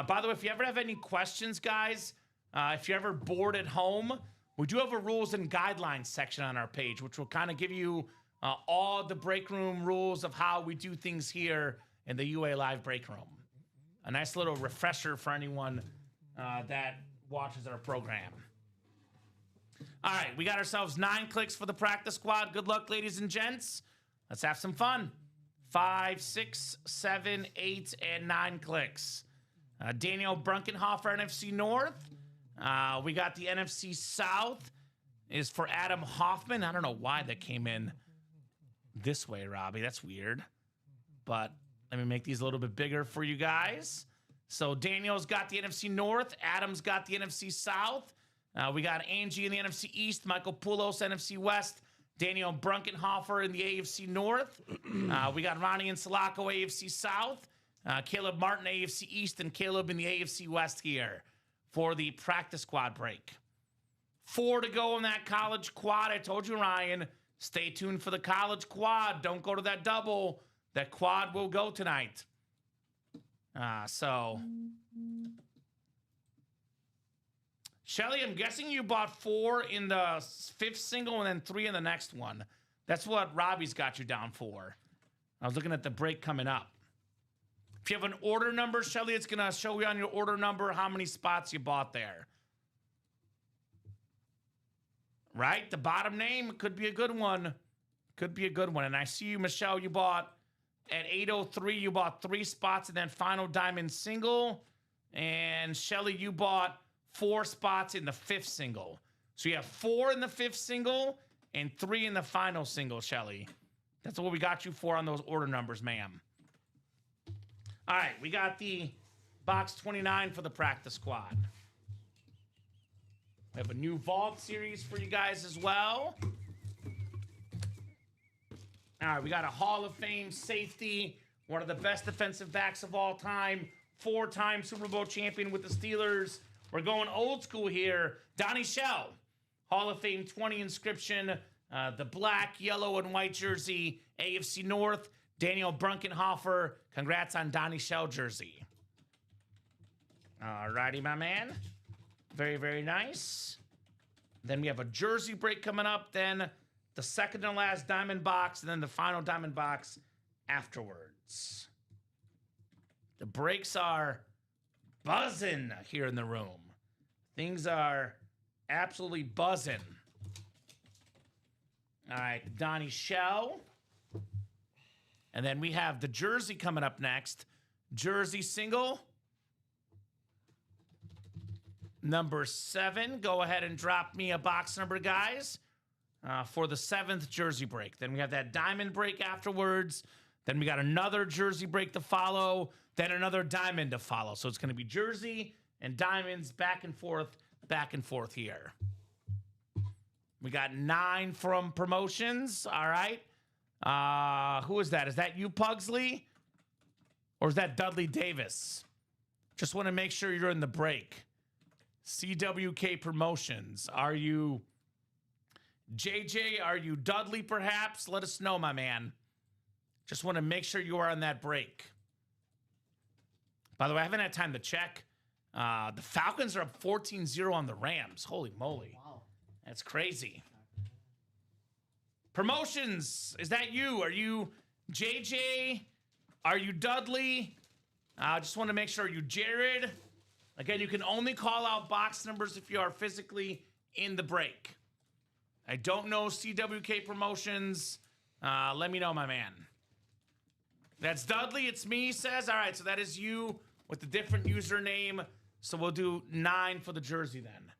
By the way, if you ever have any questions, guys, if you're ever bored at home, we do have a rules and guidelines section on our page, which will kind of give you all the break room rules of how we do things here in the UA Live break room. A nice little refresher for anyone that watches our program. All right, we got ourselves 9 clicks for the practice squad. Good luck, ladies and gents. Let's have some fun. 5, 6, 7, 8, and 9 clicks. Daniel Brunkenhofer, NFC North. We got the NFC South is for Adam Hoffman. I don't know why that came in this way, Robbie. That's weird. But let me make these a little bit bigger for you guys. So Daniel's got the NFC North. Adam's got the NFC South. We got Angie in the NFC East. Michael Poulos, NFC West. Daniel Brunkenhofer in the AFC North. We got Ronnie and Sulaco, AFC South. Caleb Martin, AFC East. And Caleb in the AFC West here for the practice squad break. 4 to go in that college quad. I told you, Ryan, stay tuned for the college quad. Don't go to that double. That quad will go tonight. Shelly, I'm guessing you bought 4 in the 5th single and then 3 in the next one. That's what Robbie's got you down for. I was looking at the break coming up. If you have an order number, Shelly, it's going to show you on your order number how many spots you bought there. Right? The bottom name could be a good one. Could be a good one. And I see you, Michelle, you bought at 803, you bought 3 spots in that final diamond single. And Shelly, you bought 4 spots in the 5th single. So you have 4 in the 5th single and 3 in the final single, Shelly. That's what we got you for on those order numbers, ma'am. All right, we got the box 29 for the practice squad. We have a new vault series for you guys as well. All right, we got a Hall of Fame safety, one of the best defensive backs of all time, 4-time Super Bowl champion with the Steelers. We're going old school here. Donnie Shell, Hall of Fame 20 inscription, the black, yellow, and white jersey, AFC North. Daniel Brunkenhofer, congrats on Donnie Shell jersey. All righty, my man. Very, very nice. Then we have a jersey break coming up, then the second and last diamond box, and then the final diamond box afterwards. The breaks are buzzing here in the room. Things are absolutely buzzing. All right, Donnie Shell. And then we have the jersey coming up next. Jersey single. Number 7. Go ahead and drop me a box number, guys, for the 7th jersey break. Then we have that diamond break afterwards. Then we got another jersey break to follow. Then another diamond to follow. So it's going to be jersey and diamonds back and forth here. We got 9 from promotions. All right. Who is that? Is that you, Pugsley? Or is that Dudley Davis? Just want to make sure you're in the break. CWK Promotions. Are you JJ? Are you Dudley, perhaps? Let us know, my man. Just want to make sure you are on that break. By the way, I haven't had time to check. The Falcons are up 14-0 on the Rams. Holy moly. Wow. That's crazy. Promotions. Is that you? Are you JJ? Are you Dudley? I just want to make sure. Are you Jared? Again, you can only call out box numbers if you are physically in the break. I don't know CWK Promotions. Let me know, my man. That's Dudley. It's me, he says. All right, so that is you with the different username. So we'll do 9 for the jersey then.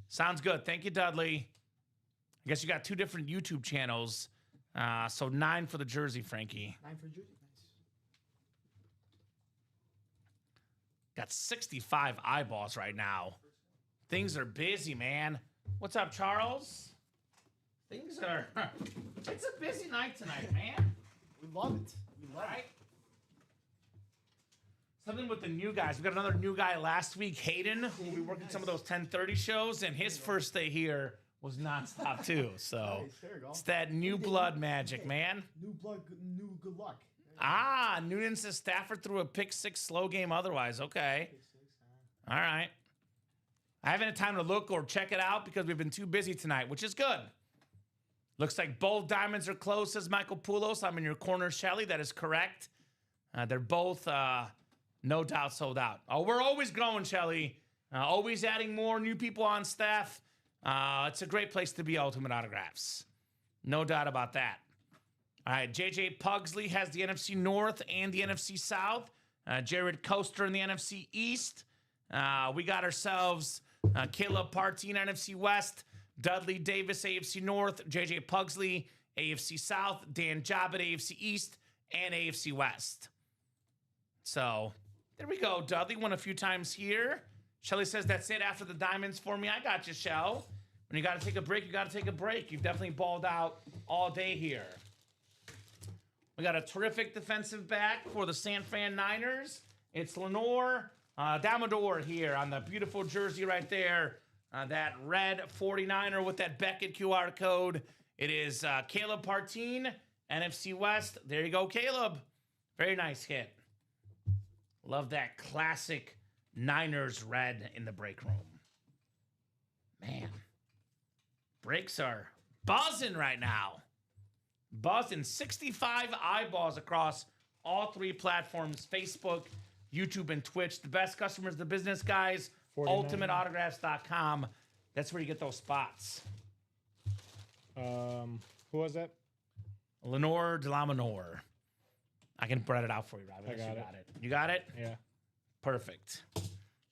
Sounds good. Thank you, Dudley. I guess you got 2 different YouTube channels. So 9 for the jersey, Frankie. 9 for jersey. Nice. Got 65 eyeballs right now. Things are busy, man. What's up, Charles? Things are. It's a busy night tonight, man. We love it. We love Right? Something with the new guys. We got another new guy last week, Hayden, who will be working some of those 10:30 shows, and his first day here was nonstop too. So Nice, there you go. it's that new blood magic, man. New blood, new good luck. Ah, Noonan says Stafford threw a pick 6 slow game otherwise. Okay. All right. I haven't had time to look or check it out because we've been too busy tonight, which is good. Looks like both diamonds are closed, says Michael Poulos. I'm in your corner, Shelly. That is correct. They're both, no doubt, sold out. Oh, we're always growing, Shelly. Always adding more new people on staff. It's a great place to be, Ultimate Autographs. No doubt about that. All right, JJ Pugsley has the NFC North and the NFC South. Jared Coaster in the NFC East. We got ourselves Caleb Partine, NFC West. Dudley Davis, AFC North. JJ Pugsley, AFC South. Dan Jabbat, AFC East. And AFC West. So, there we go. Dudley won a few times here. Shelly says that's it after the diamonds for me. I got you, Shell. When you got to take a break, you got to take a break. You've definitely balled out all day here. We got a terrific defensive back for the San Fran Niners. It's Lenore Damador here on the beautiful jersey right there. That red 49er with that Beckett QR code. It is Caleb Partine, NFC West. There you go, Caleb. Very nice hit. Love that classic Niners red in the break room. Man, breaks are buzzing right now. Buzzing. 65 eyeballs across all 3 platforms, Facebook, YouTube, and Twitch. The best customers, the business guys, 49. ultimateautographs.com. That's where you get those spots. Who was that? Lenore Delaminor. I can spread it out for you, Rob. I got it. You got it? Yeah. Perfect.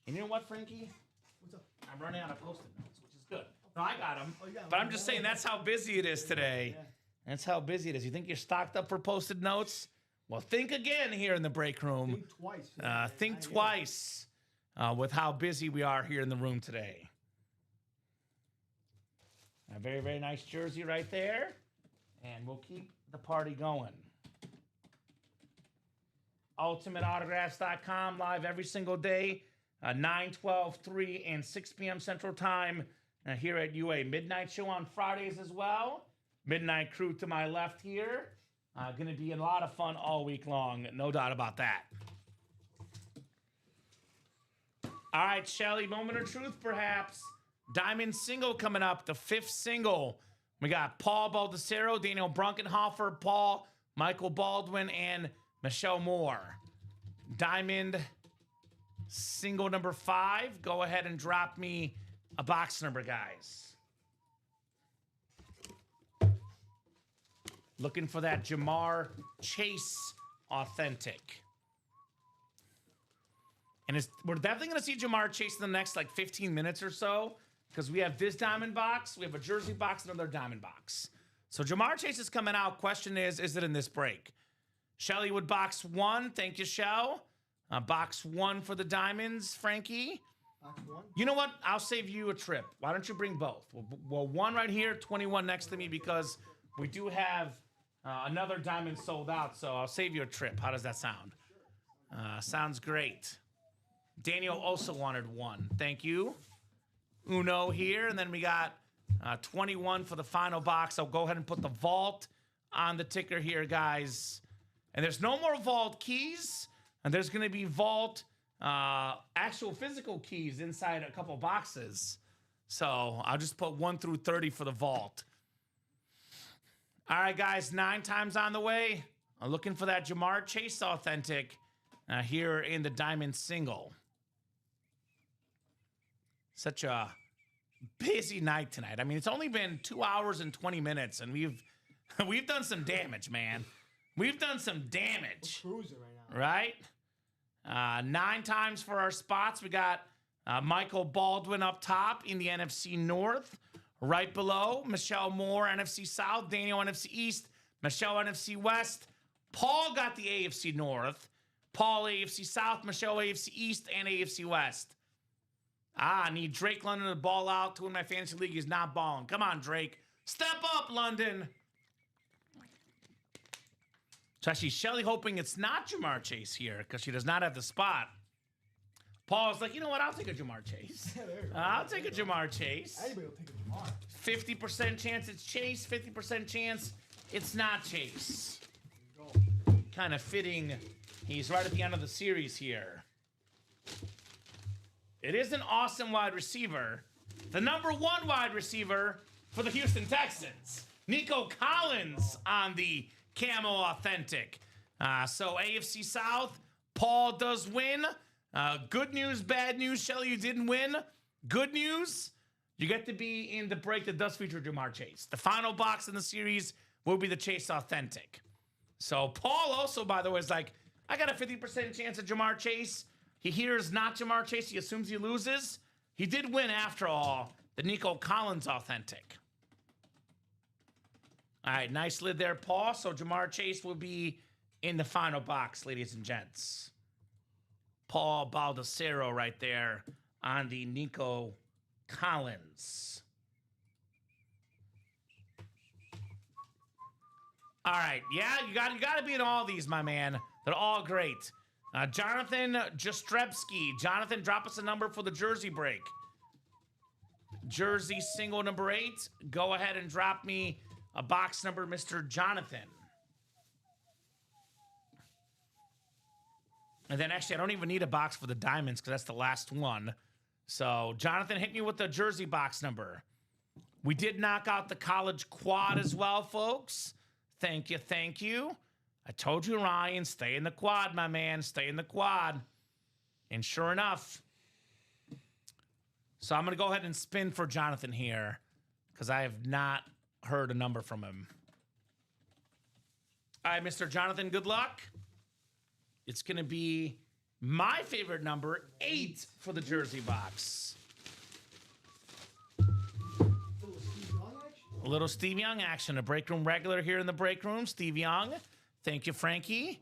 And you know what, Frankie? What's up? I'm running out of Post-it notes, which is good. No, I got them. Oh, you got 'em. But I'm just saying that's how busy it is today. Yeah. That's how busy it is. You think you're stocked up for Post-it notes? Well, think again here in the break room. Think twice. Think twice with how busy we are here in the room today. A very, very nice jersey right there. And we'll keep the party going. UltimateAutographs.com, live every single day, 9, 12, 3, and 6 p.m. Central Time here at UA. Midnight show on Fridays as well. Midnight crew to my left here. Going to be a lot of fun all week long, no doubt about that. All right, Shelly, moment of truth perhaps. Diamond single coming up, the 5th single. We got Paul Baldessaro, Daniel Brunkenhofer, Paul, Michael Baldwin, and Michelle Moore. Diamond single number 5. Go ahead and drop me a box number, guys. Looking for that Jamar Chase authentic. And we're definitely going to see Jamar Chase in the next 15 minutes or so, because we have this diamond box, we have a jersey box, and another diamond box. So Jamar Chase is coming out. Question is it in this break? Shelly with box 1. Thank you, Shell. Box 1 for the diamonds, Frankie. Box 1. You know what? I'll save you a trip. Why don't you bring both? Well, 1 right here, 21 next to me, because we do have another diamond sold out, so I'll save you a trip. How does that sound? Sounds great. Daniel also wanted 1. Thank you. Uno here, and then we got 21 for the final box. I'll go ahead and put the vault on the ticker here, guys. And there's no more vault keys, and there's going to be vault actual physical keys inside a couple boxes. So I'll just put 1 through 30 for the vault. All right, guys, 9 times on the way. I'm looking for that Jamar Chase authentic here in the diamond single. Such a busy night tonight. I mean, it's only been 2 hours and 20 minutes, and we've done some damage, man. We've done some damage. We're cruising right now. Right? 9 times for our spots. We got Michael Baldwin up top in the NFC North. Right below, Michelle Moore, NFC South. Daniel, NFC East. Michelle, NFC West. Paul got the AFC North. Paul, AFC South. Michelle, AFC East, and AFC West. I need Drake London to ball out to win my fantasy league. He's not balling. Come on, Drake. Step up, London. So actually, Shelly hoping it's not Jamar Chase here because she does not have the spot. Paul's like, you know what? I'll take a Jamar Chase. I'll take a Jamar Chase. Anybody will take a Jamar. 50% chance it's Chase, 50% chance it's not Chase. Kind of fitting. He's right at the end of the series here. It is an awesome wide receiver. The number 1 wide receiver for the Houston Texans. Nico Collins on the Camo Authentic. So AFC South, Paul does win. Good news, bad news, Shelly, you didn't win. Good news, you get to be in the break that does feature Jamar Chase. The final box in the series will be the Chase Authentic. So Paul also, by the way, is like, I got a 50% chance at Jamar Chase. He hears not Jamar Chase. He assumes he loses. He did win, after all, the Nico Collins Authentic. All right, nice lid there, Paul. So Jamar Chase will be in the final box, ladies and gents. Paul Baldacero right there on the Nico Collins. All right, yeah, you got to be in all these, my man. They're all great. Jonathan Jastrzebski. Jonathan, drop us a number for the jersey break. Jersey single number 8. Go ahead and drop me a box number, Mr. Jonathan. And then actually, I don't even need a box for the diamonds because that's the last one. So, Jonathan, hit me with the jersey box number. We did knock out the college quad as well, folks. Thank you, thank you. I told you, Ryan, stay in the quad, my man. Stay in the quad. And sure enough. So I'm going to go ahead and spin for Jonathan here because I have not heard a number from him. All right, Mr. Jonathan, good luck. It's going to be my favorite number, 8 for the jersey box. A little Steve Young action. A break room regular here in the break room. Steve Young. Thank you, Frankie.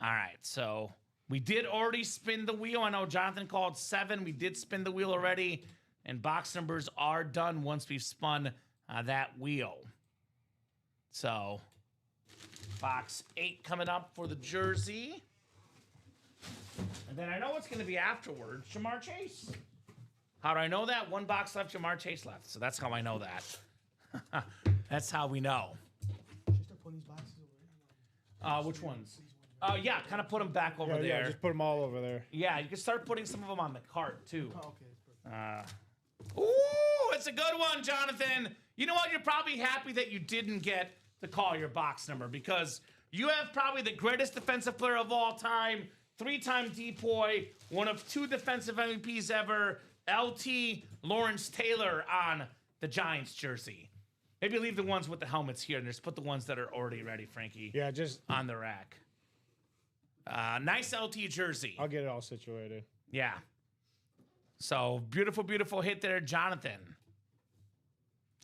All right, so we did already spin the wheel. I know Jonathan called 7. We did spin the wheel already, and box numbers are done once we've spun that wheel. So, box 8 coming up for the jersey. And then I know what's going to be afterwards. Jamar Chase. How do I know that? 1 box left, Jamar Chase left. So that's how I know that. That's how we know. Which ones? Yeah, kind of put them back over there. Yeah, just put them all over there. Yeah, you can start putting some of them on the cart, too. Oh, okay. Ooh, it's a good one, Jonathan. You know what? You're probably happy that you didn't get to call your box number because you have probably the greatest defensive player of all time, 3-time DPOY, one of 2 defensive MVPs ever, LT Lawrence Taylor on the Giants jersey. Maybe leave the ones with the helmets here and just put the ones that are already ready, Frankie. Yeah, just on the rack. Nice LT jersey. I'll get it all situated. Yeah. So, beautiful, beautiful hit there, Jonathan.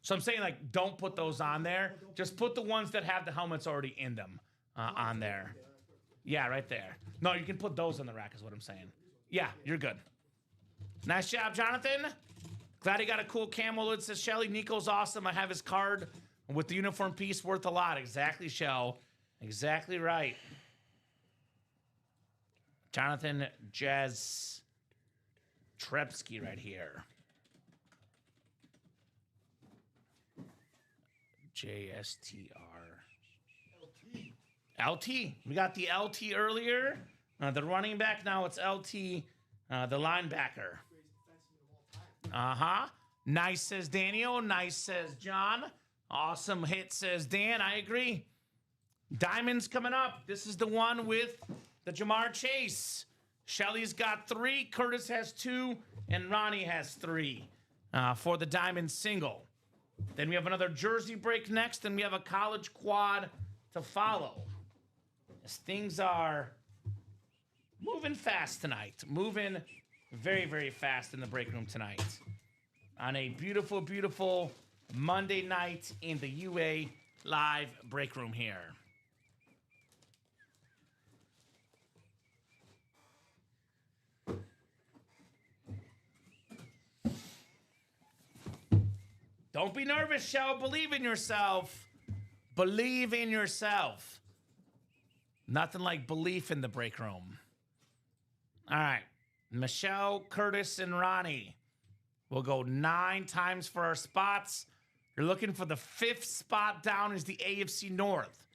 So, I'm saying, like, don't put those on there. Just put the ones that have the helmets already in them on there. Yeah, right there. No, you can put those on the rack is what I'm saying. Yeah, you're good. Nice job, Jonathan. Glad he got a cool camo lid. Says Shelly, Nico's awesome. I have his card with the uniform piece worth a lot. Exactly, Shell. Exactly right. Jonathan Jastrzebski right here. JSTR. LT. We got the LT earlier. The running back. Now it's LT, the linebacker. Nice, says Daniel. Nice, says John. Awesome hit, says Dan. I agree. Diamonds coming up. This is the one with the Jamar Chase. Shelly's got 3. Curtis has 2. And Ronnie has 3 for the diamond single. Then we have another jersey break next. And we have a college quad to follow. As things are moving fast tonight. Moving very, very fast in the break room tonight. On a beautiful, beautiful Monday night in the UA live break room here. Don't be nervous, Shell. Believe in yourself. Believe in yourself. Nothing like belief in the break room. All right. Michelle, Curtis, and Ronnie. We'll go 9 times for our spots. You're looking for the 5th spot down is the AFC North.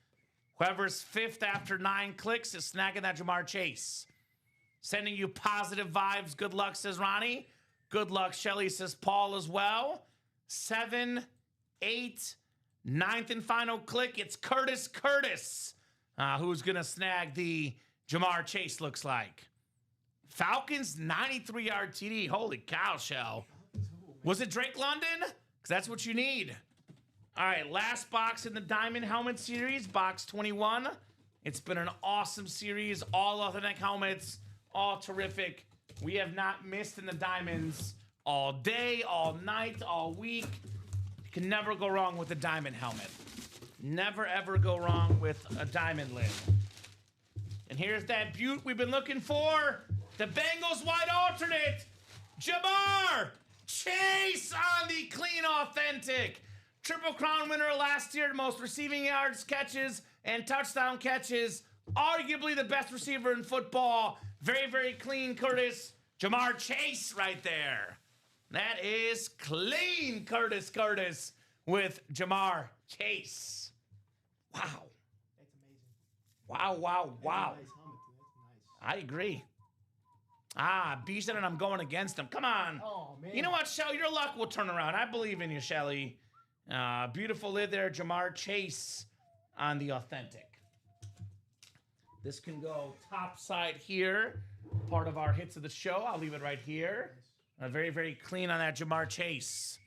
Whoever's 5th after 9 clicks is snagging that Jamar Chase. Sending you positive vibes. Good luck, says Ronnie. Good luck, Shelly, says Paul as well. 7, 8, 9th and final click. It's Curtis, who's going to snag the Jamar Chase, looks like. Falcons, 93-yard TD. Holy cow, Shell. Was it Drake London? Because that's what you need. All right, last box in the Diamond Helmet Series, box 21. It's been an awesome series. All authentic helmets, all terrific. We have not missed in the Diamonds all day, all night, all week. You can never go wrong with a Diamond helmet. Never, ever go wrong with a Diamond lid. And here's that beaut we've been looking for. The Bengals wide alternate, Jamar Chase on the clean authentic. Triple Crown winner last year, most receiving yards, catches, and touchdown catches. Arguably the best receiver in football. Very, very clean, Curtis. Jamar Chase right there. That is clean, Curtis with Jamar Chase. Wow. That's amazing. Wow. That's a nice helmet, too. That's nice. I agree. Bijan and I'm going against him. Come on. Oh, man. You know what, Shelly? Your luck will turn around. I believe in you, Shelly. Beautiful lid there. Jamar Chase on the authentic. This can go top side here. Part of our hits of the show. I'll leave it right here. Very, very clean on that Jamar Chase.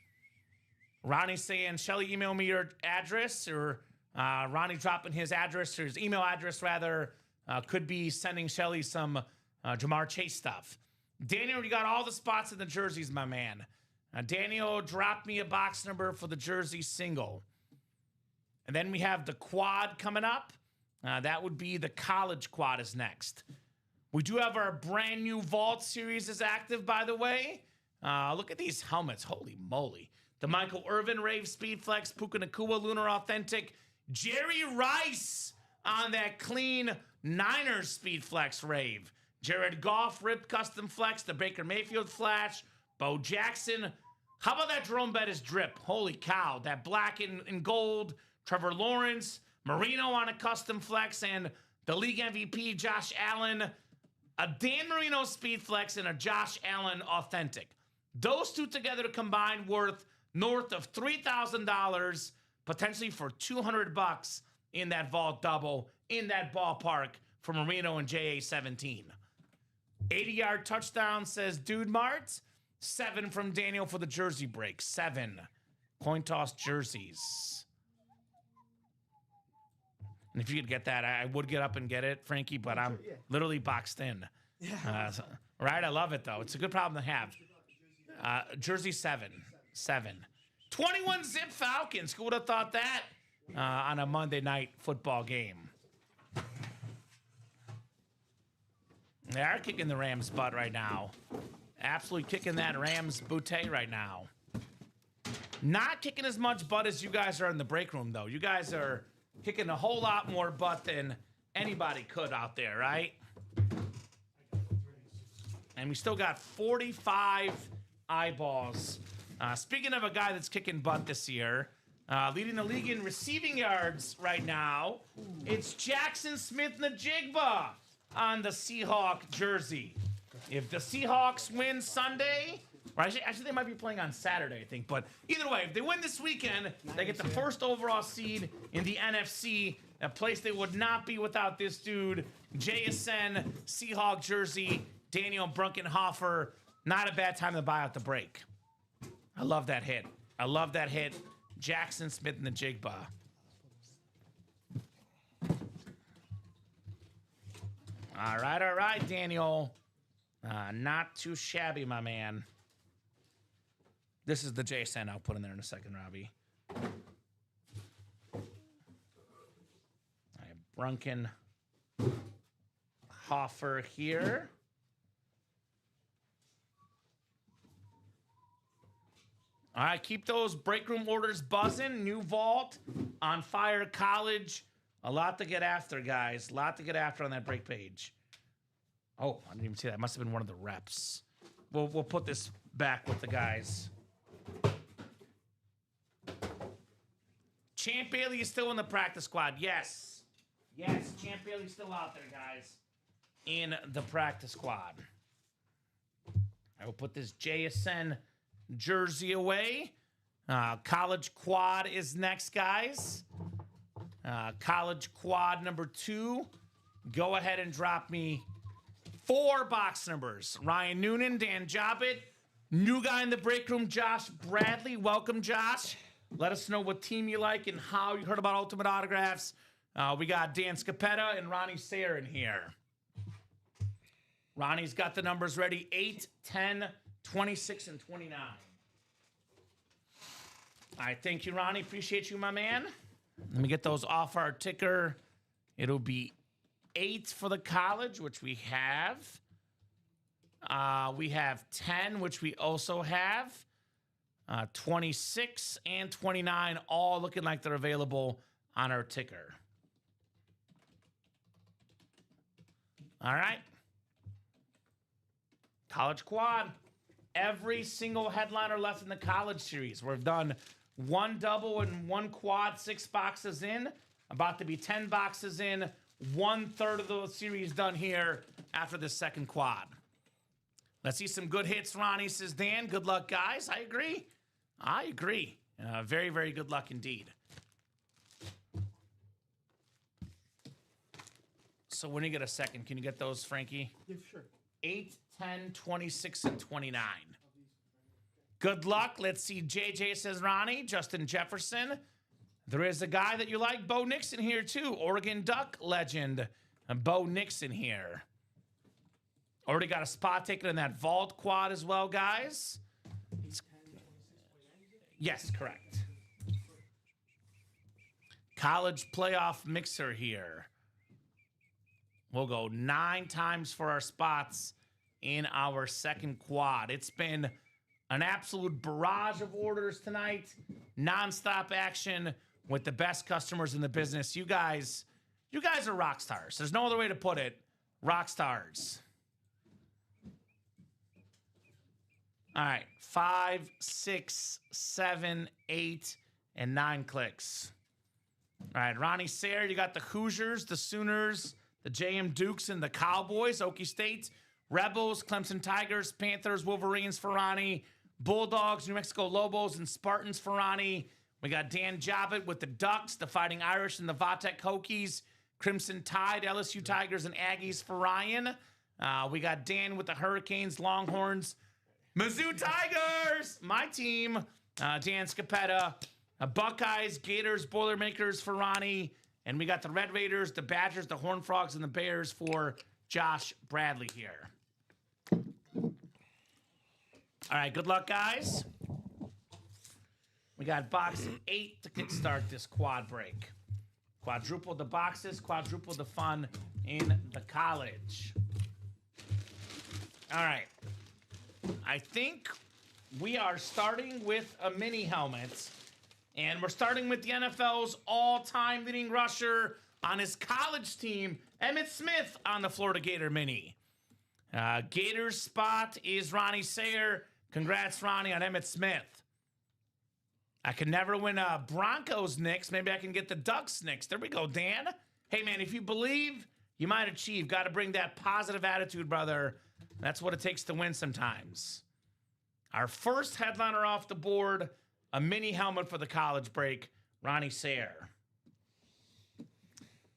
Ronnie saying, Shelly, email me your address, or Ronnie dropping his address, or his email address, rather, could be sending Shelly some Jamar Chase stuff. Daniel, you got all the spots in the jerseys, my man. Daniel dropped me a box number for the jersey single. And then we have the quad coming up. That would be the college quad is next. We do have our brand new Vault series is active, by the way. Look at these helmets. Holy moly. The Michael Irvin Rave Speedflex, Puka Nakua Lunar Authentic, Jerry Rice on that clean Niners Speedflex Rave. Jared Goff Ripped Custom Flex, the Baker Mayfield Flash, Bo Jackson. How about that Jerome Bettis drip? Holy cow. That black and gold, Trevor Lawrence, Marino on a custom flex, and the league MVP, Josh Allen. A Dan Marino Speedflex and a Josh Allen Authentic. Those two together combined worth north of $3,000, potentially for $200 in that Vault double, in that ballpark for Marino and JA17. 80-yard touchdown, says Dude Mart. 7 from Daniel for the jersey break. 7 coin toss jerseys. And if you could get that, I would get up and get it, Frankie, but I'm literally boxed in. Yeah. Right? I love it, though. It's a good problem to have. Jersey 7. 21 zip Falcons. Who would have thought that on a Monday night football game? They are kicking the Rams' butt right now. Absolutely kicking that Rams' booty right now. Not kicking as much butt as you guys are in the break room, though. You guys are kicking a whole lot more butt than anybody could out there, right? And we still got 45 eyeballs. Speaking of a guy that's kicking butt this year, leading the league in receiving yards right now, it's Jackson Smith-Njigba on the Seahawk jersey. If the Seahawks win Sunday, or actually they might be playing on Saturday, I think. But either way, if they win this weekend, they get the first overall seed in the NFC, a place they would not be without this dude. JSN Seahawk jersey, Daniel Brunkenhofer. Not a bad time to buy out the break. I love that hit. Jackson Smith-Njigba. All right, Daniel. Not too shabby, my man. This is the JSN I'll put in there in a second, Robbie. I have Brunkenhofer here. All right, keep those break room orders buzzing. New vault on fire. College. A lot to get after, guys. A lot to get after on that break page. Oh, I didn't even see that. Must have been one of the reps. We'll put this back with the guys. Champ Bailey is still in the practice squad. Yes. Yes, Champ Bailey's still out there, guys. In the practice squad. I will put this JSN jersey away. College quad is next, guys. College quad number 2. Go ahead and drop me 4 box numbers. Ryan Noonan, Dan Jobbit. New guy in the break room, Josh Bradley. Welcome, Josh. Let us know what team you like and how you heard about Ultimate Autographs. We got Dan Scapetta and Ronnie Sayre in here. Ronnie's got the numbers ready. 8, 10, 26, and 29. All right, thank you, Ronnie. Appreciate you, my man. Let me get those off our ticker. It'll be 8 for the college, which we have. We have 10, which we also have. 26 and 29, all looking like they're available on our ticker. All right. College quad. Every single headliner left in the college series. We've done 1 double and 1 quad, 6 boxes in. About to be 10 boxes in. 1/3 of the series done here after the second quad. Let's see some good hits, Ronnie, says Dan. Good luck, guys. I agree. I agree. Very, very good luck indeed. So when you get a second, can you get those, Frankie? Yeah, sure. 8, 10, 26, and 29. Good luck. Let's see. JJ says Ronnie. Justin Jefferson. There is a guy that you like, Bo Nixon here too. Oregon Duck legend, Bo Nixon here. Already got a spot taken in that vault quad as well, guys. Yes, correct. College playoff mixer here. We'll go 9 times for our spots in our second quad. It's been an absolute barrage of orders tonight. Non-stop action with the best customers in the business. You guys are rock stars. There's no other way to put it. Rock stars. All right, 5, 6, 7, 8, and 9 clicks. All right, Ronnie Sayre, you got the Hoosiers, the Sooners, the JM Dukes, and the Cowboys, Okie State, Rebels, Clemson Tigers, Panthers, Wolverines for Ronnie, Bulldogs, New Mexico Lobos, and Spartans for Ronnie. We got Dan Jobbit with the Ducks, the Fighting Irish, and the Vatek Hokies, Crimson Tide, LSU Tigers, and Aggies for Ryan. We got Dan with the Hurricanes, Longhorns, Mizzou Tigers, my team. Dan Scapetta, Buckeyes, Gators, Boilermakers for Ronnie. And we got the Red Raiders, the Badgers, the Horned Frogs, and the Bears for Josh Bradley here. All right, good luck, guys. We got box 8 to kickstart this quad break. Quadruple the boxes, quadruple the fun in the college. All right. I think we are starting with a mini helmet. And we're starting with the NFL's all-time leading rusher on his college team, Emmitt Smith, on the Florida Gator mini. Gators spot is Ronnie Sayre. Congrats, Ronnie, on Emmitt Smith. I can never win Broncos Knicks. Maybe I can get the Ducks Knicks. There we go, Dan. Hey, man, if you believe, you might achieve. Got to bring that positive attitude, brother. That's what it takes to win sometimes. Our first headliner off the board, a mini helmet for the college break, Ronnie Sayre.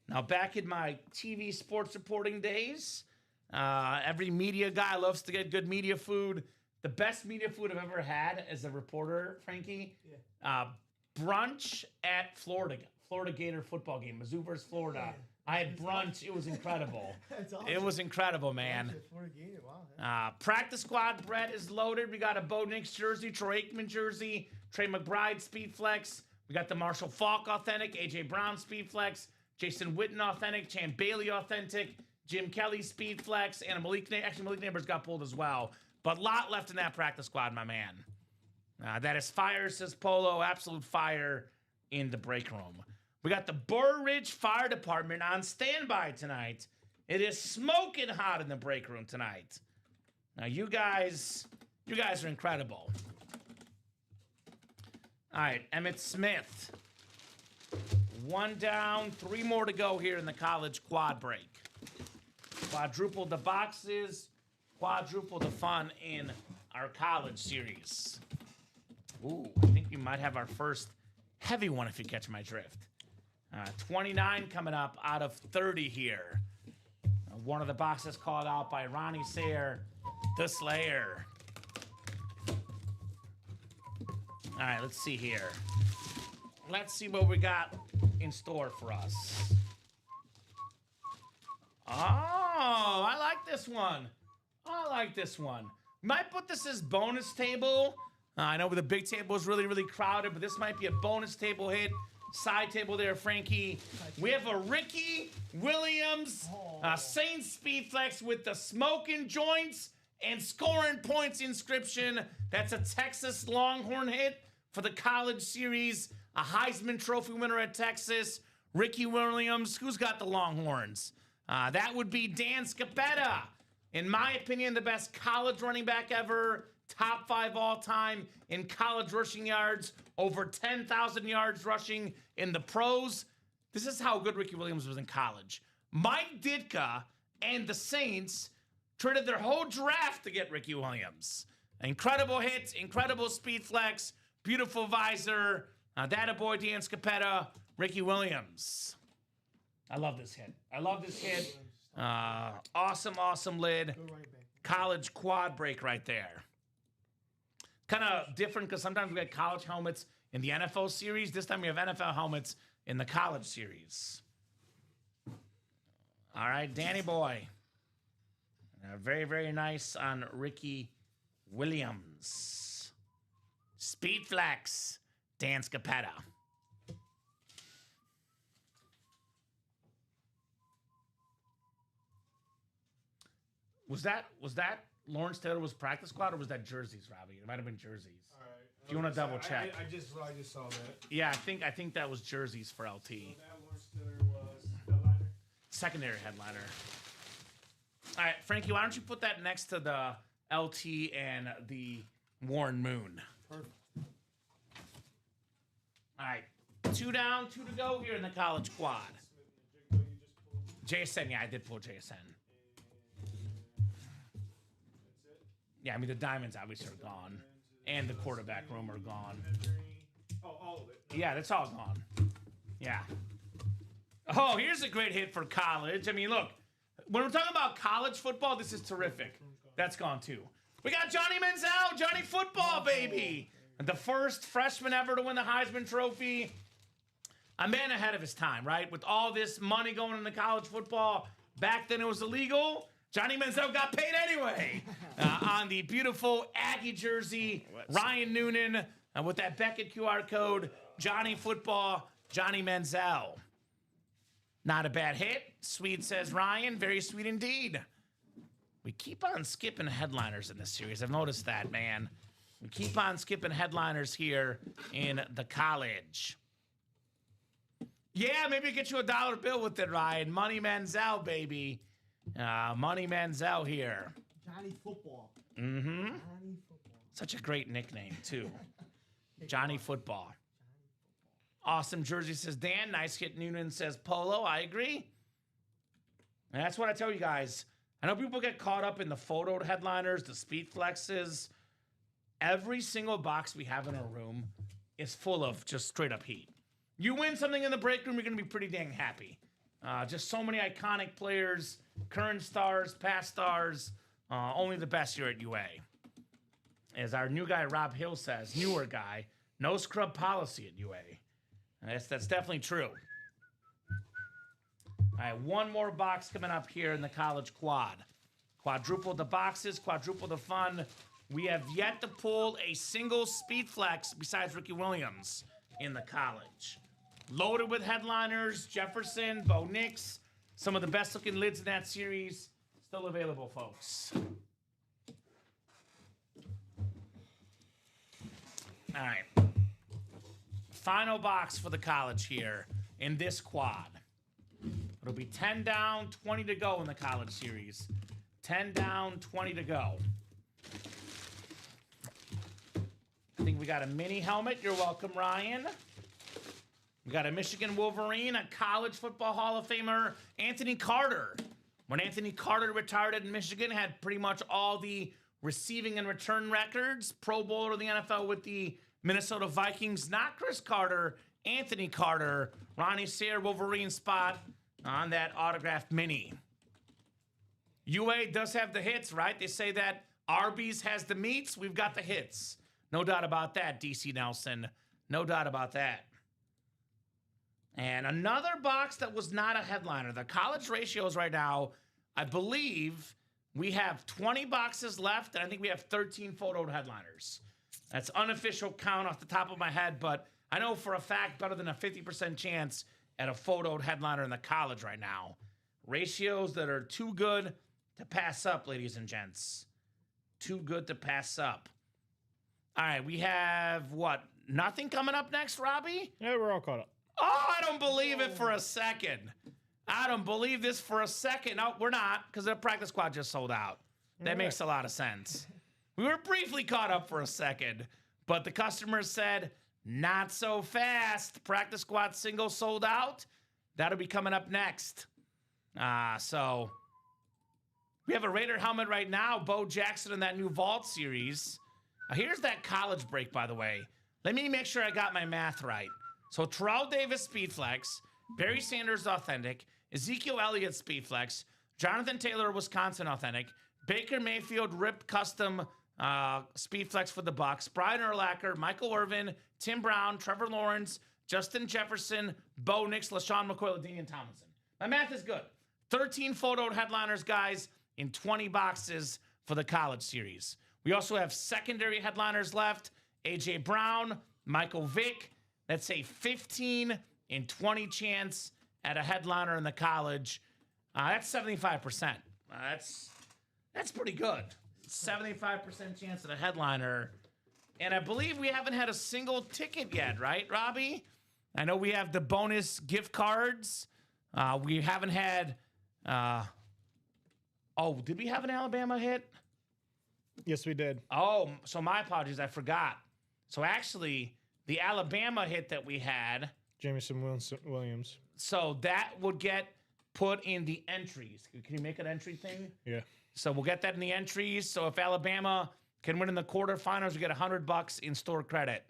Now, back in my TV sports reporting days, every media guy loves to get good media food. The best media food I've ever had as a reporter, Frankie, brunch at Florida Gator football game, Mizzou versus Florida. Yeah. I had brunch. It was incredible. That's awesome. It was incredible, man. Florida Gator, wow. Practice squad, Brett is loaded. We got a Bo Nix jersey, Troy Aikman jersey, Trey McBride Speed Flex. We got the Marshall Faulk authentic, AJ Brown Speed Flex, Jason Witten authentic, Champ Bailey authentic, Jim Kelly Speed Flex, and Malik Neighbors got pulled as well. But a lot left in that practice squad, my man. That is fire, says Polo. Absolute fire in the break room. We got the Burr Ridge Fire Department on standby tonight. It is smoking hot in the break room tonight. Now, you guys are incredible. All right, Emmitt Smith. 1 down, 3 more to go here in the college quad break. Quadruple the boxes, quadruple the fun in our college series. Ooh, I think we might have our first heavy one if you catch my drift. 29 coming up out of 30 here. One of the boxes called out by Ronnie Sayer, the Slayer. All right, let's see here. Let's see what we got in store for us. Oh, I like this one. I like this one. Might put this as bonus table. I know the big table is really, really crowded, but this might be a bonus table hit. Side table there, Frankie. We have a Ricky Williams Saints Speed Flex with the smoking joints and scoring points inscription. That's a Texas Longhorn hit for the college series. A Heisman Trophy winner at Texas. Ricky Williams. Who's got the Longhorns? That would be Dan Scapetta. In my opinion, the best college running back ever. Top 5 all-time in college rushing yards. Over 10,000 yards rushing in the pros. This is how good Ricky Williams was in college. Mike Ditka and the Saints traded their whole draft to get Ricky Williams. Incredible hits, incredible speed flex, beautiful visor. That boy, Dan Scapetta, Ricky Williams. I love this hit. I love this hit. Awesome, awesome lid. College quad break right there. Kind of different because sometimes we get college helmets in the NFL series. This time we have NFL helmets in the college series. All right, Danny boy. Very, very nice on Ricky Williams. Speed flex, Dan Scapetta. Was that Lawrence Taylor's practice squad or was that jerseys, Robbie? It might have been jerseys. All right. If you want to double check. I just saw that. Yeah, I think that was jerseys for LT. So that Lawrence Taylor was headliner? Secondary headliner. All right, Frankie, why don't you put that next to the LT and the Warren Moon? Perfect. All right, 2 down, 2 to go here in the college quad. JSN, yeah, I did pull JSN. Yeah, I mean, the diamonds obviously are gone. And the quarterback room are gone. Oh, all of it. Yeah, that's all gone. Yeah. Oh, here's a great hit for college. I mean, look, when we're talking about college football, this is terrific. That's gone too. We got Johnny Manziel, Johnny Football, baby. The first freshman ever to win the Heisman Trophy. A man ahead of his time, right? With all this money going into college football, back then it was illegal. Johnny Manziel got paid anyway on the beautiful Aggie jersey. Ryan Noonan with that Beckett QR code. Johnny Football, Johnny Manziel. Not a bad hit. Sweet, says Ryan. Very sweet indeed. We keep on skipping headliners in this series. I've noticed that, man. We keep on skipping headliners here in the college. Yeah, maybe get you a dollar bill with it, Ryan. Money Manziel, baby. Money Manziel here. Johnny Football. Mm-hmm. Johnny Football. Such a great nickname, too. Johnny Football. Awesome jersey, says Dan. Nice hit, Noonan, says Polo. I agree. And that's what I tell you guys. I know people get caught up in the photo headliners, the speed flexes. Every single box we have in our room is full of just straight up heat. You win something in the break room, you're going to be pretty dang happy. Just so many iconic players, current stars, past stars, only the best here at UA. As our new guy, Rob Hill, says, newer guy, no scrub policy at UA. And that's definitely true. All right, one more box coming up here in the college quad. Quadruple the boxes, quadruple the fun. We have yet to pull a single speed flex besides Ricky Williams in the college. Loaded with headliners, Jefferson, Bo Nix, some of the best looking lids in that series. Still available, folks. All right. Final box for the college here in this quad. It'll be 10 down, 20 to go in the college series. 10 down, 20 to go. I think we got a mini helmet. You're welcome, Ryan. We got a Michigan Wolverine, a college football Hall of Famer, Anthony Carter. When Anthony Carter retired in Michigan, had pretty much all the receiving and return records. Pro Bowler of the NFL with the Minnesota Vikings. Not Chris Carter, Anthony Carter. Ronnie Sayre Wolverine spot on that autographed mini. UA does have the hits, right? They say that Arby's has the meats. We've got the hits. No doubt about that, DC Nelson. No doubt about that. And another box that was not a headliner. The college ratios right now, I believe we have 20 boxes left, and I think we have 13 photoed headliners. That's unofficial count off the top of my head, but I know for a fact better than a 50% chance at a photoed headliner in the college right now. Ratios that are too good to pass up, ladies and gents. Too good to pass up. All right, we have what? Nothing coming up next, Robbie? Yeah, we're all caught up. Oh, I don't believe it for a second. I don't believe this for a second. No, we're not, because the practice squad just sold out. That makes a lot of sense. We were briefly caught up for a second, but the customers said, not so fast. Practice squad single sold out. That'll be coming up next. So we have a Raider helmet right now. Bo Jackson in that new Vault series. Here's that college break, by the way. Let me make sure I got my math right. So Terrell Davis Speedflex, Barry Sanders Authentic, Ezekiel Elliott Speedflex, Jonathan Taylor Wisconsin Authentic, Baker Mayfield Ripped Custom Speedflex for the Bucks, Brian Urlacher, Michael Irvin, Tim Brown, Trevor Lawrence, Justin Jefferson, Bo Nix, LaShawn McCoy, LaDainian Tomlinson. My math is good. 13 photoed headliners, guys, in 20 boxes for the college series. We also have secondary headliners left. A.J. Brown, Michael Vick. Let's say 15 in 20 chance at a headliner in the college. That's 75%. That's pretty good. 75% chance at a headliner. And I believe we haven't had a single ticket yet, right, Robbie? I know we have the bonus gift cards. We haven't had... did we have an Alabama hit? Yes, we did. Oh, so my apologies. I forgot. So actually, the Alabama hit that we had... Jamison Williams. So that would get put in the entries. Can you make an entry thing? Yeah. So we'll get that in the entries. So if Alabama can win in the quarterfinals, we get $100 in store credit.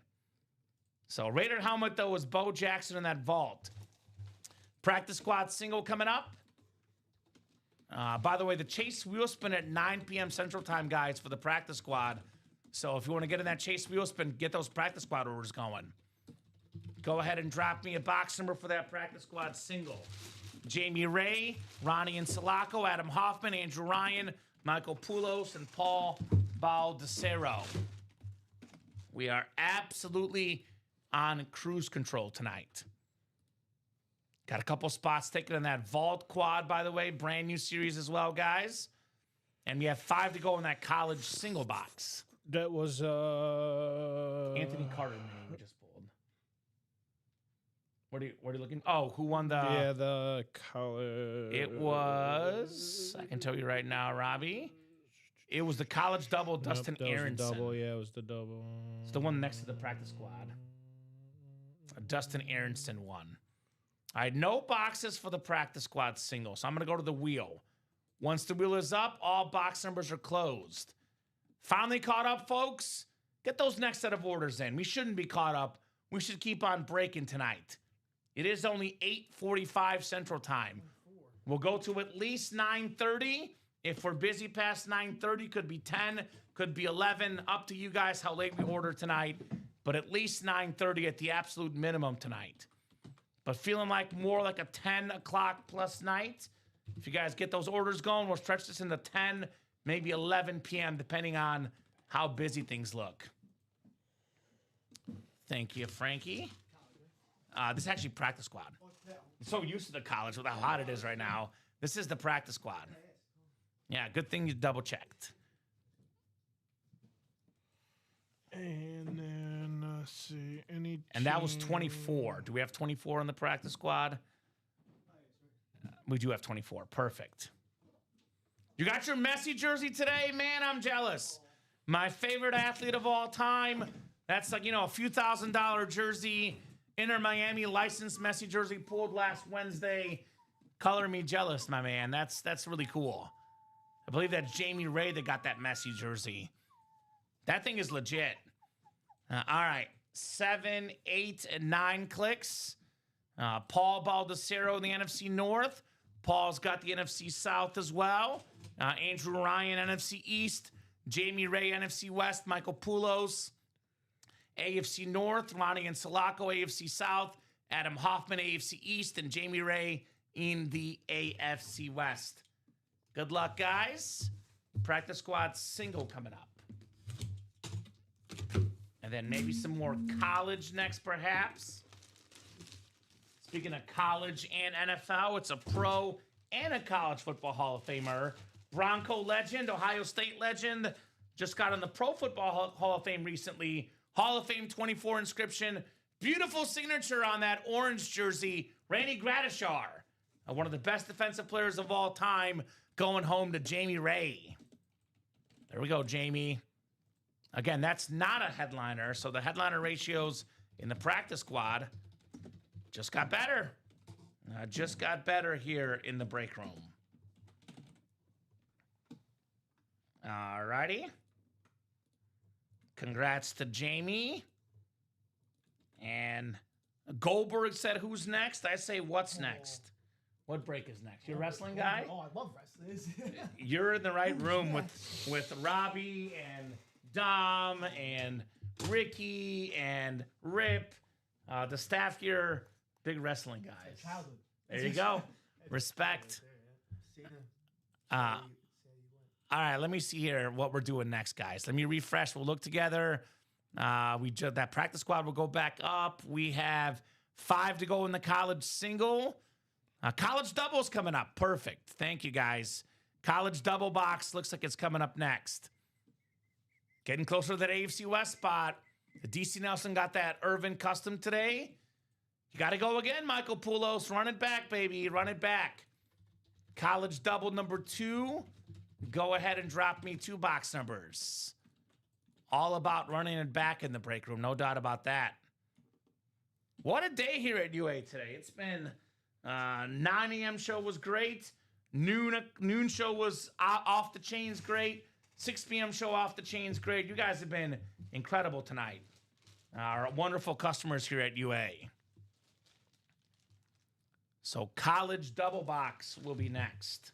So Raider helmet, though, was Bo Jackson in that vault. Practice squad single coming up. By the way, the Chase wheel spin at 9 p.m. Central Time, guys, for the practice squad. So if you want to get in that Chase wheel spin, get those practice squad orders going. Go ahead and drop me a box number for that practice squad single. Jamie Ray, Ronnie Insulaco, Adam Hoffman, Andrew Ryan, Michael Poulos, and Paul Baldacero. We are absolutely on cruise control tonight. Got a couple spots taken in that Vault quad, by the way. Brand new series as well, guys. And we have 5 to go in that college single box. That was Anthony Carter name we just pulled. What are you looking? Oh, who won the? Yeah, the college. It was. I can tell you right now, Robbie. It was the college double. Dustin Aronson. Double, yeah, it was the double. It's the one next to the practice squad. Dustin Aronson won. All right, no boxes for the practice squad single. So I'm going to go to the wheel. Once the wheel is up, all box numbers are closed. Finally caught up, folks? Get those next set of orders in. We shouldn't be caught up. We should keep on breaking tonight. It is only 8:45 Central Time. We'll go to at least 9:30. If we're busy past 9:30, could be 10, could be 11. Up to you guys how late we order tonight. But at least 9:30 at the absolute minimum tonight. But feeling like more like a 10 o'clock plus night. If you guys get those orders going, we'll stretch this into 10, maybe 11 p.m., depending on how busy things look. Thank you, Frankie. This is actually practice squad. I'm so used to the college with how hot it is right now. This is the practice squad. Yeah, good thing you double checked. And then Let's see. And that was 24. Do we have 24 on the practice squad? We do have 24. Perfect. You got your Messi jersey today? Man, I'm jealous. My favorite athlete of all time. That's like, a few $1,000 jersey. Inter Miami licensed Messi jersey pulled last Wednesday. Color me jealous, my man. That's really cool. I believe that's Jamie Ray that got that Messi jersey. That thing is legit. All right. 7, 8, and 9 clicks. Paul Baldessero in the NFC North. Paul's got the NFC South as well. Andrew Ryan, NFC East. Jamie Ray, NFC West. Michael Poulos, AFC North. Ronnie and Sulaco, AFC South. Adam Hoffman, AFC East. And Jamie Ray in the AFC West. Good luck, guys. Practice squad single coming up. And then maybe some more college next, perhaps. Speaking of college and NFL, it's a pro and a college football Hall of Famer. Bronco legend, Ohio State legend. Just got on the Pro Football Hall of Fame recently. Hall of Fame 24 inscription. Beautiful signature on that orange jersey. Randy Gradishar, one of the best defensive players of all time, going home to Jamie Ray. There we go, Jamie. Again, that's not a headliner, so the headliner ratios in the practice squad just got better. Just got better here in the break room. All righty. Congrats to Jamie. And Goldberg said, who's next? I say, what's next? What break is next? You're a wrestling guy? Oh, I love wrestlers. You're in the right room with Robbie and Dom and Ricky and Rip. The staff here, big wrestling guys. Childhood. There you go. Respect. All right, let me see here what we're doing next, guys. Let me refresh. We'll look together. That practice squad will go back up. We have 5 to go in the college single. College doubles coming up. Perfect. Thank you, guys. College double box looks like it's coming up next. Getting closer to that AFC West spot. The DC Nelson got that Irvin custom today. You got to go again, Michael Poulos. Run it back, baby. Run it back. College double number 2. Go ahead and drop me 2 box numbers. All about running it back in the break room. No doubt about that. What a day here at UA today. It's been 9 a.m. show was great. Noon show was off the chains great. 6 p.m. show off the chains great. You guys have been incredible tonight. Our wonderful customers here at UA. So college double box will be next.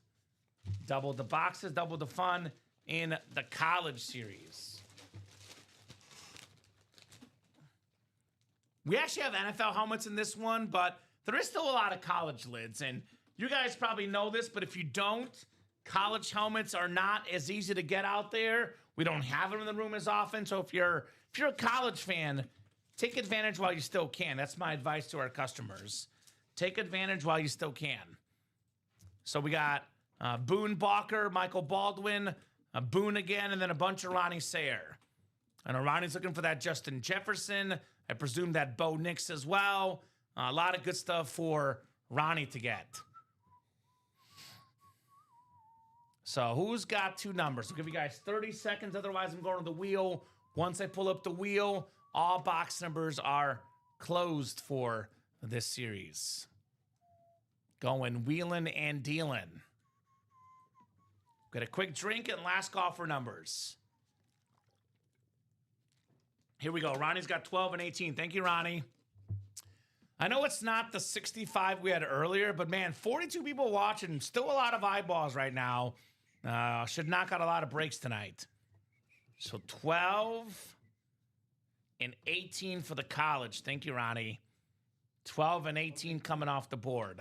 Double the boxes, double the fun in the college series. We actually have NFL helmets in this one, but there is still a lot of college lids. And you guys probably know this, but if you don't, college helmets are not as easy to get out there. We don't have them in the room as often. So if you're a college fan, take advantage while you still can. That's my advice to our customers. Take advantage while you still can. So we got Boone Balker, Michael Baldwin, Boone again, and then a bunch of Ronnie Sayer. I know Ronnie's looking for that Justin Jefferson. I presume that Bo Nix as well. A lot of good stuff for Ronnie to get. So who's got 2 numbers? I'll give you guys 30 seconds. Otherwise, I'm going to the wheel. Once I pull up the wheel, all box numbers are closed for this series. Going wheeling and dealing. Got a quick drink and last call for numbers. Here we go. Ronnie's got 12 and 18. Thank you, Ronnie. I know it's not the 65 we had earlier, but man, 42 people watching. Still a lot of eyeballs right now. Should knock out a lot of breaks tonight. So 12 and 18 for the college. Thank you, Ronnie. 12 and 18 coming off the board.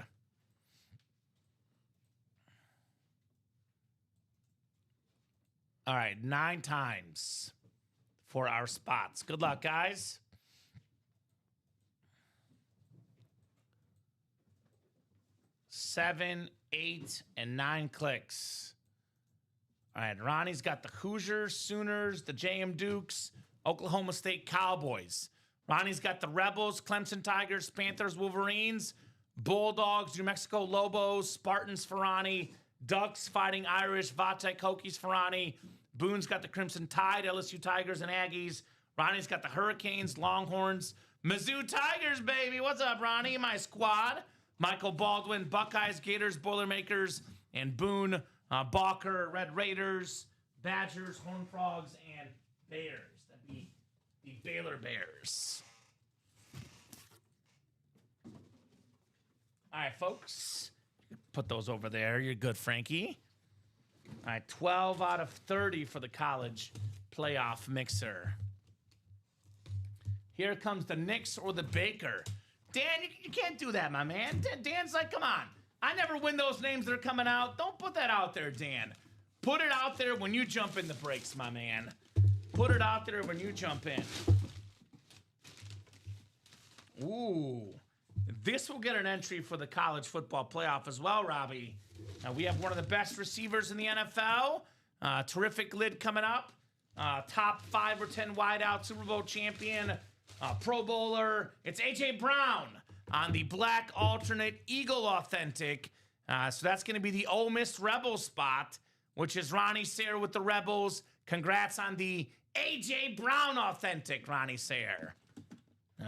All right, 9 times for our spots. Good luck, guys. Seven, 8, and 9 clicks. All right, Ronnie's got the Hoosiers, Sooners, the JM Dukes, Oklahoma State Cowboys. Ronnie's got the Rebels, Clemson Tigers, Panthers, Wolverines, Bulldogs, New Mexico Lobos, Spartans for Ronnie, Ducks, Fighting Irish, Vatek Hokies for Ronnie. Boone's got the Crimson Tide, LSU Tigers, and Aggies. Ronnie's got the Hurricanes, Longhorns, Mizzou Tigers, baby. What's up, Ronnie? My squad. Michael Baldwin, Buckeyes, Gators, Boilermakers, and Boone, Balker, Red Raiders, Badgers, Horned Frogs, and Bears. That'd be the Baylor Bears. All right, folks. Put those over there. You're good, Frankie. All right, 12 out of 30 for the college playoff mixer. Here comes the Knicks or the Baker. Dan, you can't do that, my man. Dan's like, come on. I never win those names that are coming out. Don't put that out there, Dan. Put it out there when you jump in the breaks, my man. Put it out there when you jump in. Ooh. This will get an entry for the college football playoff as well, Robbie. We have one of the best receivers in the NFL. Terrific lid coming up. Top 5 or 10 wideout, Super Bowl champion, Pro Bowler. It's A.J. Brown on the black alternate Eagle authentic. So that's going to be the Ole Miss Rebels spot, which is Ronnie Sayre with the Rebels. Congrats on the A.J. Brown authentic, Ronnie Sayre.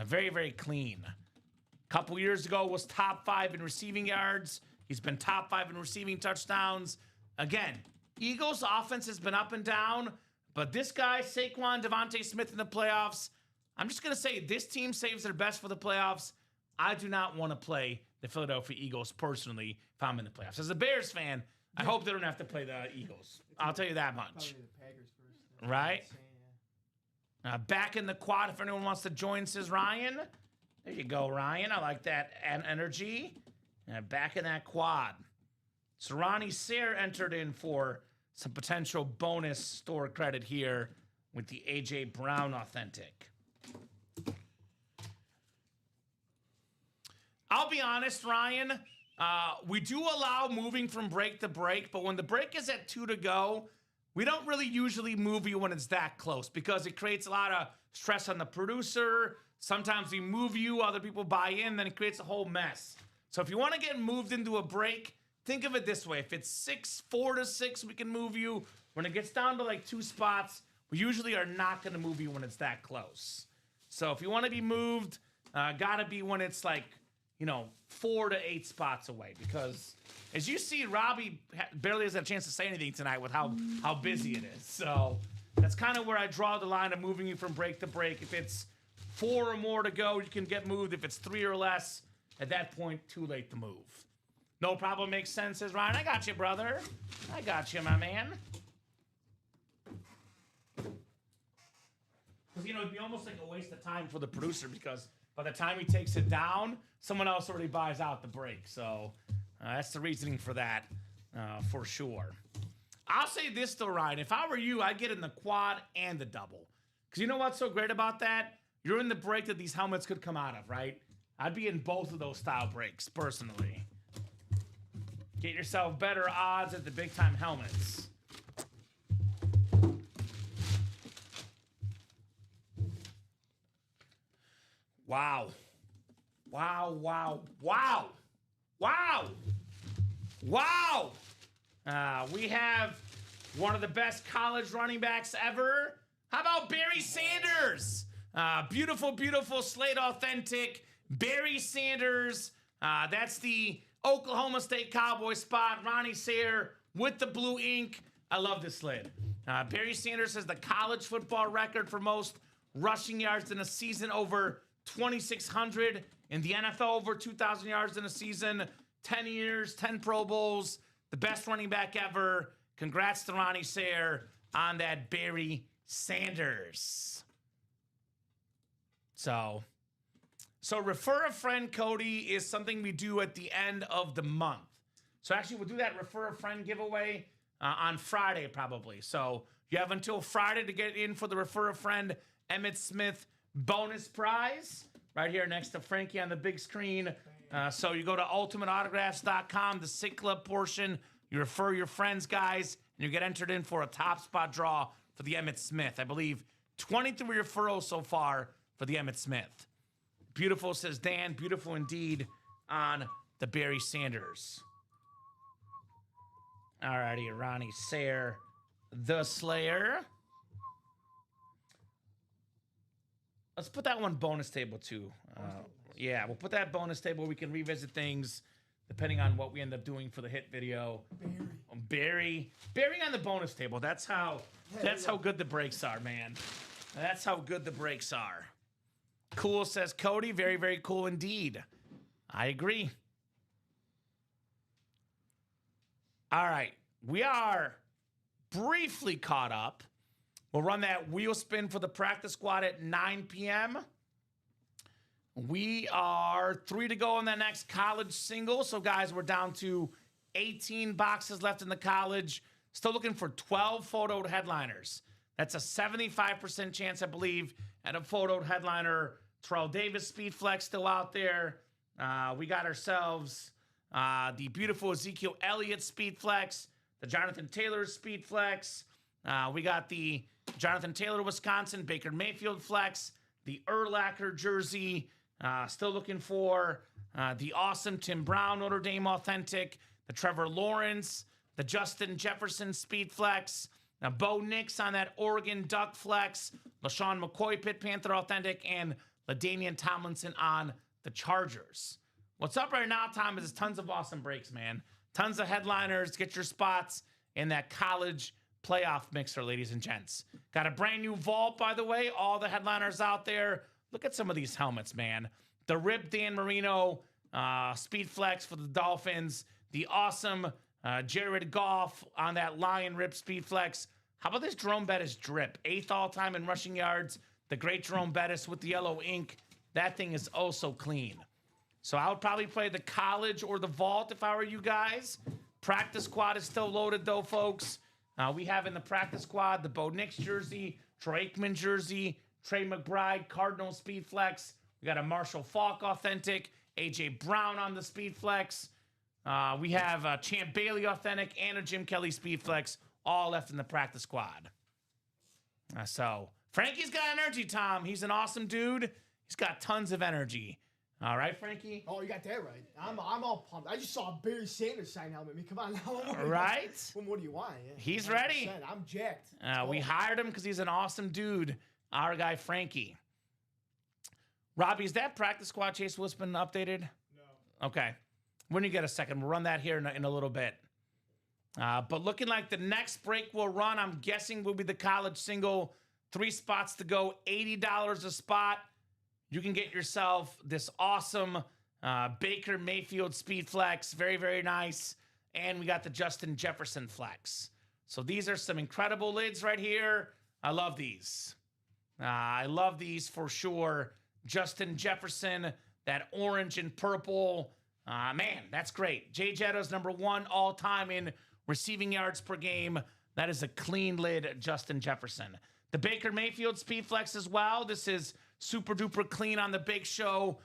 Very, very clean. Couple years ago was top 5 in receiving yards. He's been top 5 in receiving touchdowns. Again, Eagles' offense has been up and down, but this guy, Saquon, Devontae Smith in the playoffs, I'm just going to say this team saves their best for the playoffs. I do not want to play the Philadelphia Eagles personally if I'm in the playoffs. As a Bears fan, I hope they don't have to play the Eagles. I'll tell you that much. Probably the Packers first. Right? Back in the quad if anyone wants to join, says Ryan. There you go, Ryan. I like that energy. Back in that quad. So Ronnie Sayre entered in for some potential bonus store credit here with the A.J. Brown authentic. I'll be honest, Ryan. We do allow moving from break to break, but when the break is at 2 to go, we don't really usually move you when it's that close because it creates a lot of stress on the producer. Sometimes we move you, other people buy in, then it creates a whole mess. So if you want to get moved into a break, think of it this way. If it's 4 to 6, we can move you. When it gets down to like 2 spots, we usually are not going to move you when it's that close. So if you want to be moved, gotta be when it's like, 4 to 8 spots away. Because as you see, Robbie barely has a chance to say anything tonight with how busy it is. So that's kind of where I draw the line of moving you from break to break. If it's 4 or more to go, you can get moved. If it's 3 or less, at that point, too late to move. No problem, makes sense, says Ryan. I got you, brother. I got you, my man. Because, it'd be almost like a waste of time for the producer because by the time he takes it down, someone else already buys out the break. So that's the reasoning for that, for sure. I'll say this, though, Ryan. If I were you, I'd get in the quad and the double. Because you know what's so great about that? You're in the break that these helmets could come out of, right? I'd be in both of those style breaks, personally. Get yourself better odds at the big-time helmets. Wow. Wow, wow, wow. Wow. Wow. We have one of the best college running backs ever. How about Barry Sanders? Beautiful, beautiful Slate authentic. Barry Sanders. That's the Oklahoma State Cowboy spot. Ronnie Sayre with the blue ink. I love this lid. Barry Sanders has the college football record for most rushing yards in a season, over 2,600. In the NFL, over 2,000 yards in a season. 10 years, 10 Pro Bowls. The best running back ever. Congrats to Ronnie Sayre on that Barry Sanders. So refer a friend, Cody, is something we do at the end of the month. So actually, we'll do that refer a friend giveaway on Friday, probably. So you have until Friday to get in for the refer a friend Emmitt Smith bonus prize right here next to Frankie on the big screen. So you go to ultimateautographs.com, the Sick Club portion. You refer your friends, guys, and you get entered in for a top spot draw for the Emmitt Smith. I believe 23 referrals so far for the Emmitt Smith. Beautiful, says Dan. Beautiful indeed on the Barry Sanders. Alrighty, Ronnie Sayre, the Slayer. Let's put that one bonus table too. Yeah, we'll put that bonus table. We can revisit things depending on what we end up doing for the hit video. Barry on the bonus table. That's how good the breaks are, man. That's how good the breaks are. Cool, says Cody. Very, very cool indeed. I agree. All right. We are briefly caught up. We'll run that wheel spin for the practice squad at 9 p.m. We are 3 to go on that next college single. So, guys, we're down to 18 boxes left in the college. Still looking for 12 photoed headliners. That's a 75% chance, I believe, at a photoed headliner. Terrell Davis Speed Flex still out there. We got ourselves the beautiful Ezekiel Elliott Speed Flex, the Jonathan Taylor Speed Flex. We got the Jonathan Taylor Wisconsin Baker Mayfield Flex, the Urlacher jersey. Still looking for the awesome Tim Brown Notre Dame Authentic, the Trevor Lawrence, the Justin Jefferson Speed Flex, now Bo Nix on that Oregon Duck Flex, LaShawn McCoy Pitt Panther Authentic, and LaDainian Tomlinson on the Chargers. What's up right now, Tom, is tons of awesome breaks, man. Tons of headliners. Get your spots in that college playoff mixer, ladies and gents. Got a brand new vault, by the way. All the headliners out there. Look at some of these helmets, man. The Rip Dan Marino Speed Flex for the Dolphins. The awesome Jared Goff on that Lion Rip Speed Flex. How about this Jerome Bettis drip? 8th all-time in rushing yards. The great Jerome Bettis with the yellow ink. That thing is oh so clean. So I would probably play the college or the vault if I were you guys. Practice squad is still loaded, though, folks. We have in the practice squad the Bo Nix jersey, Troy Aikman jersey, Trey McBride, Cardinal Speed Flex. We got a Marshall Faulk Authentic, A.J. Brown on the Speed Flex. We have a Champ Bailey Authentic and a Jim Kelly Speed Flex, all left in the practice squad. So Frankie's got energy, Tom. He's an awesome dude. He's got tons of energy. All right, Frankie? Oh, you got that right. I'm all pumped. I just saw a Barry Sanders sign helmet. I mean, come on now. Right? What do you want? Yeah, He's 100%. ready. I'm jacked. We hired him because he's an awesome dude. Our guy, Frankie. Robbie, is that practice squad Chase Wispin updated? No. Okay. When you get a second, we'll run that here in a little bit. But looking like the next break we'll run, I'm guessing, will be the college single. 3 spots to go, $80 a spot. You can get yourself this awesome Baker Mayfield Speed Flex. Very, very nice. And we got the Justin Jefferson Flex. So these are some incredible lids right here. I love these. I love these for sure. Justin Jefferson, that orange and purple. Man, that's great. Jay Jetto's #1 all-time in receiving yards per game. That is a clean lid, Justin Jefferson. The Baker Mayfield Speed Flex as well. This is super duper clean on the Big Show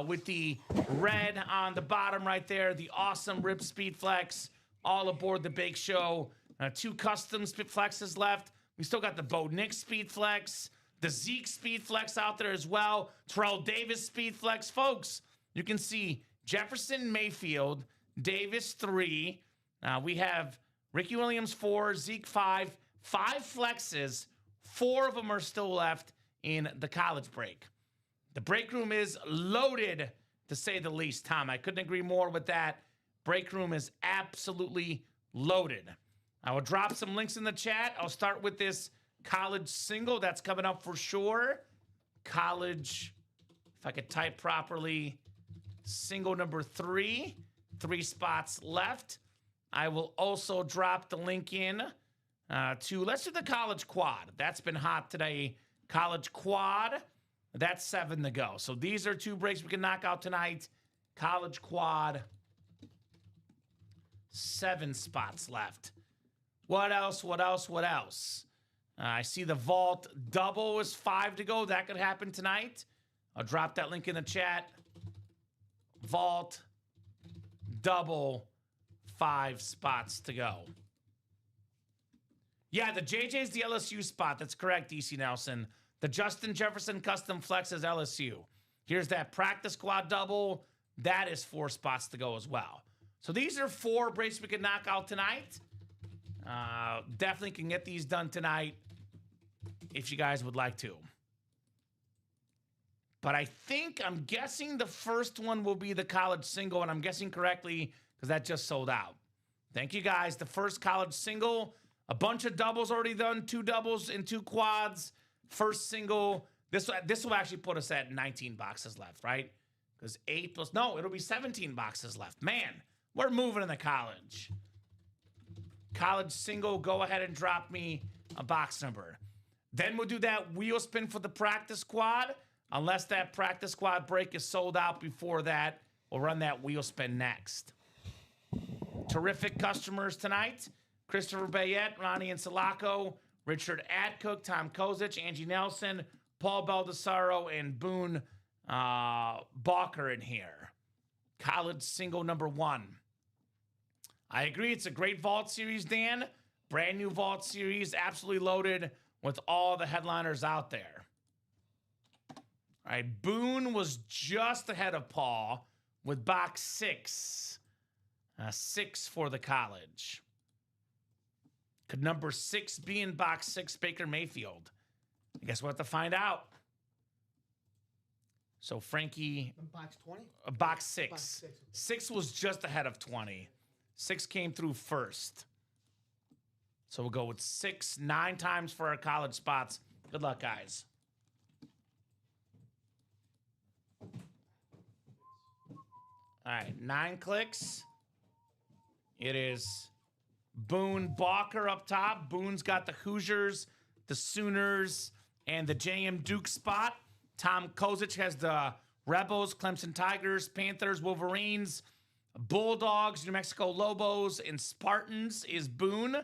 with the red on the bottom right there. The awesome Rip Speed Flex all aboard the Big Show. 2 custom Speed Flexes left. We still got the Bo Nix Speed Flex, the Zeke Speed Flex out there as well. Terrell Davis Speed Flex. Folks, you can see Jefferson, Mayfield, Davis 3. We have Ricky Williams 4, Zeke 5. 5 flexes. 4 of them are still left in the college break. The break room is loaded, to say the least, Tom. I couldn't agree more with that. Break room is absolutely loaded. I will drop some links in the chat. I'll start with this college single. That's coming up for sure. College, if I could type properly, single number 3. 3 spots left. I will also drop the link in to, let's do the college quad. That's been hot today. College quad, that's 7 to go. So these are 2 breaks we can knock out tonight. College quad, 7 spots left. What else? I see the vault double is 5 to go. That could happen tonight. I'll drop that link in the chat. Vault double, 5 spots to go. Yeah, the JJ's the LSU spot. That's correct, DC Nelson. The Justin Jefferson Custom Flex is LSU. Here's that practice squad double. That is 4 spots to go as well. So these are 4 breaks we could knock out tonight. Definitely can get these done tonight if you guys would like to. But I'm guessing the first one will be the college single, and I'm guessing correctly because that just sold out. Thank you, guys. The first college single, a bunch of doubles already done, 2 doubles and 2 quads. First single, this will actually put us at 19 boxes left, right? Because 8 plus, no, it'll be 17 boxes left. Man, we're moving in the college. College single, go ahead and drop me a box number. Then we'll do that wheel spin for the practice squad. Unless that practice squad break is sold out before that, we'll run that wheel spin next. Terrific customers tonight. Christopher Bayette, Ronnie and Sulaco, Richard Adcook, Tom Kozic, Angie Nelson, Paul Baldessaro, and Boone Balker in here. College single number 1. I agree, it's a great vault series, Dan. Brand new vault series, absolutely loaded with all the headliners out there. All right, Boone was just ahead of Paul with box 6. 6 for the college. Could number 6 be in box 6, Baker Mayfield? I guess we'll have to find out. So Frankie... Box 20? Box 6. Box 6. 6 was just ahead of 20. 6 came through first. So we'll go with 6, 9 times for our college spots. Good luck, guys. All right, 9 clicks. It is Boone Balker up top. Boone's got the Hoosiers, the Sooners, and the JM Duke spot. Tom Kozic has the Rebels, Clemson Tigers, Panthers, Wolverines, Bulldogs, New Mexico Lobos, and Spartans is Boone.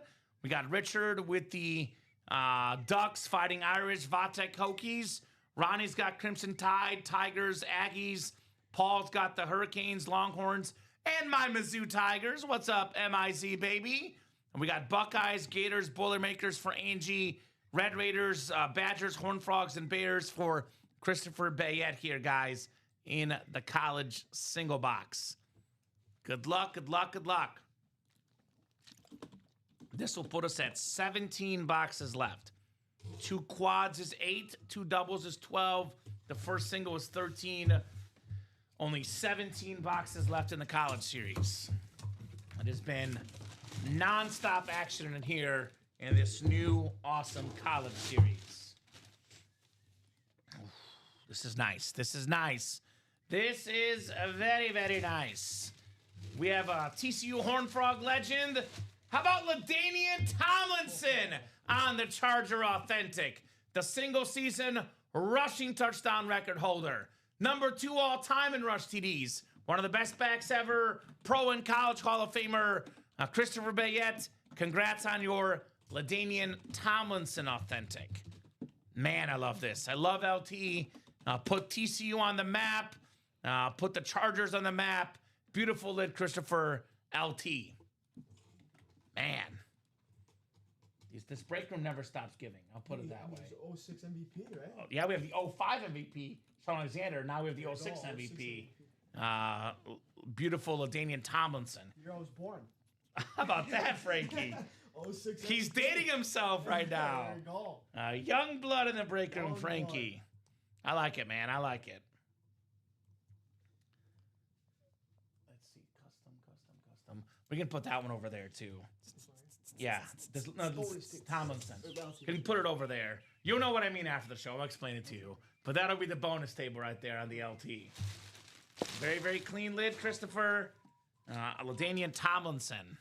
We got Richard with the Ducks, Fighting Irish, Vatek Hokies. Ronnie's got Crimson Tide, Tigers, Aggies. Paul's got the Hurricanes, Longhorns, and my Mizzou Tigers. What's up, MIZ, baby? And we got Buckeyes, Gators, Boilermakers for Angie, Red Raiders, Badgers, Horned Frogs, and Bears for Christopher Bayette here, guys, in the college single box. Good luck, good luck, good luck. This will put us at 17 boxes left. 2 quads is 8, 2 doubles is 12. The first single is 13. Only 17 boxes left in the college series. It has been nonstop action in here in this new awesome college series. This is nice. This is nice. This is very, very nice. We have a TCU Horned Frog legend. How about LaDainian Tomlinson on the Charger Authentic? The single season rushing touchdown record holder. Number 2 all-time in rush TDs. One of the best backs ever. Pro and college Hall of Famer, Christopher Bayette. Congrats on your LaDainian Tomlinson Authentic. Man, I love this. I love LT. Put TCU on the map. Put the Chargers on the map. Beautiful lid, Christopher LT. Man. This break room never stops giving. I'll put it that way. 06 MVP, right? Oh, yeah, we have the 05 MVP, Sean Alexander. Now we have the 06 MVP. Beautiful LaDainian Tomlinson. Year I was born. How about that, Frankie? 06 He's MVP. dating himself right now. There you go. Young blood in the break room, Young Frankie. I like it, man. I like it. Let's see. Custom. We can put that one over there, too. Yeah. This is Tomlinson. Can you put it over there? You'll know what I mean after the show. I'll explain it to you. But that'll be the bonus table right there on the LT. Very, very clean lid, Christopher. LaDainian Tomlinson.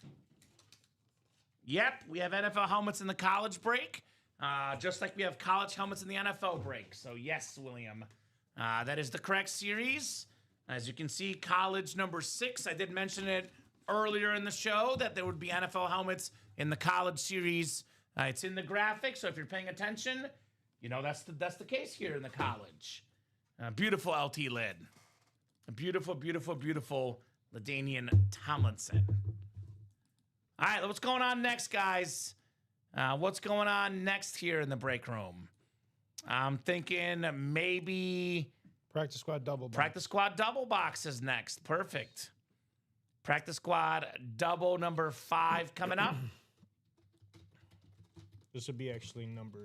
Yep, we have NFL helmets in the college break. Just like we have college helmets in the NFL break. So, yes, William. That is the correct series. As you can see, college number 6. I did mention it earlier in the show that there would be NFL helmets in the college series. It's in the graphic, so if you're paying attention, you know that's the case here in the college. Beautiful LT lid. A beautiful, beautiful, beautiful LaDainian Tomlinson. All right, what's going on next, guys? What's going on next here in the break room? I'm thinking maybe Practice squad double. practice squad double box is next. Perfect. Practice squad double number 5 coming up. This would be actually number,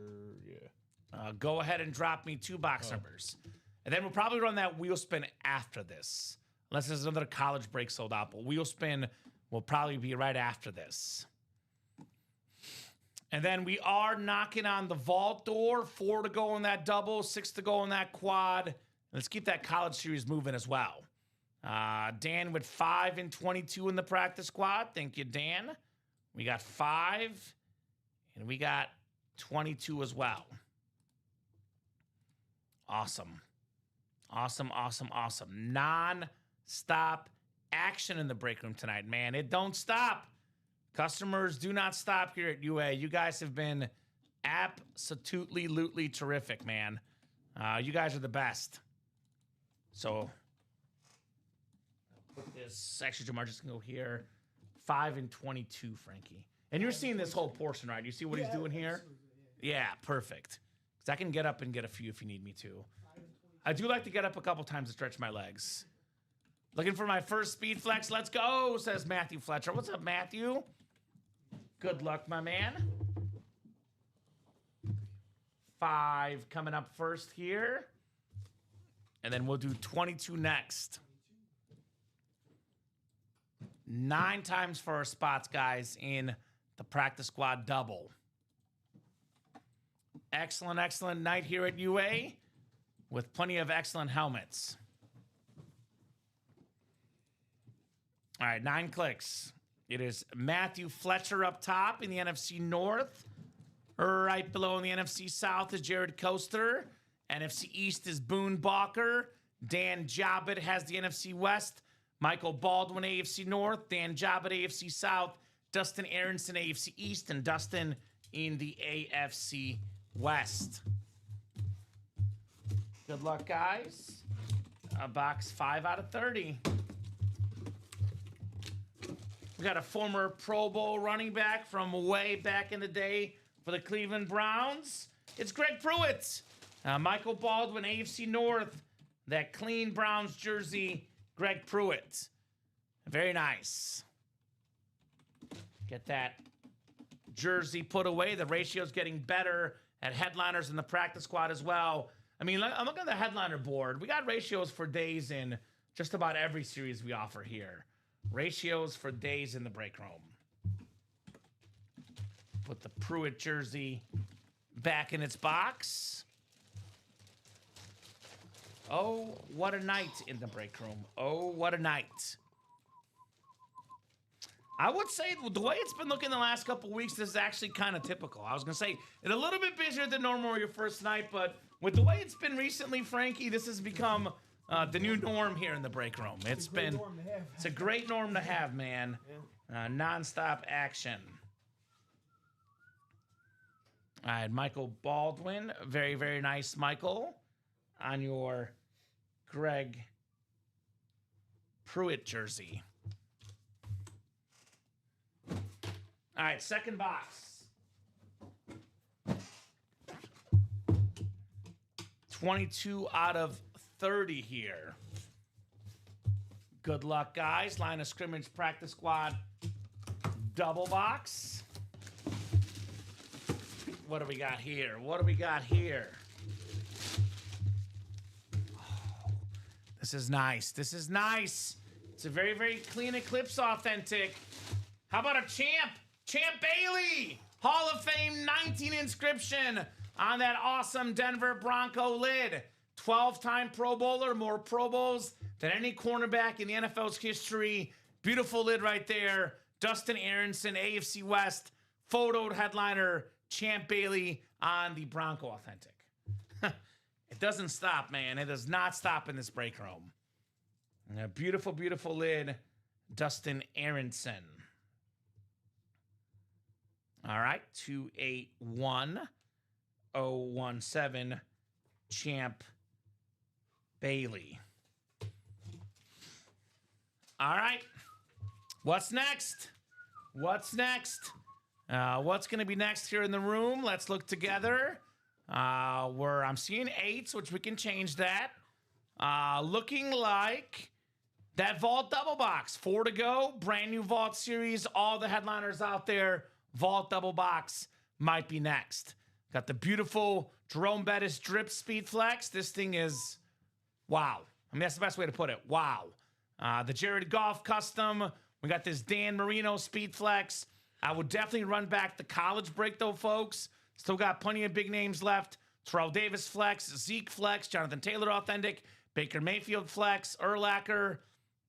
Go ahead and drop me 2 box numbers. And then we'll probably run that wheel spin after this. Unless there's another college break sold out. But wheel spin will probably be right after this. And then we are knocking on the vault door. 4 to go in that double, 6 to go in that quad. Let's keep that college series moving as well. Dan with 5 and 22 in the practice squad. Thank you, Dan. We got 5. And we got 22 as well. Awesome. Awesome, awesome, awesome. Non-stop action in the break room tonight, man. It don't stop. Customers do not stop here at UA. You guys have been absolutely terrific, man. You guys are the best. So, I'll put this. Actually, Jamar, just gonna go here. 5 and 22, Frankie. And you're seeing this whole portion, right? You see what he's doing here? Yeah, perfect. Because I can get up and get a few if you need me to. I do like to get up a couple times to stretch my legs. Looking for my first speed flex. Let's go, says Matthew Fletcher. What's up, Matthew? Good luck, my man. 5 coming up first here. And then we'll do 22 next. 9 times for our spots, guys, in the practice squad double. Excellent, excellent night here at UA with plenty of excellent helmets. All right, 9 clicks. It is Matthew Fletcher up top in the NFC North. Right below in the NFC South is Jared Coaster. NFC East is Boone Balker. Dan Jobbitt has the NFC West. Michael Baldwin, AFC North. Dan Jobbitt, AFC South. Dustin Aronson, AFC East. And Dustin in the AFC West. Good luck, guys. Box 5 out of 30. We got a former Pro Bowl running back from way back in the day for the Cleveland Browns. It's Greg Pruitt. Michael Baldwin, AFC North. That clean Browns jersey, Greg Pruitt. Very nice. Get that jersey put away. The ratio's getting better at headliners in the practice squad as well. I mean, I'm looking at the headliner board. We got ratios for days in just about every series we offer here. Ratios for days in the break room. Put the Pruitt jersey back in its box. Oh, what a night in the break room. Oh, what a night. I would say the way it's been looking the last couple weeks, this is actually kind of typical. I was going to say it's a little bit busier than normal your first night, but with the way it's been recently, Frankie, this has become the new norm here in the break room. It's a great norm to have, man. Non-stop action. All right, Michael Baldwin. Very, very nice, Michael, on your Greg Pruitt jersey. All right, second box. 22 out of 30 here. Good luck, guys. Line of scrimmage practice squad double box. What do we got here? What do we got here? Oh, this is nice. This is nice. It's a very, very clean Eclipse authentic. How about a champ? Champ Bailey, Hall of Fame 19 inscription on that awesome Denver Bronco lid. 12-time Pro Bowler, more Pro Bowls than any cornerback in the NFL's history. Beautiful lid right there. Dustin Aronson, AFC West, photoed headliner, Champ Bailey on the Bronco authentic. It doesn't stop, man. It does not stop in this break room. A beautiful, beautiful lid, Dustin Aronson. All right, 281017, Champ Bailey. All right, what's next? What's next? What's going to be next here in the room? Let's look together. Where I'm seeing 8s, which we can change that. Looking like that vault double box. 4 to go. Brand new vault series. All the headliners out there. Vault double box might be next. Got the beautiful Jerome Bettis drip speed flex. This thing is wow. I mean, that's the best way to put it. Wow. The Jared Goff custom. We got this Dan Marino speed flex. I would definitely run back the college break, though, folks. Still got plenty of big names left. Terrell Davis flex, Zeke flex, Jonathan Taylor authentic, Baker Mayfield flex, Urlacher.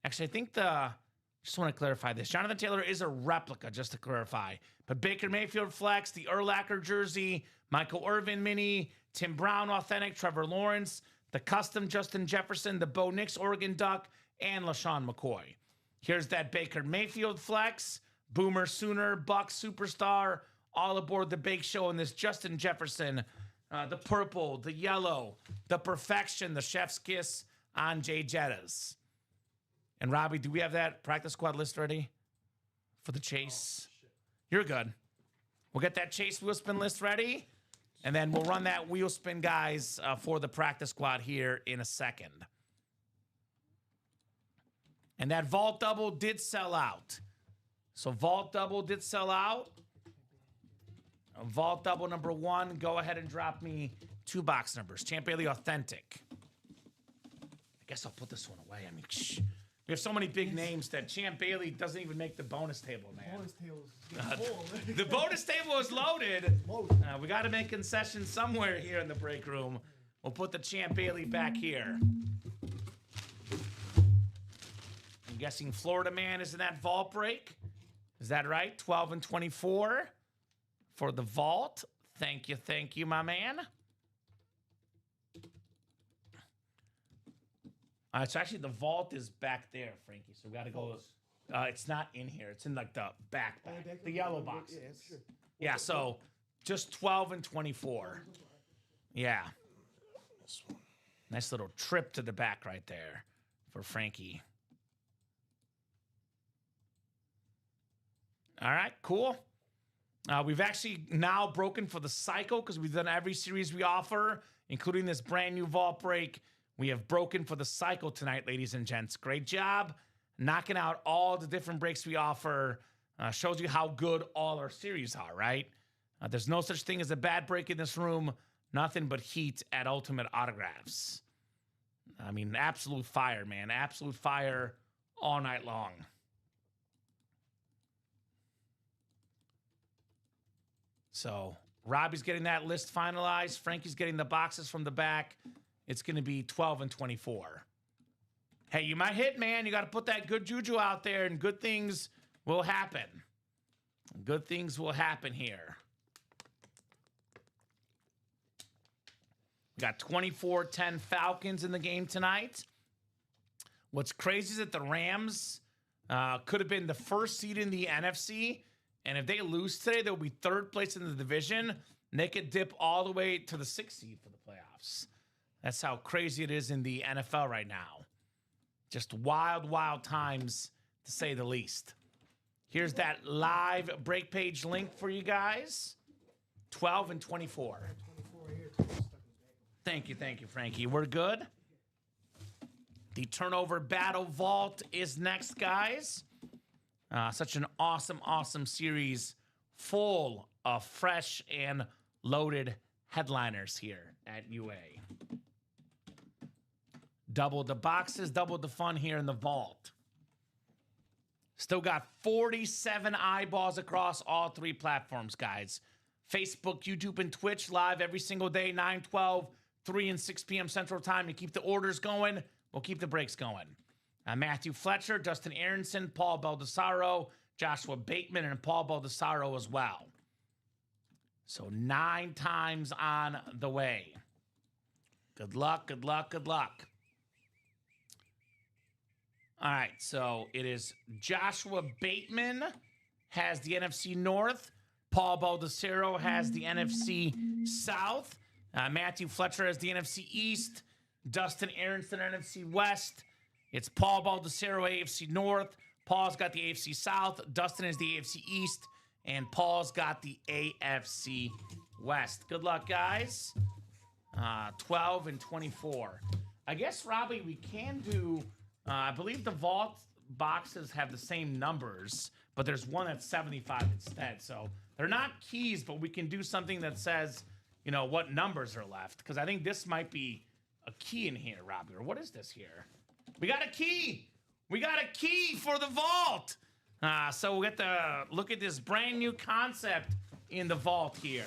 Actually, I think just want to clarify this. Jonathan Taylor is a replica, just to clarify. But Baker Mayfield flex, the Urlacher jersey, Michael Irvin mini, Tim Brown authentic, Trevor Lawrence, the custom Justin Jefferson, the Bo Nix Oregon Duck, and LaShawn McCoy. Here's that Baker Mayfield flex, Boomer Sooner, Buck Superstar, all aboard the Bake Show in this Justin Jefferson, the purple, the yellow, the perfection, the chef's kiss on Jay Jettas. And Robbie, do we have that practice squad list ready for the chase? You're good. We'll get that chase wheel spin list ready, and then we'll run that wheel spin, guys, for the practice squad here in a second. And that vault double did sell out. So vault double did sell out. Vault double number 1. Go ahead and drop me 2 box numbers. Champ Bailey authentic. I guess I'll put this one away. I mean, we have so many big names that Champ Bailey doesn't even make the bonus table, man. Bonus tables. The bonus table is loaded. We got to make concessions somewhere here in the break room. We'll put the Champ Bailey back here. I'm guessing Florida Man is in that vault break. Is that right? 12 and 24 for the vault. Thank you, my man. So actually, the vault is back there, Frankie. So we got to go. It's not in here. It's in like the back, the yellow box. Yeah, sure. Yeah, so just 12 and 24. Yeah. Nice little trip to the back right there for Frankie. All right, cool. We've actually now broken for the cycle because we've done every series we offer, including this brand new vault break. We have broken for the cycle tonight, ladies and gents. Great job knocking out all the different breaks we offer. Shows you how good all our series are, right? There's no such thing as a bad break in this room. Nothing but heat at Ultimate Autographs. I mean, absolute fire, man. Absolute fire all night long. So Robbie's getting that list finalized. Frankie's getting the boxes from the back. It's going to be 12 and 24. Hey, you might hit, man. You got to put that good juju out there, and good things will happen. Good things will happen here. We got 24-10 Falcons in the game tonight. What's crazy is that the Rams could have been the first seed in the NFC, and if they lose today, they'll be 3rd place in the division, and they could dip all the way to the 6th seed for the playoffs. That's how crazy it is in the NFL right now. Just wild, wild times, to say the least. Here's that live break page link for you guys. 12 and 24. Thank you, Frankie. We're good. The turnover battle vault is next, guys. Such an awesome, awesome series full of fresh and loaded headliners here at UA. Double the boxes, double the fun here in the vault. Still got 47 eyeballs across all 3 platforms, guys. Facebook, YouTube, and Twitch live every single day, 9, 12, 3, and 6 p.m. Central Time. To keep the orders going, we'll keep the breaks going. Matthew Fletcher, Dustin Aronson, Paul Baldessaro, Joshua Bateman, and Paul Baldessaro as well. So 9 times on the way. Good luck, good luck, good luck. All right, so it is Joshua Bateman has the NFC North. Paul Baldessaro has the NFC South. Matthew Fletcher has the NFC East. Dustin Aronson, NFC West. It's Paul Baldessaro, AFC North. Paul's got the AFC South. Dustin is the AFC East. And Paul's got the AFC West. Good luck, guys. 12 and 24. I guess, Robbie, we can do, I believe the vault boxes have the same numbers, but there's one that's 75 instead. So they're not keys, but we can do something that says, you know, what numbers are left. Because I think this might be a key in here, Robbie. Or what is this here? We got a key. We got a key for the vault. So we get to look at this brand new concept in the vault here.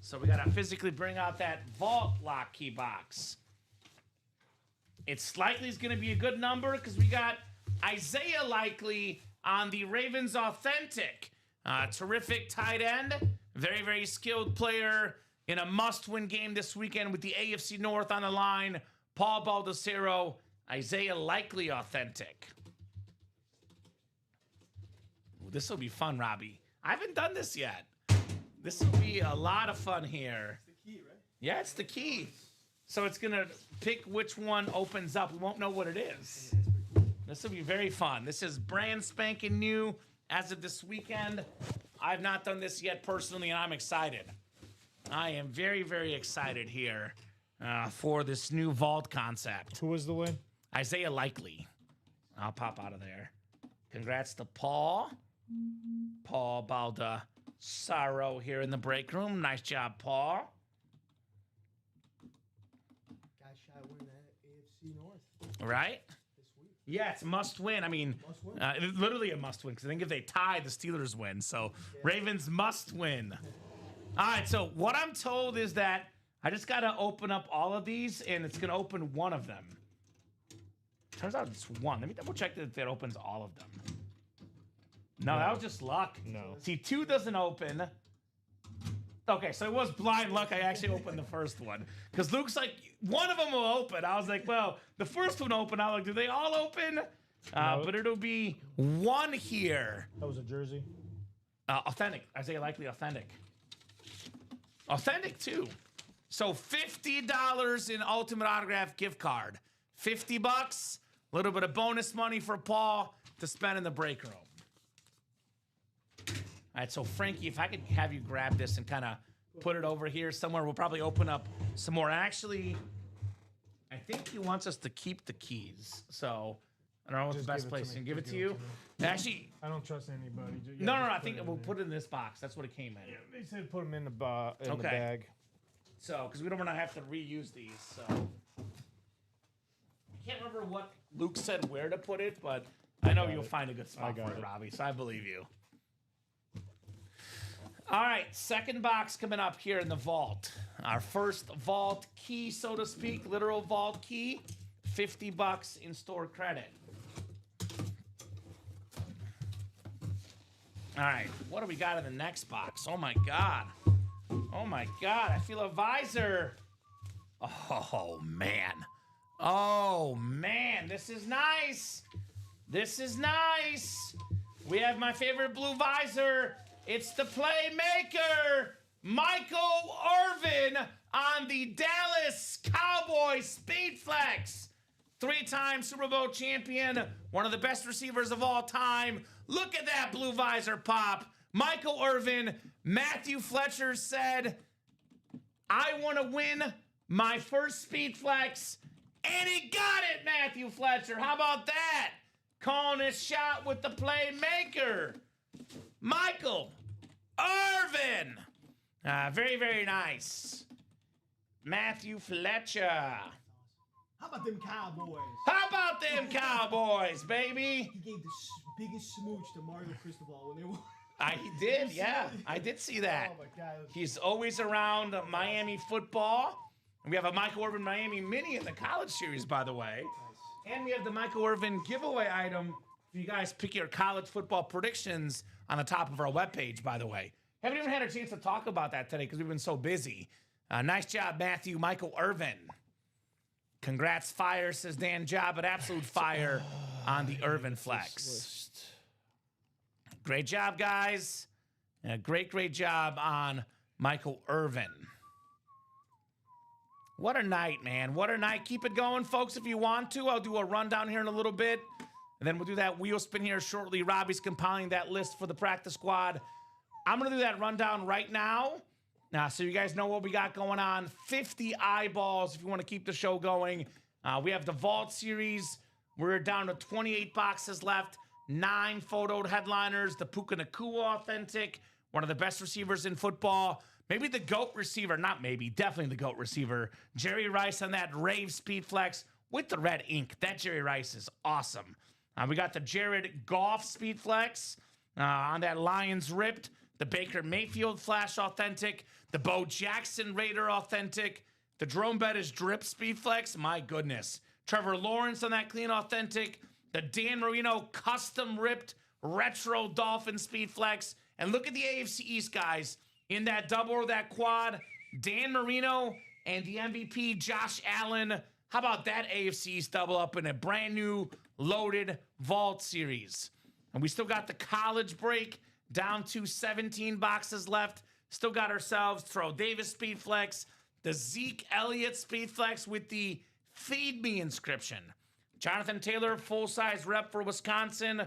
So we got to physically bring out that vault lock key box. It's likely going to be a good number because we got Isaiah Likely on the Ravens Authentic. Terrific tight end. Very, very skilled player in a must-win game this weekend with the AFC North on the line. Paul Baldessero, Isaiah Likely Authentic. Ooh, this will be fun, Robbie. I haven't done this yet. This will be a lot of fun here. It's the key, right? Yeah, it's the key. So it's going to pick which one opens up. We won't know what it is. This will be very fun. This is brand spanking new as of this weekend. I've not done this yet personally, and I'm excited. I am very, very excited here for this new vault concept. Who was the win? Isaiah Likely. I'll pop out of there. Congrats to Paul. Paul Baldessero here in the break room. Nice job, Paul. Guy shot winning that AFC North Right? this week. Yeah, it's a must win. I mean, Must win. it's literally a must win because I think if they tie, the Steelers win. So Ravens must win. All right, so what I'm told is that I just got to open up all of these, and it's going to open one of them. Turns out it's one. Let me double check that it opens all of them. No, that was just luck. No. See, 2 doesn't open. Okay, so it was blind luck. I actually opened the first one. Because Luke's like, one of them will open. I was like, well, the first one opened. I was like, do they all open? No. But it'll be one here. That was a jersey. Authentic. Isaiah Likely Authentic. Authentic, too. So $50 in Ultimate Autograph gift card. $50. A little bit of bonus money for Paul to spend in the break room. All right, so Frankie, if I could have you grab this and kind of put it over here somewhere, we'll probably open up some more. Actually, I think he wants us to keep the keys. So I don't know what's Just the best give it to place. me. Can give it Just to give you? it to me. Actually, I don't trust anybody. no. I think we'll put it in this box. That's what it came in. Yeah, they said put them in the the Okay. bag. So, because we don't want to have to reuse these. So, I can't remember what Luke said where to put it, but I know you'll find a good spot got for it, it. Robbie. So I believe you. All right, second box coming up here in the vault. Our first vault key, so to speak, literal vault key. $50 in store credit. All right, what do we got in the next box? Oh my God. Oh my God, I feel a visor. Oh man. Oh man, this is nice. This is nice. We have my favorite blue visor. It's the playmaker, Michael Irvin on the Dallas Cowboys Speed Flex. 3-time Super Bowl champion, one of the best receivers of all time. Look at that blue visor pop. Michael Irvin, Matthew Fletcher said, I want to win my first Speed Flex. And he got it, Matthew Fletcher. How about that? Calling his shot with the playmaker. Michael Irvin. Very, very nice. Matthew Fletcher. How about them Cowboys? How about them Cowboys, baby? He gave the biggest smooch to Mario Cristobal when they won. He did, yeah. I did see that. Oh my God. He's always around Miami football. And we have a Michael Irvin Miami mini in the college series, by the way. And we have the Michael Irvin giveaway item for you guys pick your college football predictions on the top of our webpage, by the way. Haven't even had a chance to talk about that today because we've been so busy. Nice job, Matthew. Michael Irvin. Congrats, fire, says Dan Job, but absolute fire on the Irvin Flex. Great job, guys. Great job on Michael Irvin. What a night, man. What a night. Keep it going, folks, if you want to. I'll do a rundown here in a little bit. And then we'll do that wheel spin here shortly. Robbie's compiling that list for the practice squad. I'm going to do that rundown right now. So you guys know what we got going on. 50 eyeballs if you want to keep the show going. We have the Vault Series. We're down to 28 boxes left. 9 photoed headliners. The Puka Nacua authentic. One of the best receivers in football. Maybe the GOAT receiver. Not maybe. Definitely the GOAT receiver. Jerry Rice on that Rave Speed Flex with the red ink. That Jerry Rice is awesome. We got the Jared Goff Speed Flex on that Lions Ripped. The Baker Mayfield Flash authentic. The Bo Jackson Raider authentic. The Jerome Bettis Drip Speed Flex. My goodness. Trevor Lawrence on that clean authentic. The Dan Marino custom ripped retro Dolphin Speed Flex. And look at the AFC East, guys. In that double or that quad, Dan Marino and the MVP Josh Allen. How about that AFC East double up in a brand new loaded Vault Series? And we still got the college break down to 17 boxes left. Still got ourselves Trout Davis Speed Flex, the Zeke Elliott Speed Flex with the Feed Me inscription. Jonathan Taylor, full-size rep for Wisconsin.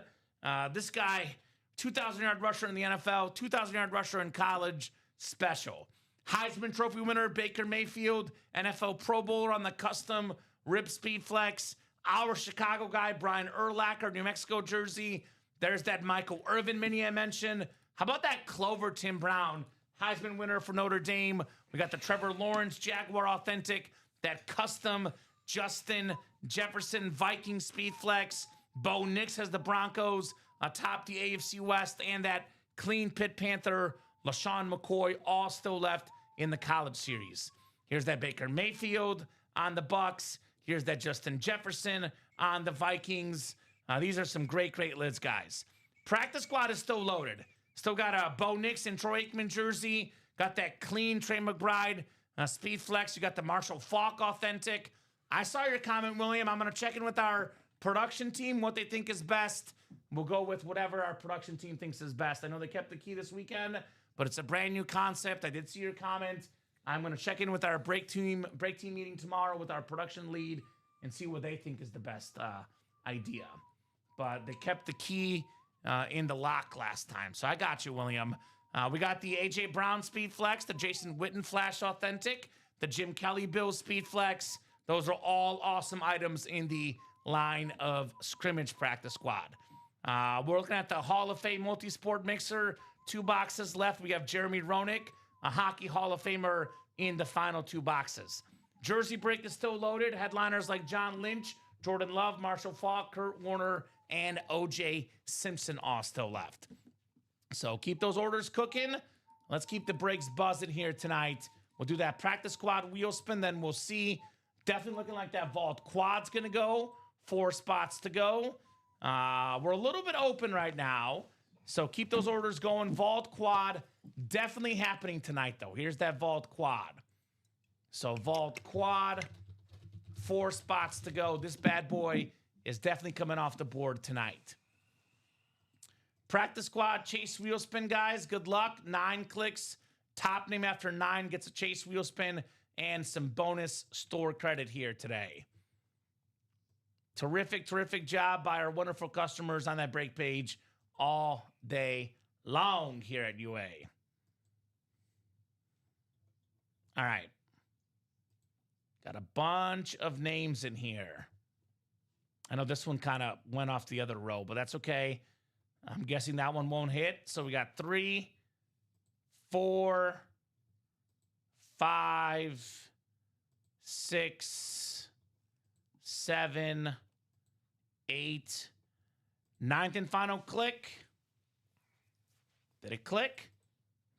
This guy, 2,000-yard rusher in the NFL, 2,000-yard rusher in college, special. Heisman Trophy winner Baker Mayfield, NFL Pro Bowler on the custom Rip Speed Flex. Our Chicago guy, Brian Urlacher, New Mexico jersey. There's that Michael Irvin mini I mentioned. How about that Clover Tim Brown, Heisman winner for Notre Dame? We got the Trevor Lawrence Jaguar authentic, that custom Justin Jefferson Viking Speed Flex. Bo Nix has the Broncos atop the AFC West, and that clean Pitt Panther LaShawn McCoy, all still left in the college series. Here's that Baker Mayfield on the Bucks. Here's that Justin Jefferson on the Vikings. These are some great lids, guys. Practice squad is still loaded. Still got a Bo Nix and Troy Aikman jersey. Got that clean Trey McBride Speed Flex. You got the Marshall Faulk authentic. I saw your comment, William. I'm going to check in with our production team, what they think is best. We'll go with whatever our production team thinks is best. I know they kept the key this weekend, but it's a brand new concept. I did see your comment. I'm going to check in with our break team meeting tomorrow with our production lead and see what they think is the best idea. But they kept the key in the lock last time. So I got you, William. We got the A.J. Brown Speed Flex, the Jason Witten Flash Authentic, the Jim Kelly Bill Speed Flex. Those are all awesome items in the line of scrimmage practice squad. We're looking at the Hall of Fame multi-sport mixer. 2 boxes left. We have Jeremy Roenick, a hockey Hall of Famer, in the final 2 boxes. Jersey break is still loaded. Headliners like John Lynch, Jordan Love, Marshall Faulk, Kurt Warner, and O.J. Simpson all still left. So keep those orders cooking. Let's keep the breaks buzzing here tonight. We'll do that practice squad wheel spin, then we'll see. Definitely looking like that Vault quad's going to go. 4 spots to go. We're a little bit open right now, so keep those orders going. Vault quad definitely happening tonight, though. Here's that Vault quad. So Vault quad, 4 spots to go. This bad boy is definitely coming off the board tonight. Practice squad, chase wheel spin, guys. Good luck. 9 clicks. Top name after 9 gets a chase wheel spin and some bonus store credit here today. Terrific job by our wonderful customers on that break page all day long here at UA. All right. Got a bunch of names in here. I know this one kind of went off the other row, but that's okay. I'm guessing that one won't hit. So we got 3, 4, 5, 6, 7, 8, 9th and final click. Did it click?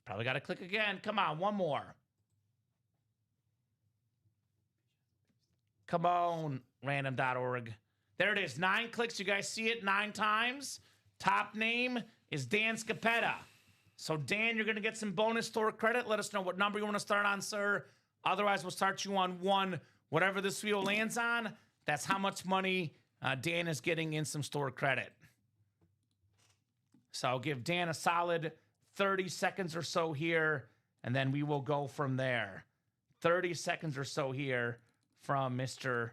Probably got to click again. Come on, one more. Come on, random.org. There it is, 9 clicks. You guys see it 9 times. Top name is Dan Scapetta. So, Dan, you're going to get some bonus store credit. Let us know what number you want to start on, sir. Otherwise, we'll start you on 1. Whatever this wheel lands on, that's how much money Dan is getting in some store credit. So I'll give Dan a solid 30 seconds or so here, and then we will go from there. 30 seconds or so here from Mr.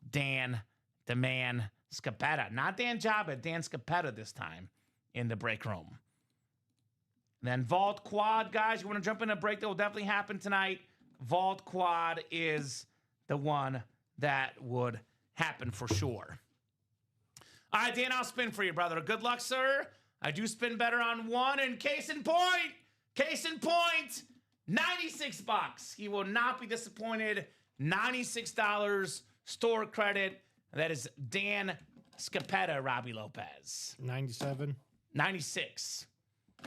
Dan, the man, Scapetta. Not Dan Jabba, Dan Scapetta this time in the break room. And then Vault Quad, guys, you want to jump in a break that will definitely happen tonight. Vault Quad is the one that would happen for sure. All right, Dan, I'll spin for you, brother. Good luck, sir. I do spin better on one. And case in point, 96 bucks. He will not be disappointed. $96 store credit. That is Dan Scapetta, Robbie Lopez. 97. 96.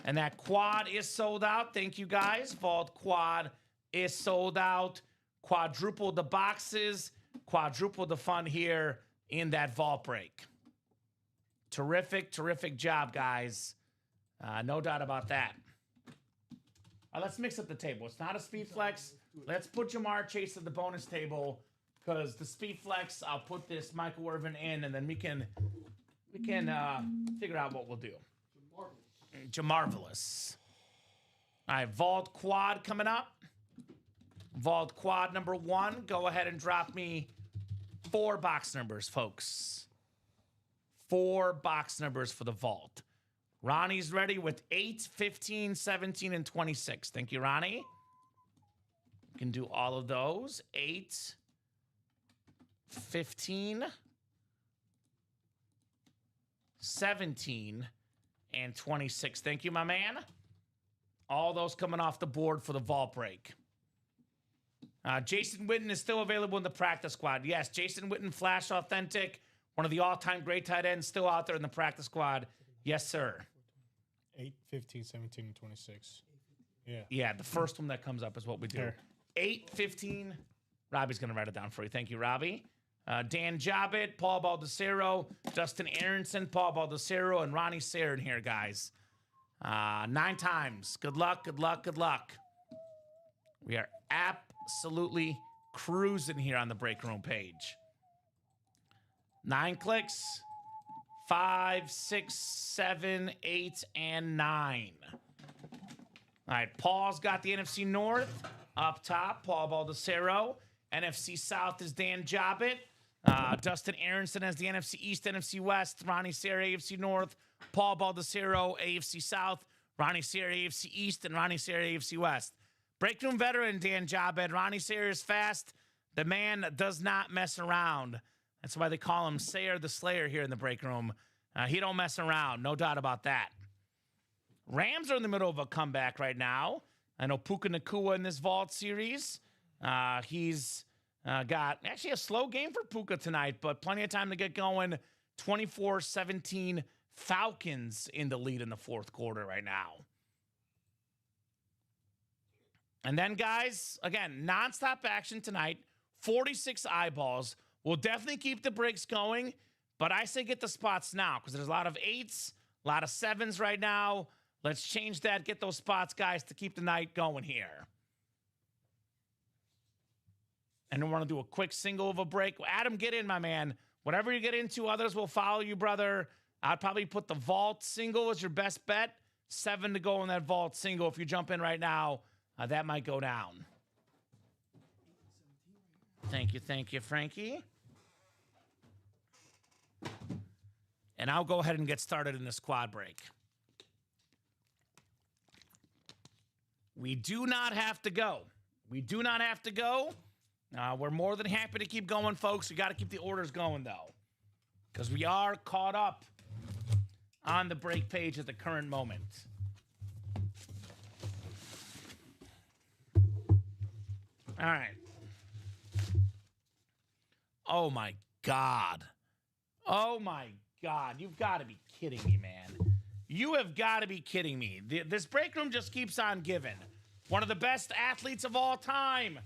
And that quad is sold out. Thank you, guys. Vault Quad is sold out. Quadruple the boxes. Quadruple the fun here in that vault break. Terrific, terrific job, guys. No doubt about that. Let's mix up the table. It's not a speed flex. Let's put Jamar Chase at the bonus table because the speed flex, I'll put this Michael Irvin in, and then we can figure out what we'll do. Jamarvelous. All right, Vault Quad coming up. Vault Quad number 1. Go ahead and drop me 4 box numbers, folks. 4 box numbers for the Vault. Ronnie's ready with 8, 15, 17, and 26. Thank you, Ronnie. You can do all of those. 8, 15, 17, and 26. Thank you, my man. All those coming off the board for the vault break. Jason Witten is still available in the practice squad. Yes, Jason Witten, Flash Authentic, one of the all-time great tight ends, still out there in the practice squad. Yes, sir. 8, 15, 17, and 26. Yeah. Yeah, the first one that comes up is what we do. Here. 8, 15. Robbie's going to write it down for you. Thank you, Robbie. Dan Jobbitt, Paul Baldacero, Justin Aronson, Paul Baldacero, and Ronnie Sayre in here, guys. 9 times. Good luck, good luck, good luck. We are absolutely cruising here on the break room page. 9 clicks. 5, 6, 7, 8, and 9. All right, Paul's got the NFC North up top. Paul Baldacero. NFC South is Dan Jobbitt. Dustin Aronson has the NFC East, NFC West. Ronnie Sayre, AFC North. Paul Baldacero, AFC South. Ronnie Sayre, AFC East, and Ronnie Sayre, AFC West. Breakroom veteran Dan Jobbitt. Ronnie Sayre is fast. The man does not mess around. That's why they call him Sayre the Slayer here in the break room. He don't mess around, no doubt about that. Rams are in the middle of a comeback right now. I know Puka Nacua in this Vault series. He's got actually a slow game for Puka tonight, but plenty of time to get going. 24-17 Falcons in the lead in the 4th quarter right now. And then, guys, again, nonstop action tonight. 46 eyeballs. We'll definitely keep the breaks going, but I say get the spots now because there's a lot of 8s, a lot of 7s right now. Let's change that. Get those spots, guys, to keep the night going here. And I want to do a quick single of a break. Adam, get in, my man. Whatever you get into, others will follow you, brother. I'd probably put the Vault single as your best bet. 7 to go in that Vault single. If you jump in right now, that might go down. Thank you, Frankie. And I'll go ahead and get started in this quad break. We do not have to go. We do not have to go. We're more than happy to keep going, folks. We got to keep the orders going, though, because we are caught up on the break page at the current moment. All right. Oh, my God. Oh, my God. You've got to be kidding me, man. You have got to be kidding me. This break room just keeps on giving. One of the best athletes of all time.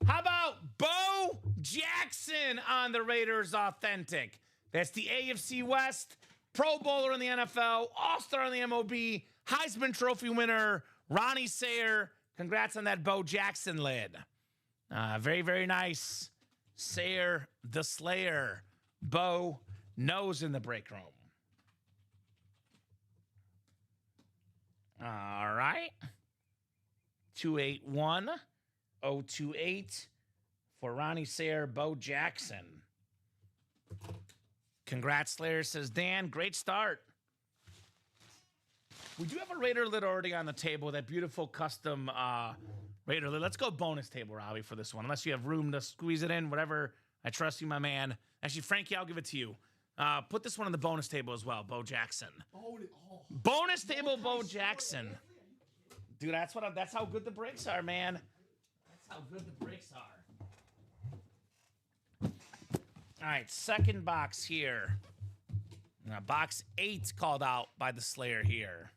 How about Bo Jackson on the Raiders Authentic? That's the AFC West, Pro Bowler in the NFL, All-Star in the MLB, Heisman Trophy winner, Ronnie Sayre. Congrats on that Bo Jackson lid. Very, very nice. Sayre the Slayer. Bo knows in the break room. All right. 281-028 for Ronnie Sayre, Bo Jackson. Congrats, Slayer, says Dan. Great start. We do have a Raider lid already on the table, that beautiful custom Raider lid. Let's go bonus table, Robbie, for this one. Unless you have room to squeeze it in, whatever. I trust you, my man. Actually, Frankie, I'll give it to you. Put this one on the bonus table as well, Bo Jackson. Bonus table, Bo Jackson. Dude, that's how good the breaks are, man. That's how good the breaks are. All right, second box here. Box 8 called out by the Slayer here.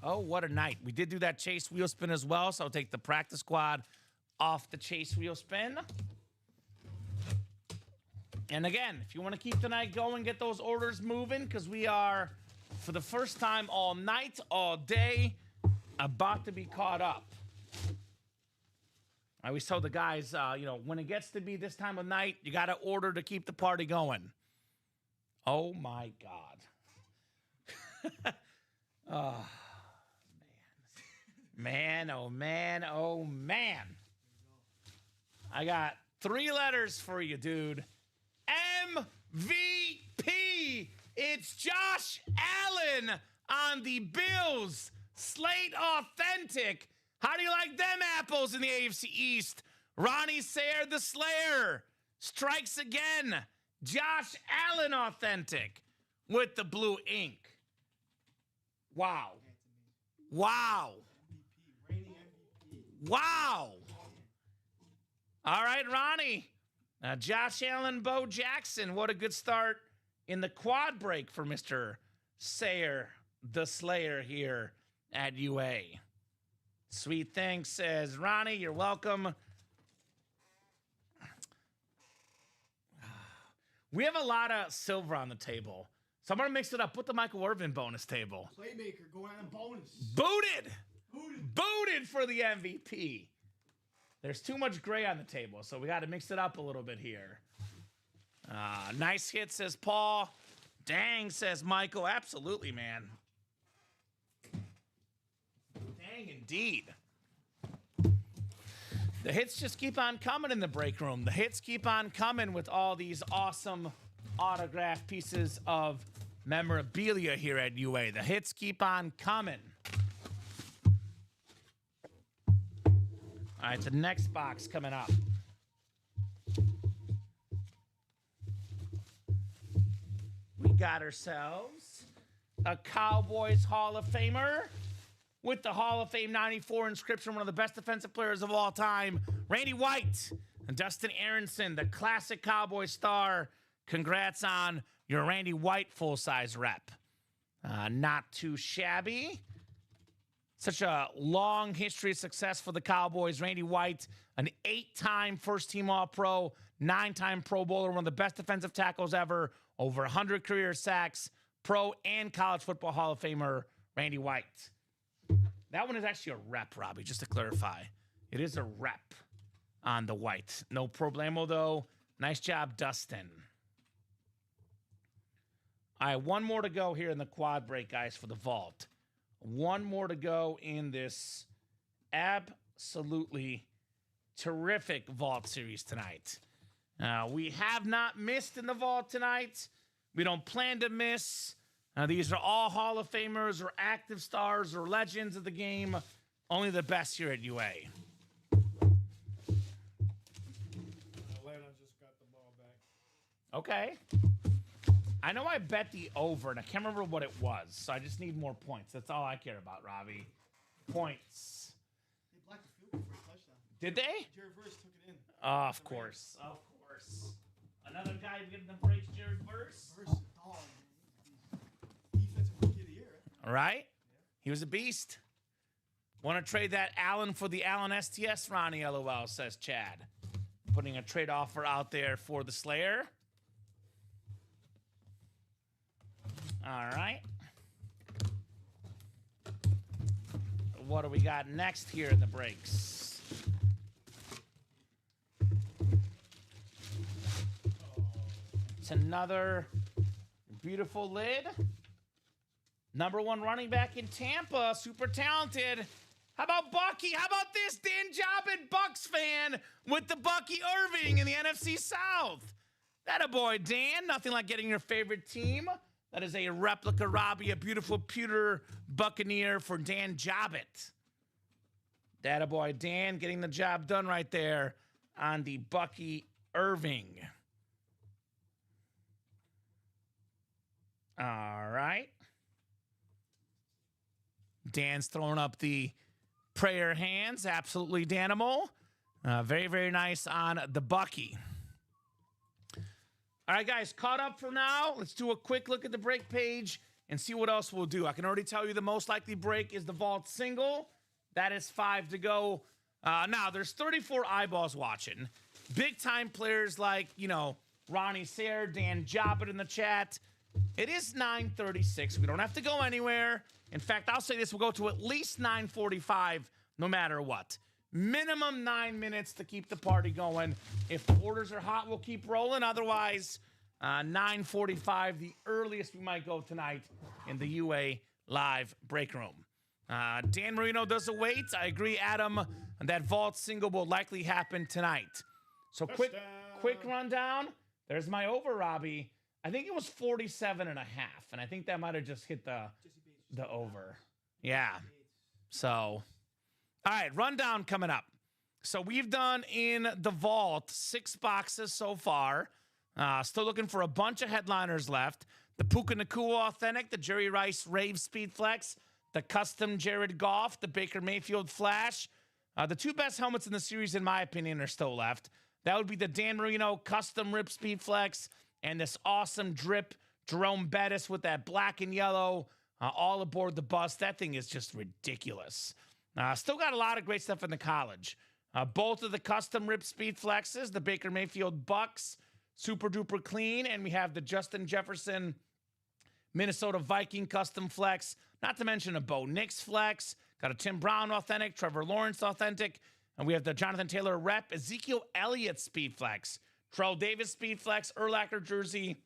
Oh, what a night. We did do that chase wheel spin as well, so I'll take the practice squad off the chase wheel spin. And again, if you want to keep the night going, get those orders moving, because we are, for the first time all night, all day, about to be caught up. I always tell the guys, when it gets to be this time of night, you got to order to keep the party going. Oh, my God. Oh, man. Man, oh, man, oh, man. I got 3 letters for you, dude. MVP. It's Josh Allen on the Bills. Slate Authentic. How do you like them apples in the AFC East? Ronnie Sayer, the Slayer, strikes again. Josh Allen Authentic with the blue ink. Wow. Wow. Wow. All right, Ronnie. Josh Allen, Bo Jackson. What a good start in the quad break for Mr. Sayer, the Slayer here at UA. Sweet thing, says Ronnie. You're welcome. We have a lot of silver on the table. So I'm going to mix it up. Put the Michael Irvin bonus table. Playmaker going on a bonus. Booted. Booted for the MVP. There's too much gray on the table, so we got to mix it up a little bit here. Nice hit, says Paul. Dang, says Michael. Absolutely, man. Dang, indeed. The hits just keep on coming in the break room. The hits keep on coming with all these awesome autograph pieces of memorabilia here at UA. The hits keep on coming. All right, the next box coming up. We got ourselves a Cowboys Hall of Famer with the Hall of Fame 94 inscription, one of the best defensive players of all time, Randy White. And Dustin Aronson, the classic Cowboy star. Congrats on your Randy White full-size rep. Not too shabby. Such a long history of success for the Cowboys. Randy White, an 8-time first-team All-Pro, 9-time Pro Bowler, one of the best defensive tackles ever, over 100 career sacks, pro and college football Hall of Famer, Randy White. That one is actually a rep, Robbie, just to clarify. It is a rep on the White. No problemo, though. Nice job, Dustin. All right, one more to go here in the quad break, guys, for the vault. One more to go in this absolutely terrific vault series tonight. We have not missed in the vault tonight. We don't plan to miss. These are all Hall of Famers or active stars or legends of the game. Only the best here at UA. Atlanta just got the ball back. Okay. I know I bet the over, and I can't remember what it was, so I just need more points. That's all I care about, Robbie. Points. They blocked the field goal for a touchdown. Did they? Jared Verse took it in. Of course. Of course. Another guy getting the breaks, Jared Verse. Verse, dog, man. He's defensive rookie of the year. All right. He was a beast. Want to trade that Allen for the Allen STS, Ronnie, LOL, says Chad. Putting a trade offer out there for the Slayer. All right. What do we got next here in the breaks? It's another beautiful lid. Number 1 running back in Tampa, super talented. How about Bucky? How about this? Dan Jobbin, Bucks fan with the Bucky Irving in the NFC South. That a boy, Dan. Nothing like getting your favorite team That is a replica Robbie, a beautiful pewter Buccaneer for Dan Jobbit. Data boy Dan getting the job done right there on the Bucky Irving. All right. Dan's throwing up the prayer hands. Absolutely Danimal. Very, very nice on the Bucky. All right, guys, caught up for now. Let's do a quick look at the break page and see what else we'll do. I can already tell you the most likely break is the vault single. That is 5 to go. Now, there's 34 eyeballs watching. Big-time players like, Ronnie Sayre, Dan Jobbit in the chat. It is 9:36. We don't have to go anywhere. In fact, I'll say this. We'll go to at least 9:45 no matter what. Minimum 9 minutes to keep the party going. If the orders are hot, we'll keep rolling. Otherwise, 9:45, the earliest we might go tonight in the UA live break room. Dan Marino does await. I agree, Adam. That vault single will likely happen tonight. So quick rundown. There's my over, Robbie. I think it was 47.5, and I think that might have just hit the over. Yeah. So, all right, rundown coming up. So we've done in the vault 6 boxes so far. Still looking for a bunch of headliners left. The Puka Nacua Authentic, the Jerry Rice Rave Speed Flex, the custom Jared Goff, the Baker Mayfield Flash. The 2 best helmets in the series, in my opinion, are still left. That would be the Dan Marino custom Rip Speed Flex and this awesome drip Jerome Bettis with that black and yellow all aboard the bus. That thing is just ridiculous. Still got a lot of great stuff in the college. Both of the custom Rip Speed Flexes, the Baker Mayfield Bucks, super duper clean, and we have the Justin Jefferson Minnesota Viking custom flex, not to mention a Bo Nix flex, got a Tim Brown authentic, Trevor Lawrence authentic, and we have the Jonathan Taylor rep, Ezekiel Elliott speed flex, Terrell Davis speed flex, Urlacher jersey,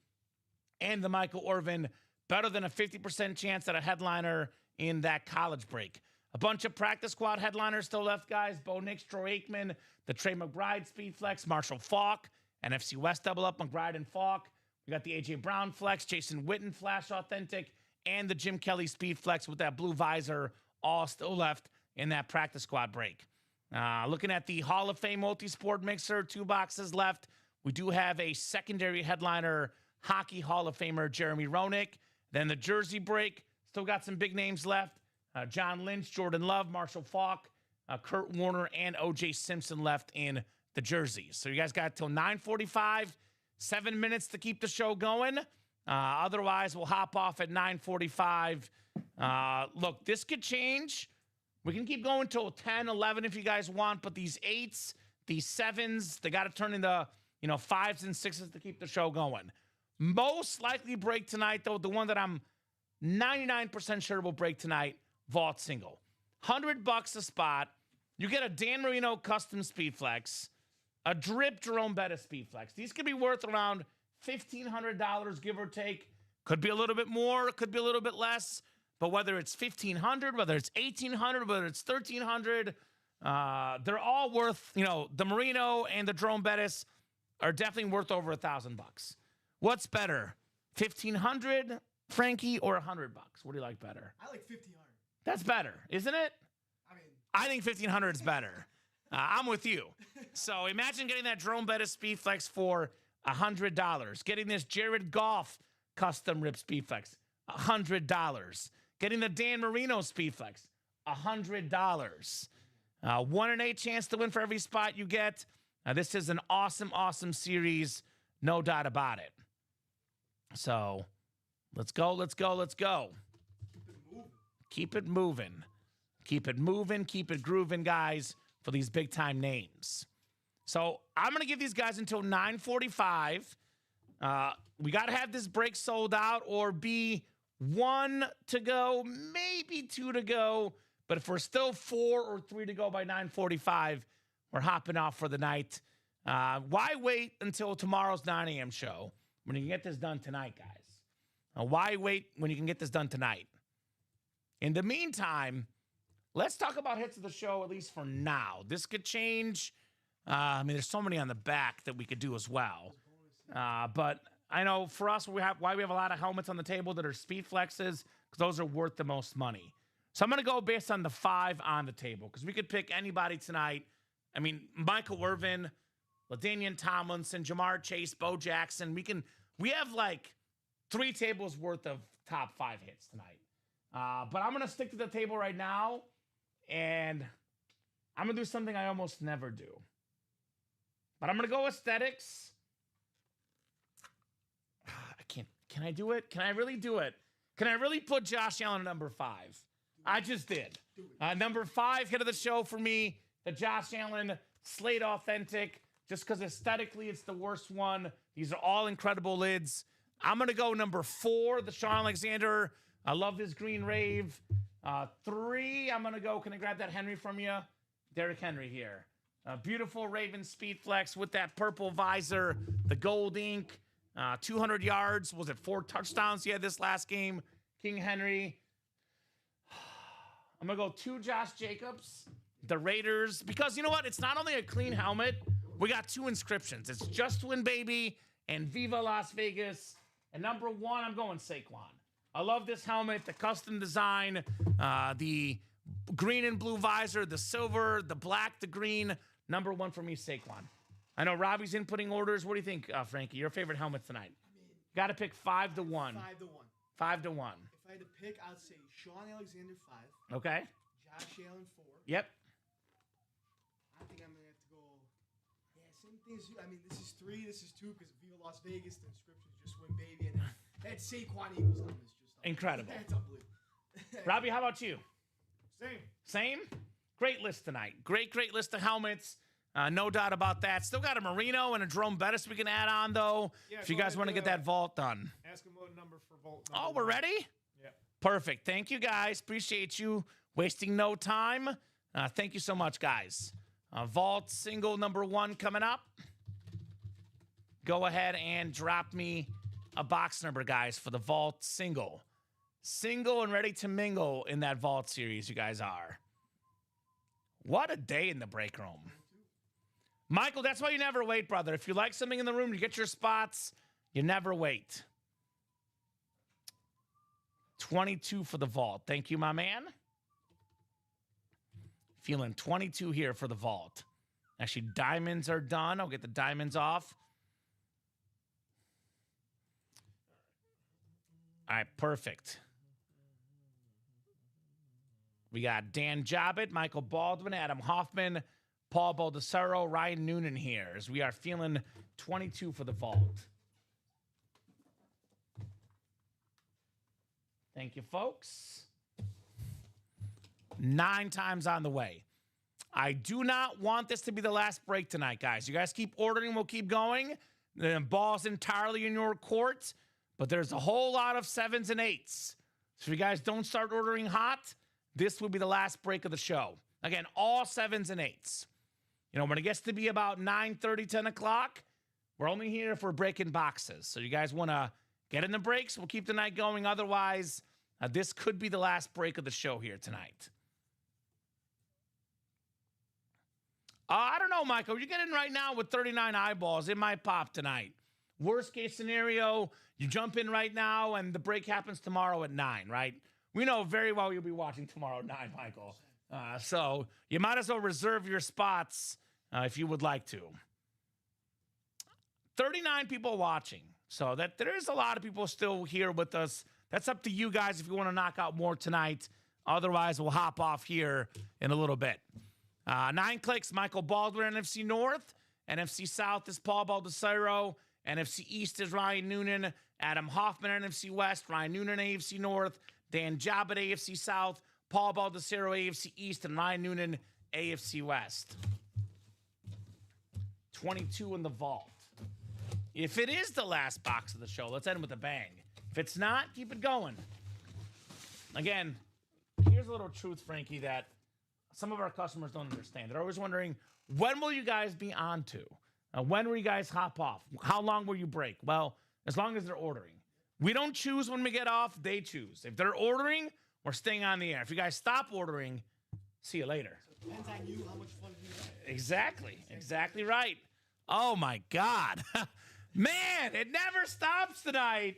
and the Michael Irvin, better than a 50% chance at a headliner in that college break. A bunch of practice squad headliners still left, guys. Bo Nix, Troy Aikman, the Trey McBride speed flex, Marshall Faulk, NFC West double up, McBride and Faulk. We got the A.J. Brown flex, Jason Witten flash authentic, and the Jim Kelly speed flex with that blue visor, all still left in that practice squad break. Looking at the Hall of Fame multi-sport mixer, 2 boxes left. We do have a secondary headliner, Hockey Hall of Famer Jeremy Roenick. Then the jersey break, still got some big names left. John Lynch, Jordan Love, Marshall Faulk, Kurt Warner, and O.J. Simpson left in the jerseys. So you guys got till 9:45, 7 minutes to keep the show going. Otherwise, we'll hop off at 9:45. Look, this could change. We can keep going till 10, 11 if you guys want, but these 8s, these 7s, they got to turn into 5s and 6s to keep the show going. Most likely break tonight, though, the one that I'm 99% sure will break tonight, vault single. $100 a spot. You get a Dan Marino custom speed flex, a drip Jerome Bettis speed flex. These could be worth around $1,500, give or take. Could be a little bit more, could be a little bit less. But whether it's $1,500, whether it's $1,800, whether it's $1,300, they're all worth, the Marino and the Jerome Bettis are definitely worth over $1,000. What's better, $1,500, Frankie, or $100? What do you like better? I like $1,500. That's better, isn't it? I think $1,500 is better. I'm with you. So imagine getting that Jerome Bettis speed flex for $100. Getting this Jared Goff custom rip speed flex, $100. Getting the Dan Marino speed flex, $100. 1 in 8 chance to win for every spot you get. This is an awesome, awesome series. No doubt about it. So let's go, let's go, let's go. Keep it moving. Keep it moving, keep it grooving, guys, for these big-time names. So I'm going to give these guys until 9:45. We got to have this break sold out or be 1 to go, maybe 2 to go. But if we're still 4 or 3 to go by 9:45, we're hopping off for the night. Why wait until tomorrow's 9 a.m. show when you can get this done tonight, guys? Why wait when you can get this done tonight? In the meantime, let's talk about hits of the show, at least for now. This could change. There's so many on the back that we could do as well. But I know for us, why we have a lot of helmets on the table that are speed flexes, because those are worth the most money. So I'm going to go based on the 5 on the table, because we could pick anybody tonight. I mean, Michael Irvin, LaDainian Tomlinson, Jamar Chase, Bo Jackson. We have like 3 tables worth of top 5 hits tonight. But I'm going to stick to the table right now, and I'm going to do something I almost never do. But I'm going to go aesthetics. I can't. Can I do it? Can I really do it? Can I really put Josh Allen at number 5? I just did. Number 5 hit of the show for me, the Josh Allen Slate Authentic, just because aesthetically it's the worst one. These are all incredible lids. I'm going to go number 4, the Sean Alexander. I love this green rave. 3, I'm going to go, can I grab that Henry from you? Derrick Henry here. Beautiful Raven Speed Flex with that purple visor, the gold ink, 200 yards. Was it 4 touchdowns he had this last game? King Henry. I'm going to go 2 Josh Jacobs, the Raiders, because you know what? It's not only a clean helmet. We got 2 inscriptions. It's Just Win Baby and Viva Las Vegas. And number 1, I'm going Saquon. I love this helmet, the custom design, the green and blue visor, the silver, the black, the green. Number 1 for me, Saquon. I know Robbie's inputting orders. What do you think, Frankie? Your favorite helmet tonight? Got to pick 5 to 1. 5 to 1. 5 to 1. If I had to pick, I'd say Sean Alexander 5. Okay. Josh Allen 4. Yep. I think I'm gonna have to go. Yeah, same thing as you. I mean, this is 3, this is 2, because Viva Las Vegas, the inscriptions Just Win Baby, and that Saquon Eagles helmet is just Incredible. That's unbelievable. Robbie, how about you? Same. Great list tonight. Great list of helmets. No doubt about that. Still got a Marino and a Jerome Bettis we can add on, though, if you guys want to get that vault done. Ask him what number for vault. Oh, we're ready? Yeah. Perfect. Thank you, guys. Appreciate you wasting no time. Thank you so much, guys. Vault single number 1 coming up. Go ahead and drop me a box number, guys, for the vault single. Single and ready to mingle in that vault series, you guys are. What a day in the break room. Michael, that's why you never wait, brother. If you like something in the room, you get your spots. You never wait. 22 for the vault. Thank you, my man. Feeling 22 here for the vault. Actually, diamonds are done. I'll get the diamonds off. All right, perfect. We got Dan Jobbitt, Michael Baldwin, Adam Hoffman, Paul Baldessaro, Ryan Noonan here as we are feeling 22 for the vault. Thank you, folks. 9 times on the way. I do not want this to be the last break tonight, guys. You guys keep ordering, we'll keep going. The ball's entirely in your court, but there's a whole lot of 7s and 8s. So if you guys don't start ordering hot, this will be the last break of the show. Again, all 7s and 8s. You know, when it gets to be about 9:30, 10 o'clock, we're only here if we're breaking boxes. So you guys want to get in the breaks, we'll keep the night going. Otherwise, this could be the last break of the show here tonight. I don't know, Michael. You get in right now with 39 eyeballs. It might pop tonight. Worst case scenario, you jump in right now and the break happens tomorrow at 9, right? We know very well you'll be watching tomorrow at 9, Michael. So you might as well reserve your spots if you would like to. 39 people watching. So that there is a lot of people still here with us. That's up to you guys if you want to knock out more tonight. Otherwise, we'll hop off here in a little bit. 9 clicks, Michael Baldwin, NFC North. NFC South is Paul Baldessaro. NFC East is Ryan Noonan. Adam Hoffman, NFC West. Ryan Noonan, AFC North. Dan Jobbitt, AFC South. Paul Baldessaro, AFC East. And Ryan Noonan, AFC West. 22 in the vault. If it is the last box of the show, let's end with a bang. If it's not, keep it going. Again, here's a little truth, Frankie, that some of our customers don't understand. They're always wondering, when will you guys be on to? When will you guys hop off? How long will you break? Well, as long as they're ordering. We don't choose when we get off. They choose. If they're ordering, we're staying on the air. If you guys stop ordering, see you later. So it depends on you how much fun you have. Exactly right. Oh, my God. Man, it never stops tonight.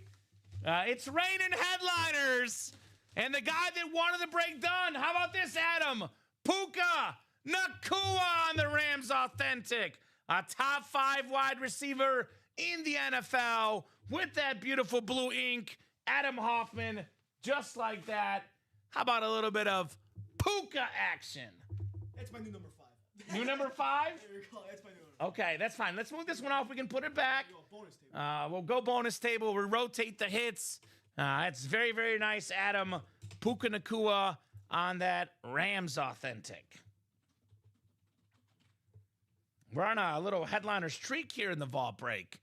It's raining headliners. And the guy that wanted the break done, how about this, Adam? Puka Nacua on the Rams Authentic. A top 5 wide receiver in the NFL with that beautiful blue ink. Adam Hoffman, just like that. How about a little bit of Puka action? That's my new number 5. New number 5? There we go. That's my new number 5. Okay, that's fine. Let's move this one off. We can put it back. Go, bonus table. We'll go bonus table. We'll rotate the hits. It's very, very nice, Adam. Puka Nacua on that Rams Authentic. We're on a little headliner streak here in the vault break.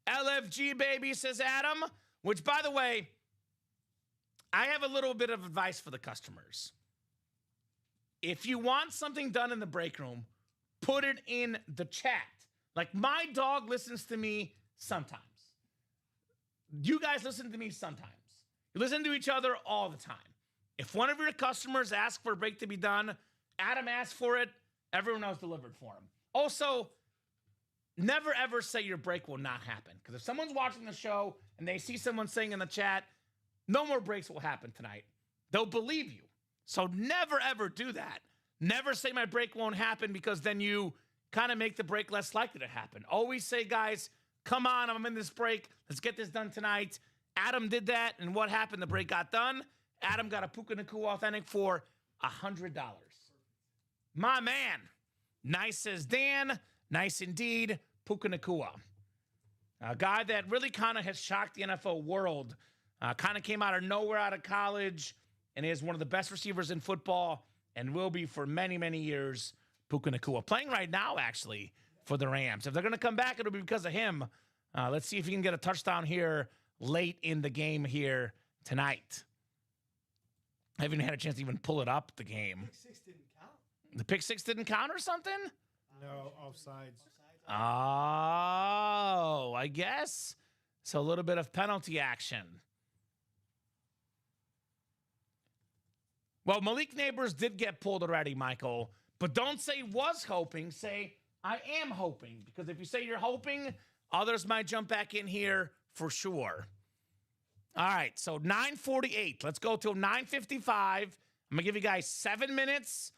LFG, baby, says Adam. Which, by the way, I have a little bit of advice for the customers. If you want something done in the break room, put it in the chat. Like, my dog listens to me sometimes. You guys listen to me sometimes. You listen to each other all the time. If one of your customers asks for a break to be done, Adam asked for it, everyone else delivered for him. Also, never ever say your break will not happen. Because if someone's watching the show and they see someone saying in the chat, no more breaks will happen tonight, they'll believe you. So never ever do that. Never say my break won't happen, because then you kind of make the break less likely to happen. Always say, guys, come on, I'm in this break. Let's get this done tonight. Adam did that, and what happened? The break got done. Adam got a Puka Nacua Authentic for $100. My man. Nice, says Dan. Nice indeed. Puka Nacua. A guy that really kind of has shocked the NFL world. Kind of came out of nowhere out of college and is one of the best receivers in football and will be for many, many years. Puka Nacua. Playing right now, actually, for the Rams. If they're going to come back, it'll be because of him. Let's see if he can get a touchdown here late in the game here tonight. I haven't had a chance to even pull it up, the game. Pick 6 didn't count. The pick 6 didn't count or something? No, offsides. Oh, I guess. So a little bit of penalty action. Well, Malik Neighbors did get pulled already, Michael. But don't say was hoping. Say, I am hoping. Because if you say you're hoping, others might jump back in here for sure. All right, so 9:48. Let's go till 9:55. I'm going to give you guys 7 minutes.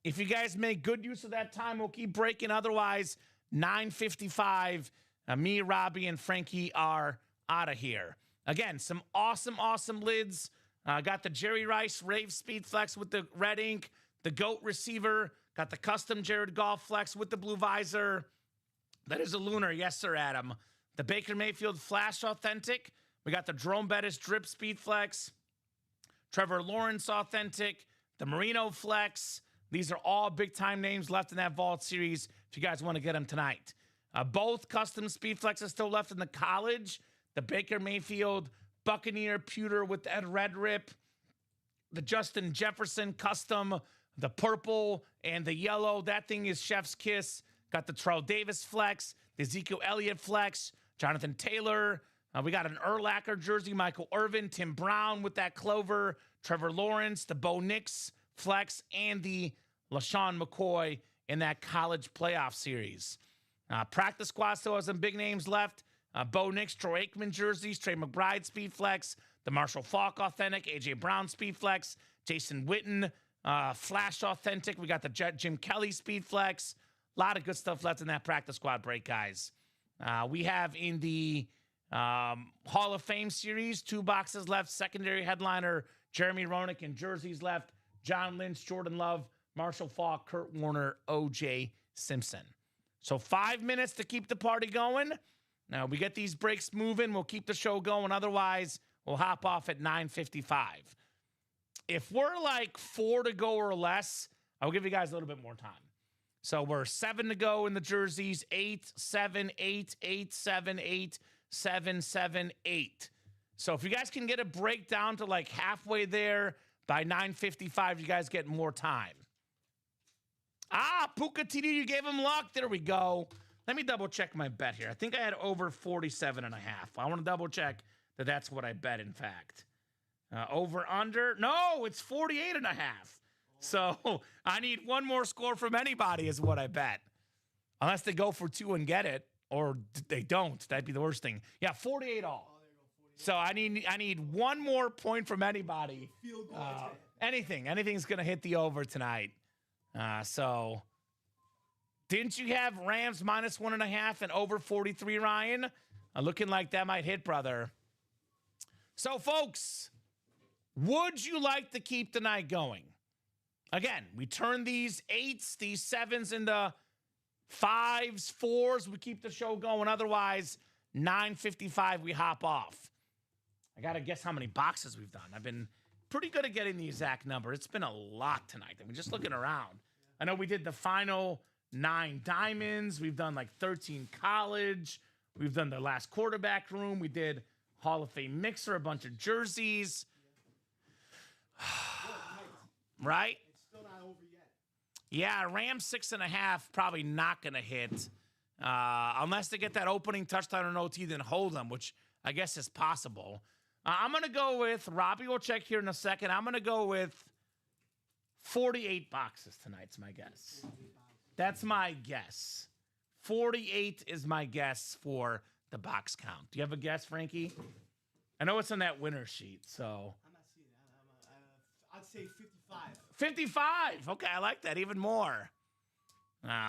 If you guys make good use of that time, we'll keep breaking. Otherwise, 9:55, me, Robbie, and Frankie are out of here. Again, some awesome, awesome lids. Got the Jerry Rice Rave Speed Flex with the red ink. The GOAT receiver. Got the custom Jared Goff Flex with the blue visor. That is a Lunar. Yes, sir, Adam. The Baker Mayfield Flash Authentic. We got the Jerome Bettis Drip Speed Flex. Trevor Lawrence Authentic. The Marino Flex. These are all big-time names left in that Vault series if you guys want to get them tonight. Both custom Speed Flexes still left in the college. The Baker Mayfield Buccaneer Pewter with that red rip. The Justin Jefferson Custom. The purple and the yellow. That thing is chef's kiss. Got the Trout Davis Flex. The Ezekiel Elliott Flex. Jonathan Taylor. We got an Urlacher jersey. Michael Irvin. Tim Brown with that Clover. Trevor Lawrence. The Bo Nix Flex. And the LaShawn McCoy in that college playoff series. Practice squad still has some big names left. Bo Nix, Troy Aikman jerseys. Trey McBride Speed Flex. The Marshall Faulk Authentic. A.J. Brown Speed Flex. Jason Witten Flash Authentic. We got the Jim Kelly Speed Flex. A lot of good stuff left in that practice squad break, guys. We have in the Hall of Fame series, 2 boxes left. Secondary headliner, Jeremy Roenick, and jerseys left. John Lynch, Jordan Love, Marshall Faulk, Kurt Warner, O.J. Simpson. So 5 minutes to keep the party going. Now, we get these breaks moving. We'll keep the show going. Otherwise, we'll hop off at 9:55. If we're like 4 to go or less, I'll give you guys a little bit more time. So we're 7 to go in the jerseys. 8, 7, 8, 8, 7, 8, 7, 7, 8. So if you guys can get a break down to like halfway there by 9:55, you guys get more time. Puka TD, you gave him luck. There we go. Let me double check my bet here. I think I had over 47.5. I want to double check that that's what I bet, in fact. Over under. No, it's 48.5. So I need one more score from anybody is what I bet. Unless they go for 2 and get it. or they don't. That'd be the worst thing. Yeah, 48 all. Oh, there you go. 48. So I need one more point from anybody. Field goal. Anything's gonna hit the over tonight. So didn't you have Rams -1.5 and over 43, Ryan? Looking like that might hit, brother. So, folks, would you like to keep the night going? Again, we turn these 8s, these 7s into 5s, 4s. We keep the show going. Otherwise, 9:55, we hop off. I got to guess how many boxes we've done. I've been pretty good at getting the exact number. It's been a lot tonight. I mean, just looking around. I know we did the final 9 diamonds. We've done like 13 college. We've done the last quarterback room. We did Hall of Fame mixer, a bunch of jerseys. Right? It's still not over yet. Yeah, Rams 6.5, probably not going to hit. Unless they get that opening touchdown on OT, then hold them, which I guess is possible. I'm going to go with, Robbie will check here in a second. I'm going to go with 48 boxes tonight's my guess. That's my guess. 48 is my guess for the box count. Do you have a guess, Frankie? I know it's on that winner sheet, so. I'm not seeing that. I'd say 55. 55. Okay, I like that even more.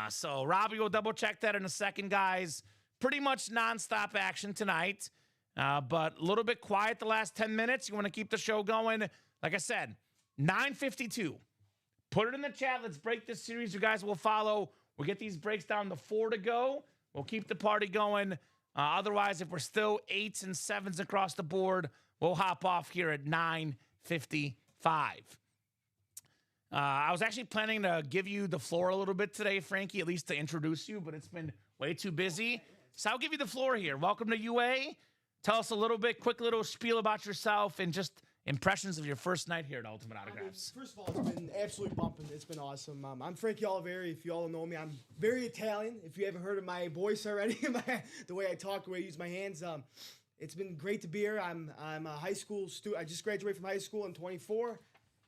So Robbie will double check that in a second, guys. Pretty much nonstop action tonight, but a little bit quiet the last 10 minutes. You want to keep the show going? Like I said, 9:52. Put it in the chat. Let's break this series. You guys will follow. We'll get these breaks down to 4 to go. We'll keep the party going. Otherwise, if we're still 8s and 7s across the board, we'll hop off here at 9:55. I was actually planning to give you the floor a little bit today, Frankie, at least to introduce you, but it's been way too busy. So I'll give you the floor here. Welcome to UA. Tell us a little bit, quick little spiel about yourself and just impressions of your first night here at Ultimate Autographs. First of all, it's been absolutely bumping. It's been awesome. I'm Frankie Oliveri. If you all know me, I'm very Italian. If you haven't heard of my voice already, the way I talk, the way I use my hands, it's been great to be here. I'm a high school student. I just graduated from high school. I'm 24.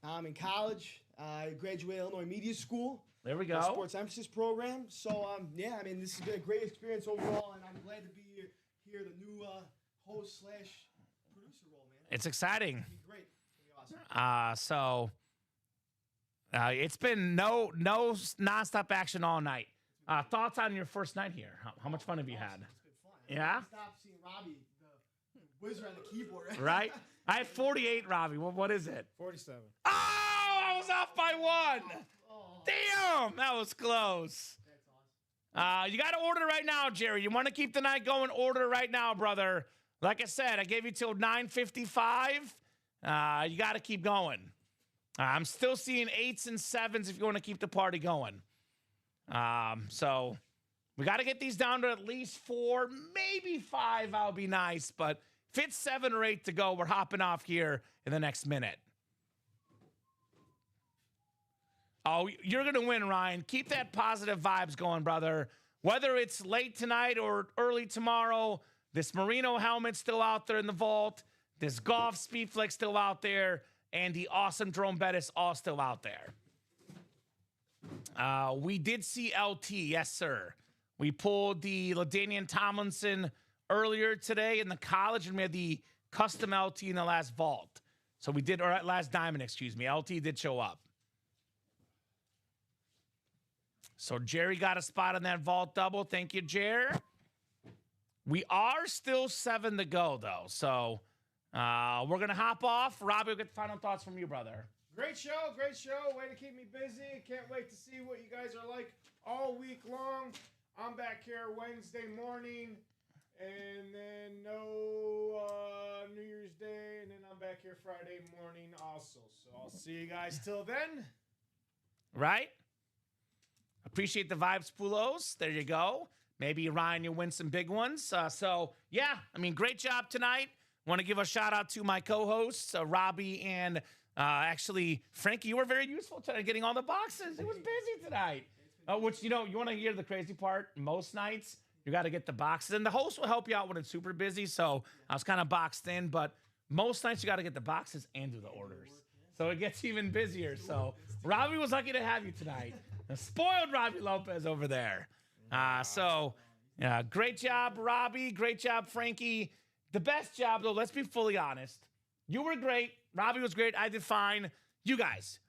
I'm in college. I graduated Illinois Media School. There we go. Sports emphasis program. So, yeah, I mean, this has been a great experience overall, and I'm glad to be here, the new host/producer role, man. It's exciting. It'll be great. It'll be awesome. It's been no nonstop action all night. Thoughts on your first night here? How much fun have you had? It's been fun. Yeah? Stop seeing Robbie, the wizard on the keyboard. Right? I had 48, Robbie. What is it? 47. Oh, I was off by 1. Oh, Damn, that was close. that's awesome. You got to order right now, Jerry. You want to keep the night going? Order right now, brother. Like I said, I gave you till 9:55. You got to keep going. I'm still seeing 8s and 7s if you want to keep the party going. So we got to get these down to at least 4, maybe 5. I'll be nice, but if it's 7 or 8 to go, we're hopping off here in the next minute. Oh, you're going to win, Ryan. Keep that positive vibes going, brother. Whether it's late tonight or early tomorrow, this Merino helmet's still out there in the vault. This golf speed flick still out there. And the awesome Jerome Bettis all still out there. We did see LT, yes, sir. We pulled the LaDainian Tomlinson earlier today in the college, and we had the custom LT in the last vault. So we did, or last diamond, excuse me. LT did show up. So Jerry got a spot on that vault double. Thank you, Jer. We are still 7 to go, though. So we're going to hop off. Robbie will get the final thoughts from you, brother. Great show. Way to keep me busy. Can't wait to see what you guys are like all week long. I'm back here Wednesday morning, and then no New Year's Day, and then I'm back here Friday morning also. So I'll see you guys till then. Right? Appreciate the vibes, Pulos. There you go. Maybe, Ryan, you'll win some big ones. So, yeah, I mean, great job tonight. Want to give a shout-out to my co-hosts, Robbie and actually, Frankie. You were very useful tonight getting all the boxes. It was busy tonight. Which, you know, you want to hear the crazy part? Most nights, you got to get the boxes. And the host will help you out when it's super busy. So I was kind of boxed in. But most nights, you got to get the boxes and do the orders. So it gets even busier. So Robbie was lucky to have you tonight. A spoiled Robbie Lopez over there. So Yeah, great job, Robbie. Great job, Frankie. The best job, though, let's be fully honest. You were great. Robbie was great. I did fine. You guys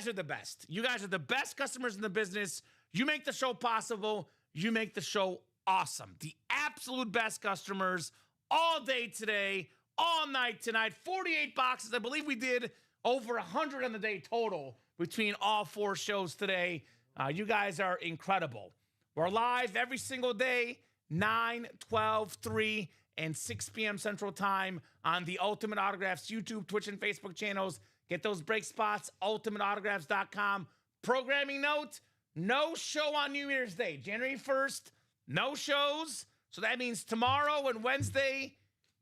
are the best. You guys are the best customers in the business. You make the show possible. You make the show awesome. The absolute best customers all day today, all night tonight. 48 boxes. I believe we did over 100 on the day total between all 4 shows today. You guys are incredible. We're live every single day, 9, 12, 3, and 6 p.m. Central Time on the Ultimate Autographs YouTube, Twitch, and Facebook channels. Get those break spots, ultimateautographs.com. Programming note, no show on New Year's Day. January 1st, no shows. So that means tomorrow and Wednesday,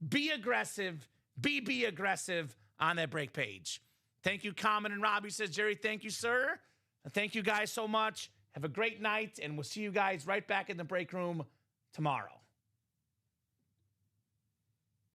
be aggressive. Be aggressive on that break page. Thank you, Common and Robbie, says Jerry. Thank you, sir. And thank you guys so much. Have a great night, and we'll see you guys right back in the break room tomorrow.